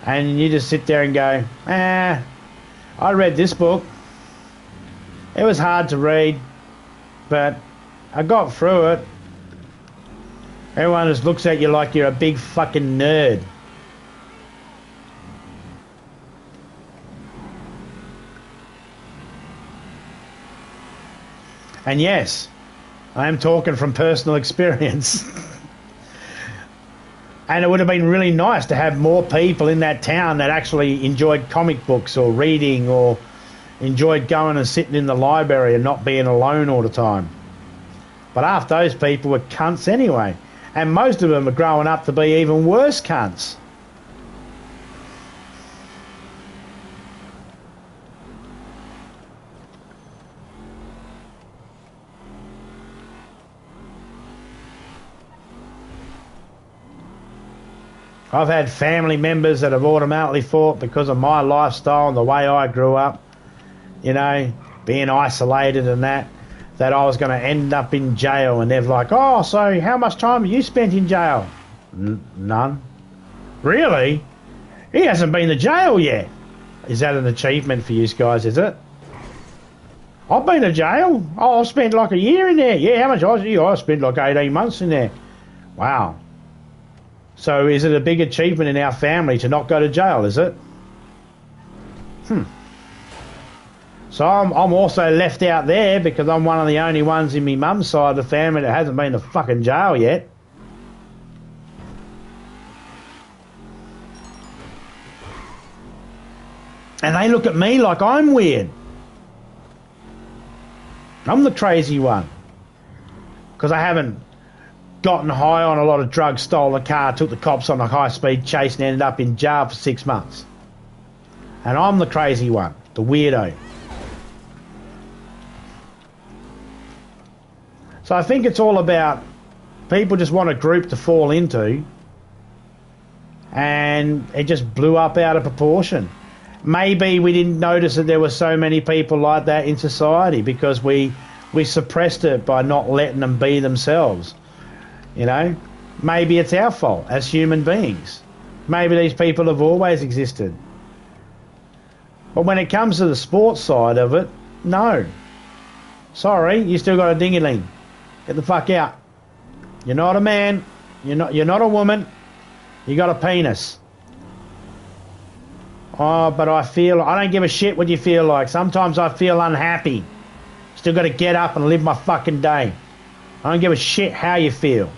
And you just sit there and go, I read this book. It was hard to read, but I got through it. Everyone just looks at you like you're a big fucking nerd. And yes, I am talking from personal experience. And it would have been really nice to have more people in that town that actually enjoyed comic books or reading or enjoyed going and sitting in the library and not being alone all the time. But half those people were cunts anyway. And most of them are growing up to be even worse cunts. I've had family members that have automatically thought because of my lifestyle and the way I grew up, you know, being isolated and that I was going to end up in jail. And they're like, oh, so how much time have you spent in jail? None. Really? He hasn't been to jail yet. Is that an achievement for you guys, is it? I've been to jail. Oh, I've spent like a year in there. Yeah, how much? I spent like 18 months in there. Wow. So is it a big achievement in our family to not go to jail, is it? So I'm also left out there because I'm one of the only ones in my mum's side of the family that hasn't been to fucking jail yet. And they look at me like I'm weird. I'm the crazy one. Because I haven't gotten high on a lot of drugs, stole a car, took the cops on a high-speed chase and ended up in jail for 6 months. And I'm the crazy one, the weirdo. So I think it's all about people just want a group to fall into, and it just blew up out of proportion. Maybe we didn't notice that there were so many people like that in society because we suppressed it by not letting them be themselves. You know, maybe it's our fault as human beings. Maybe these people have always existed. But when it comes to the sports side of it, no. Sorry, you still got a ding-a-ling. Get the fuck out. You're not a man. You're not a woman. You got a penis. Oh, but I don't give a shit what you feel like. Sometimes I feel unhappy. Still got to get up and live my fucking day. I don't give a shit how you feel.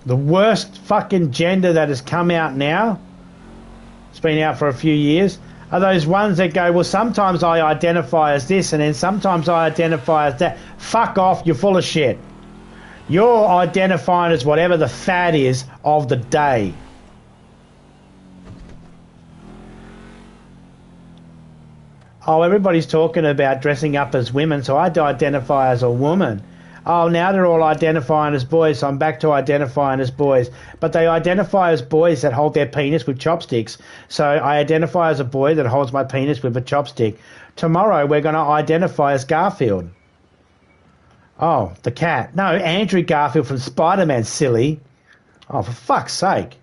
The worst fucking gender that has come out now, it's been out for a few years, are those ones that go, well, sometimes I identify as this and then sometimes I identify as that. Fuck off, you're full of shit. You're identifying as whatever the fad is of the day. Oh, everybody's talking about dressing up as women, so I identify as a woman. Oh, now they're all identifying as boys, so I'm back to identifying as boys. But they identify as boys that hold their penis with chopsticks. So I identify as a boy that holds my penis with a chopstick. Tomorrow we're going to identify as Garfield. Oh, the cat. No, Andrew Garfield from Spider-Man, silly. Oh, for fuck's sake.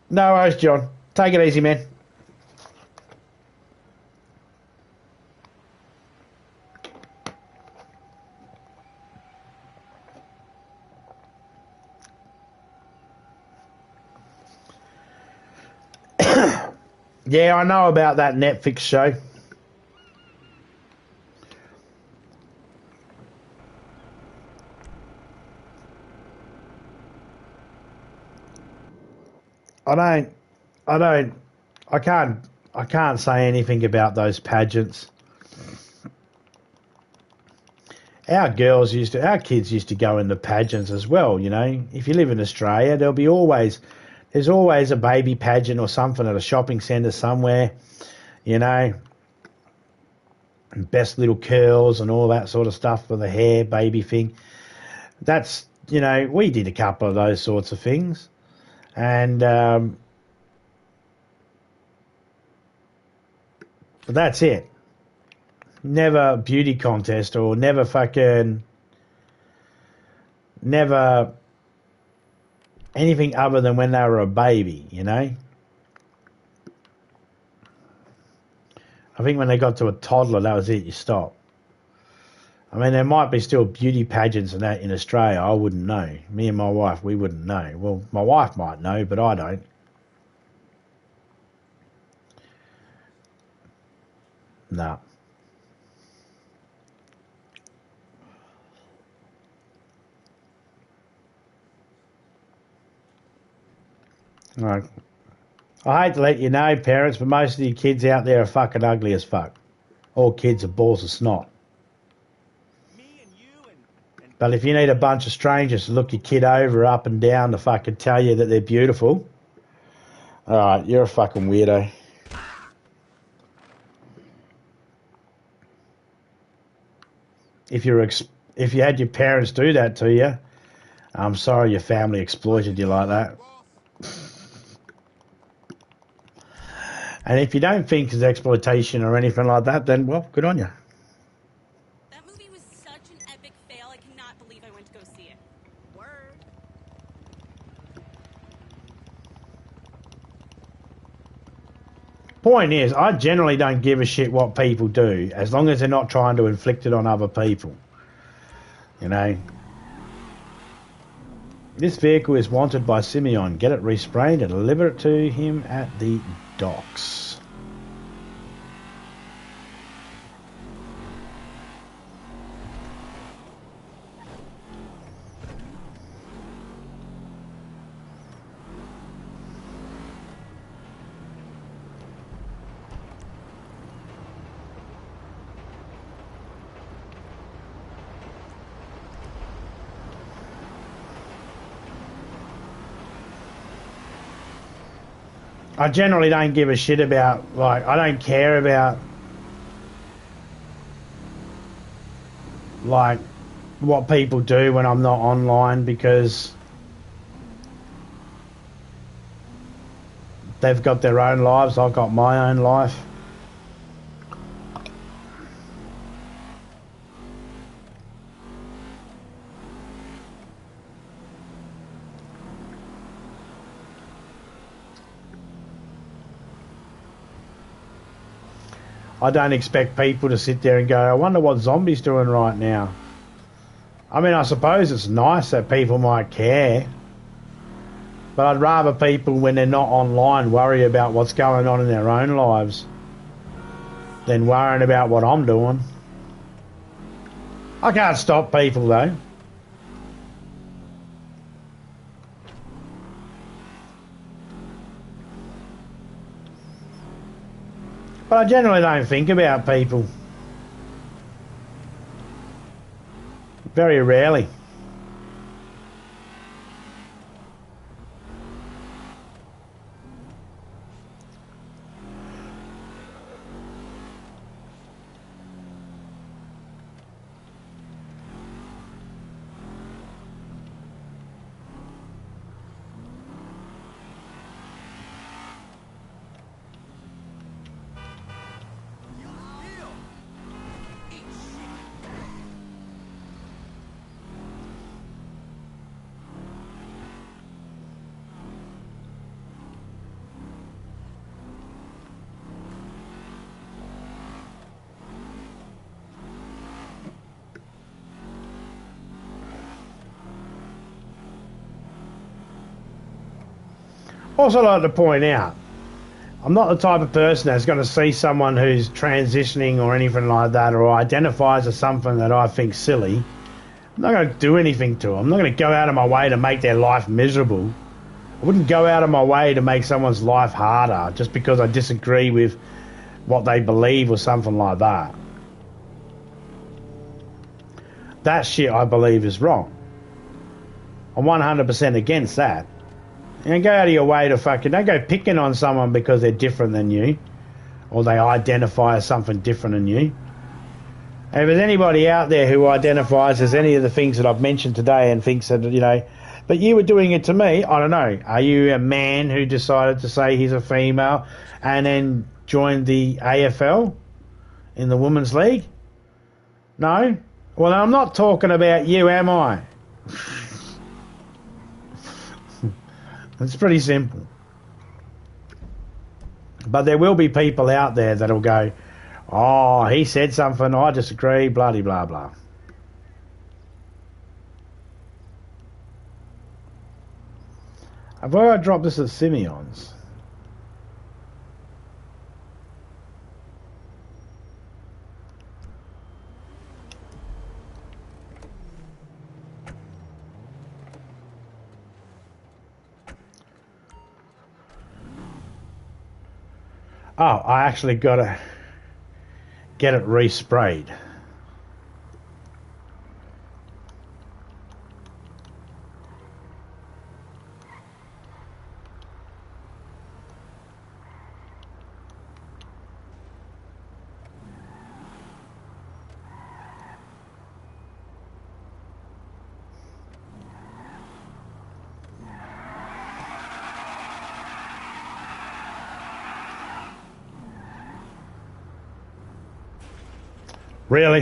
No worries, John. Take it easy, man. Yeah, I know about that Netflix show. I can't say anything about those pageants. Our kids used to go into pageants as well, you know. If you live in Australia, there's always a baby pageant or something at a shopping centre somewhere, you know. Best little curls and all that sort of stuff for the hair, baby thing. That's, you know, we did a couple of those sorts of things. And But that's it. Never beauty contest or never anything other than when they were a baby, you know? I think when they got to a toddler, that was it, you stop. I mean, there might be still beauty pageants and that in Australia, I wouldn't know. Me and my wife, we wouldn't know. Well, my wife might know, but I don't. No. Right. I hate to let you know, parents, but most of you kids out there are fucking ugly as fuck. All kids are balls of snot. But if you need a bunch of strangers to look your kid over, up and down to fucking tell you that they're beautiful, alright, you're a fucking weirdo. If you had your parents do that to you, I'm sorry your family exploited you like that. And if you don't think it's exploitation or anything like that, then, well, good on you. That movie was such an epic fail, I cannot believe I went to go see it. Word. Point is, I generally don't give a shit what people do, as long as they're not trying to inflict it on other people. You know? This vehicle is wanted by Simeon. Get it resprayed and deliver it to him at the docks. I generally don't give a shit about, like, I don't care about, like, what people do when I'm not online, because they've got their own lives, I've got my own life. I don't expect people to sit there and go, I wonder what Zombie's doing right now. I mean, I suppose it's nice that people might care. But I'd rather people, when they're not online, worry about what's going on in their own lives than worrying about what I'm doing. I can't stop people, though. But I generally don't think about people. Very rarely. Also, like to point out, I'm not the type of person that's going to see someone who's transitioning or anything like that, or identifies as something that I think silly. I'm not going to do anything to them. I'm not going to go out of my way to make their life miserable. I wouldn't go out of my way to make someone's life harder just because I disagree with what they believe or something like that. That shit, I believe, is wrong. I'm 100% against that. And go out of your way to fucking... Don't go picking on someone because they're different than you, or they identify as something different than you. And if there's anybody out there who identifies as any of the things that I've mentioned today and thinks that, you know, but you were doing it to me, I don't know. Are you a man who decided to say he's a female and then joined the AFL in the Women's League? No? Well, I'm not talking about you, am I? It's pretty simple. But there will be people out there that'll go, oh, he said something, I disagree, bloody blah blah. Have I dropped this at Simeon's? Oh, I actually got to get it resprayed. Really?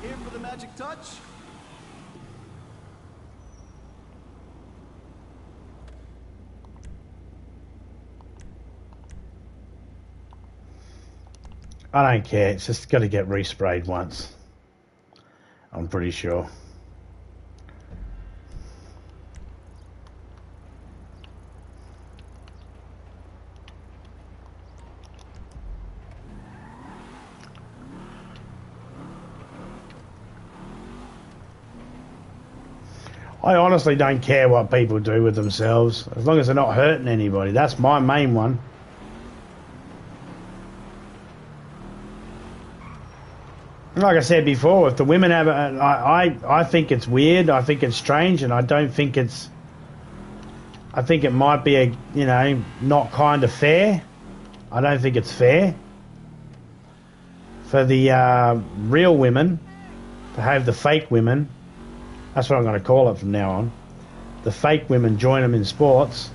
Here for the magic touch? I don't care. It's just got to get resprayed once. I'm pretty sure. I honestly don't care what people do with themselves, as long as they're not hurting anybody. That's my main one. Like I said before, if the women have I think it's weird, I think it's strange, and I don't think it's... I think it might be not kind of fair. I don't think it's fair for the real women to have the fake women, that's what I'm going to call it from now on, the fake women join them in sports.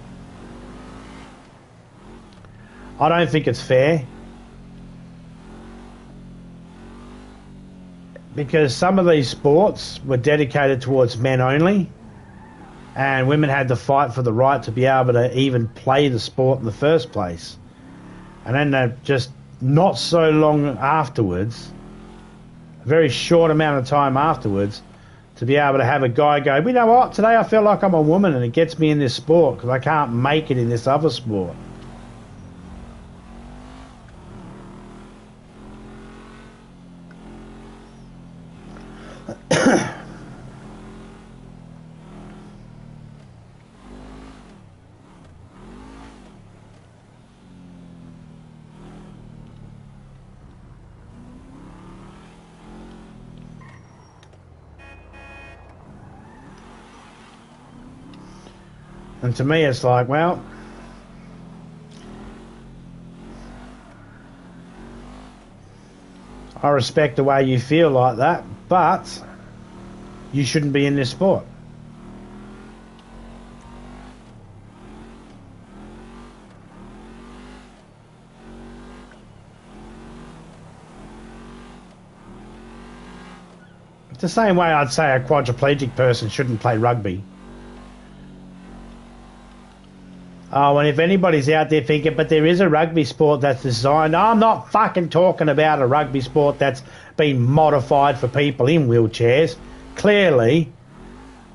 I don't think it's fair. Because some of these sports were dedicated towards men only, and women had to fight for the right to be able to even play the sport in the first place. And then just not so long afterwards, a very short amount of time afterwards, to be able to have a guy go, you know what, today I feel like I'm a woman and it gets me in this sport because I can't make it in this other sport. And to me, it's like, well, I respect the way you feel like that, but you shouldn't be in this sport. It's the same way I'd say a quadriplegic person shouldn't play rugby. Oh, and if anybody's out there thinking, but there is a rugby sport that's designed... I'm not fucking talking about a rugby sport that's been modified for people in wheelchairs. Clearly,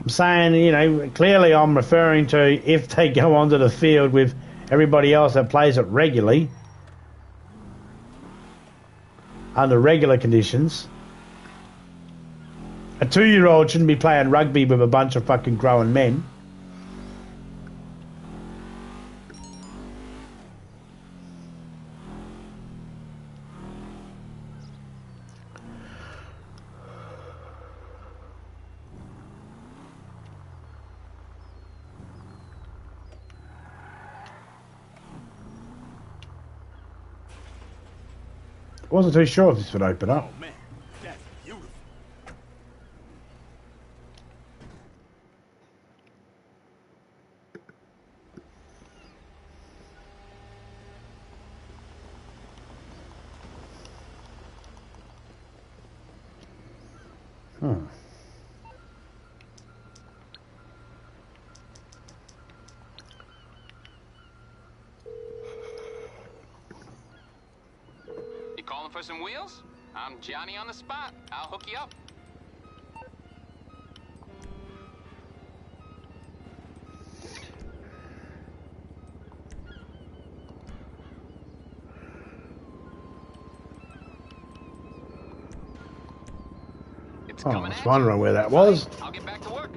I'm saying, clearly I'm referring to if they go onto the field with everybody else that plays it regularly, under regular conditions. A 2-year-old shouldn't be playing rugby with a bunch of fucking grown men. Wasn't too sure if this would open up. Oh man, that's beautiful. You calling for some wheels? I'm Johnny on the spot. I'll hook you up. It's Oh, I coming was at you. wondering where that was. I'll get back to work.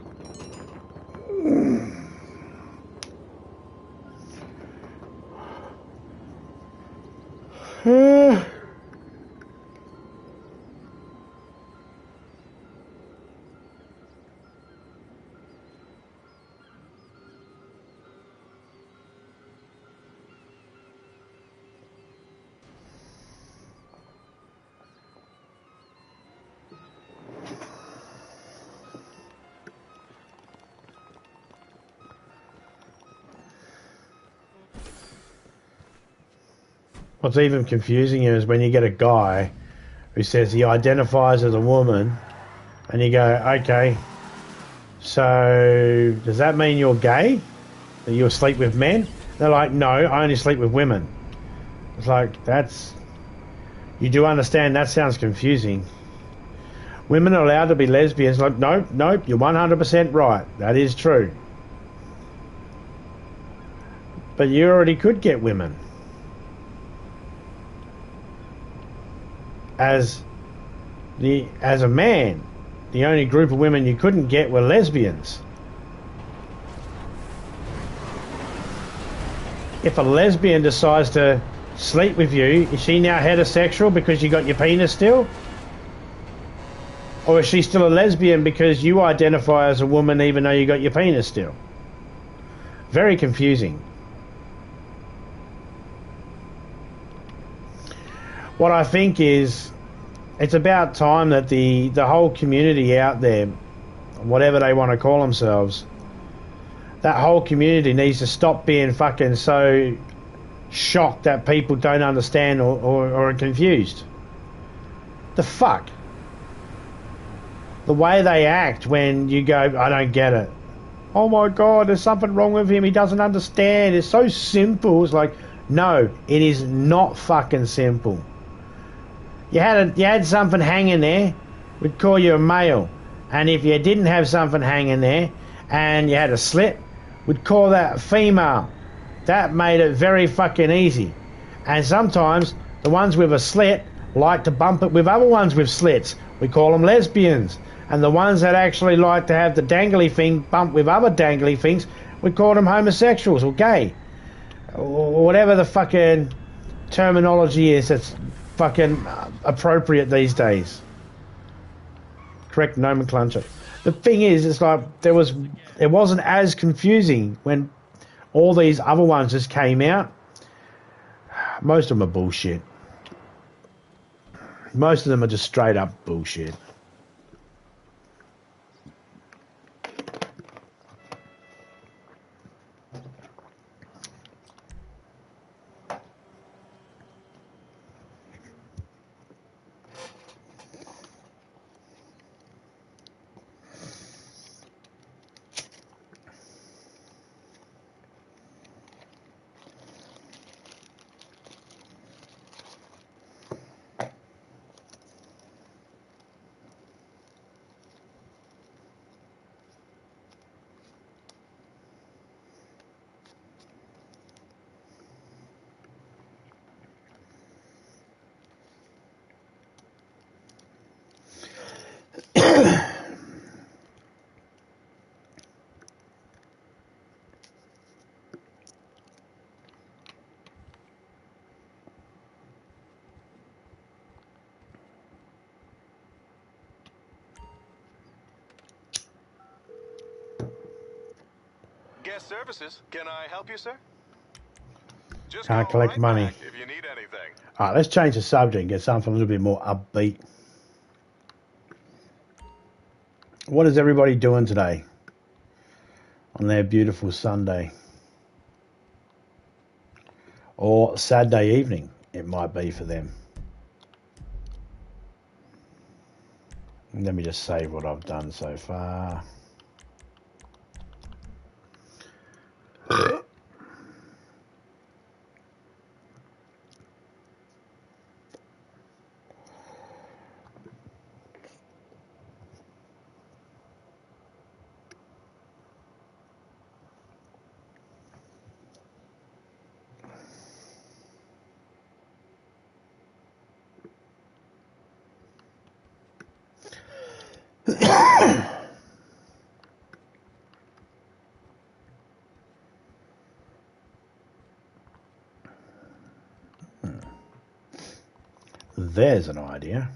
What's even confusing is when you get a guy who says he identifies as a woman, and you go, okay, so does that mean you're gay? That you sleep with men? They're like, no, I only sleep with women. It's like, that's... You do understand that sounds confusing. Women are allowed to be lesbians. Like, nope, you're 100% right. That is true. But you already could get women. As a man, the only group of women you couldn't get were lesbians. If a lesbian decides to sleep with you, is she now heterosexual because you got your penis still? Or is she still a lesbian because you identify as a woman even though you got your penis still? Very confusing. What I think is, it's about time that the whole community out there, whatever they want to call themselves, that whole community needs to stop being fucking so shocked that people don't understand or are confused. The fuck? The way they act when you go, I don't get it. Oh my God, there's something wrong with him. He doesn't understand. It's so simple. It's like, no, it is not fucking simple. You had something hanging there, we'd call you a male. And if you didn't have something hanging there and you had a slit, we'd call that a female. That made it very fucking easy. And sometimes the ones with a slit like to bump it with other ones with slits. We call them lesbians. And the ones that actually like to have the dangly thing bump with other dangly things, we call them homosexuals or gay. Or whatever the fucking terminology is that's fucking appropriate these days. Correct nomenclature. The thing is, it's like it wasn't as confusing when all these other ones just came out. Most of them are bullshit. Most of them are just straight up bullshit. Guest services. Can I help you, sir? Just Can't call collect right money. back if you need anything. Alright, let's change the subject and get something a little bit more upbeat. What is everybody doing today on their beautiful Sunday? Or Saturday evening, it might be for them. Let me just save what I've done so far. There's an idea.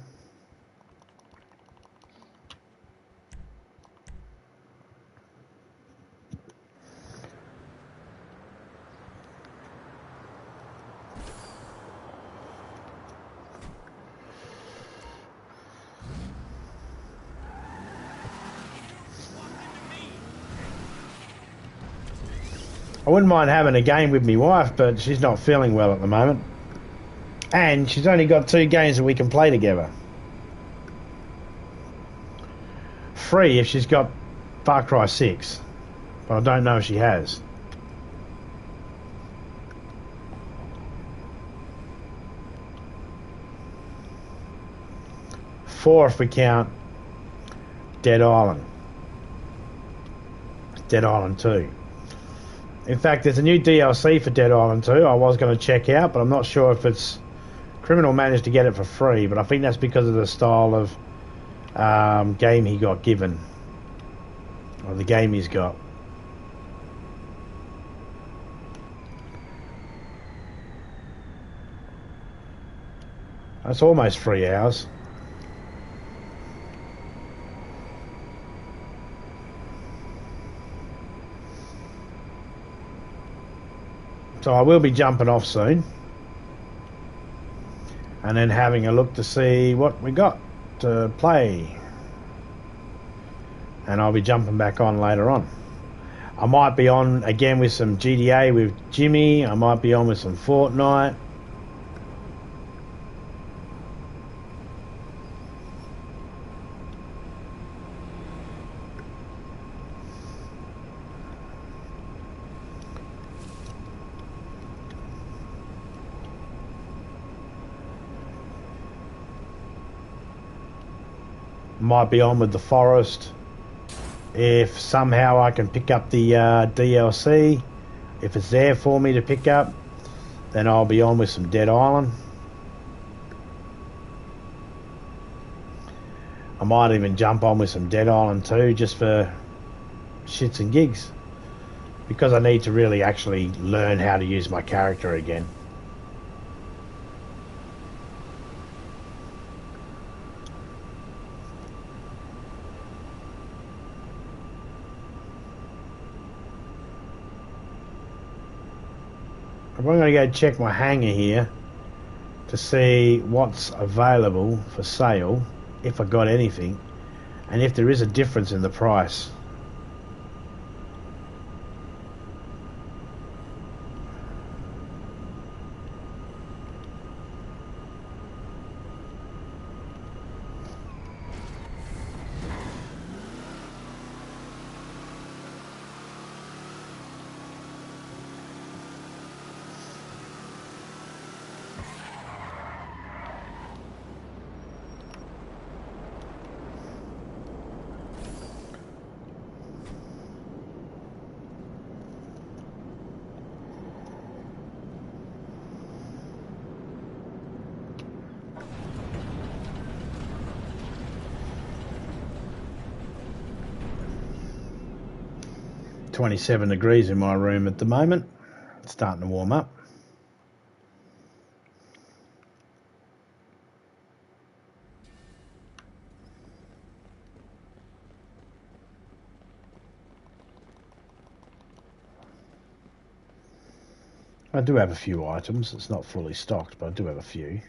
I wouldn't mind having a game with my wife, but she's not feeling well at the moment. And she's only got 2 games that we can play together. Free if she's got Far Cry 6. But I don't know if she has. Four if we count Dead Island. Dead Island 2. In fact, there's a new DLC for Dead Island 2 I was going to check out, but I'm not sure if it's... Criminal managed to get it for free, but I think that's because of the style of game he got given. Or the game he's got. That's almost 3 hours. So I will be jumping off soon. And then having a look to see what we got to play. And I'll be jumping back on later on. I might be on again with some GTA with Jimmy. I might be on with some Fortnite. Might be on with the Forest. If somehow I can pick up the DLC, if it's there for me to pick up, then I'll be on with some Dead Island. I might even jump on with some Dead Island 2 just for shits and gigs, because I need to really actually learn how to use my character again. I'm going to go check my hangar here to see what's available for sale, if I got anything, and if there is a difference in the price. .27 degrees in my room at the moment. It's starting to warm up. I do have a few items. It's not fully stocked, but I do have a few.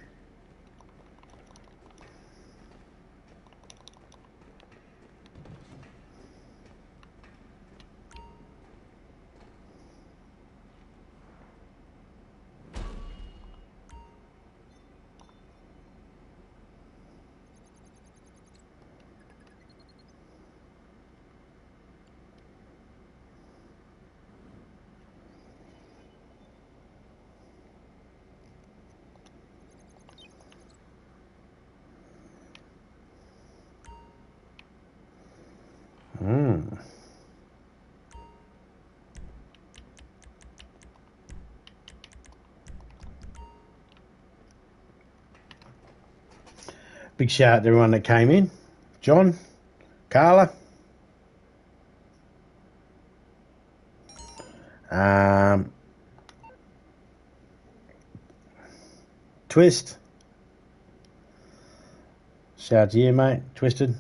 Big shout out to everyone that came in. John, Carla. Twist. Shout out to you, mate. Twisted.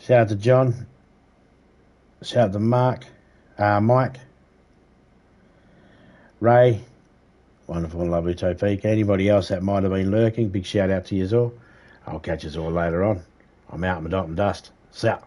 Shout out to John. Shout out to Mark. Mike. Ray. Wonderful and lovely Topeka. Anybody else that might have been lurking, big shout out to you all. I'll catch us all later on. I'm out in the dot and dust. See ya.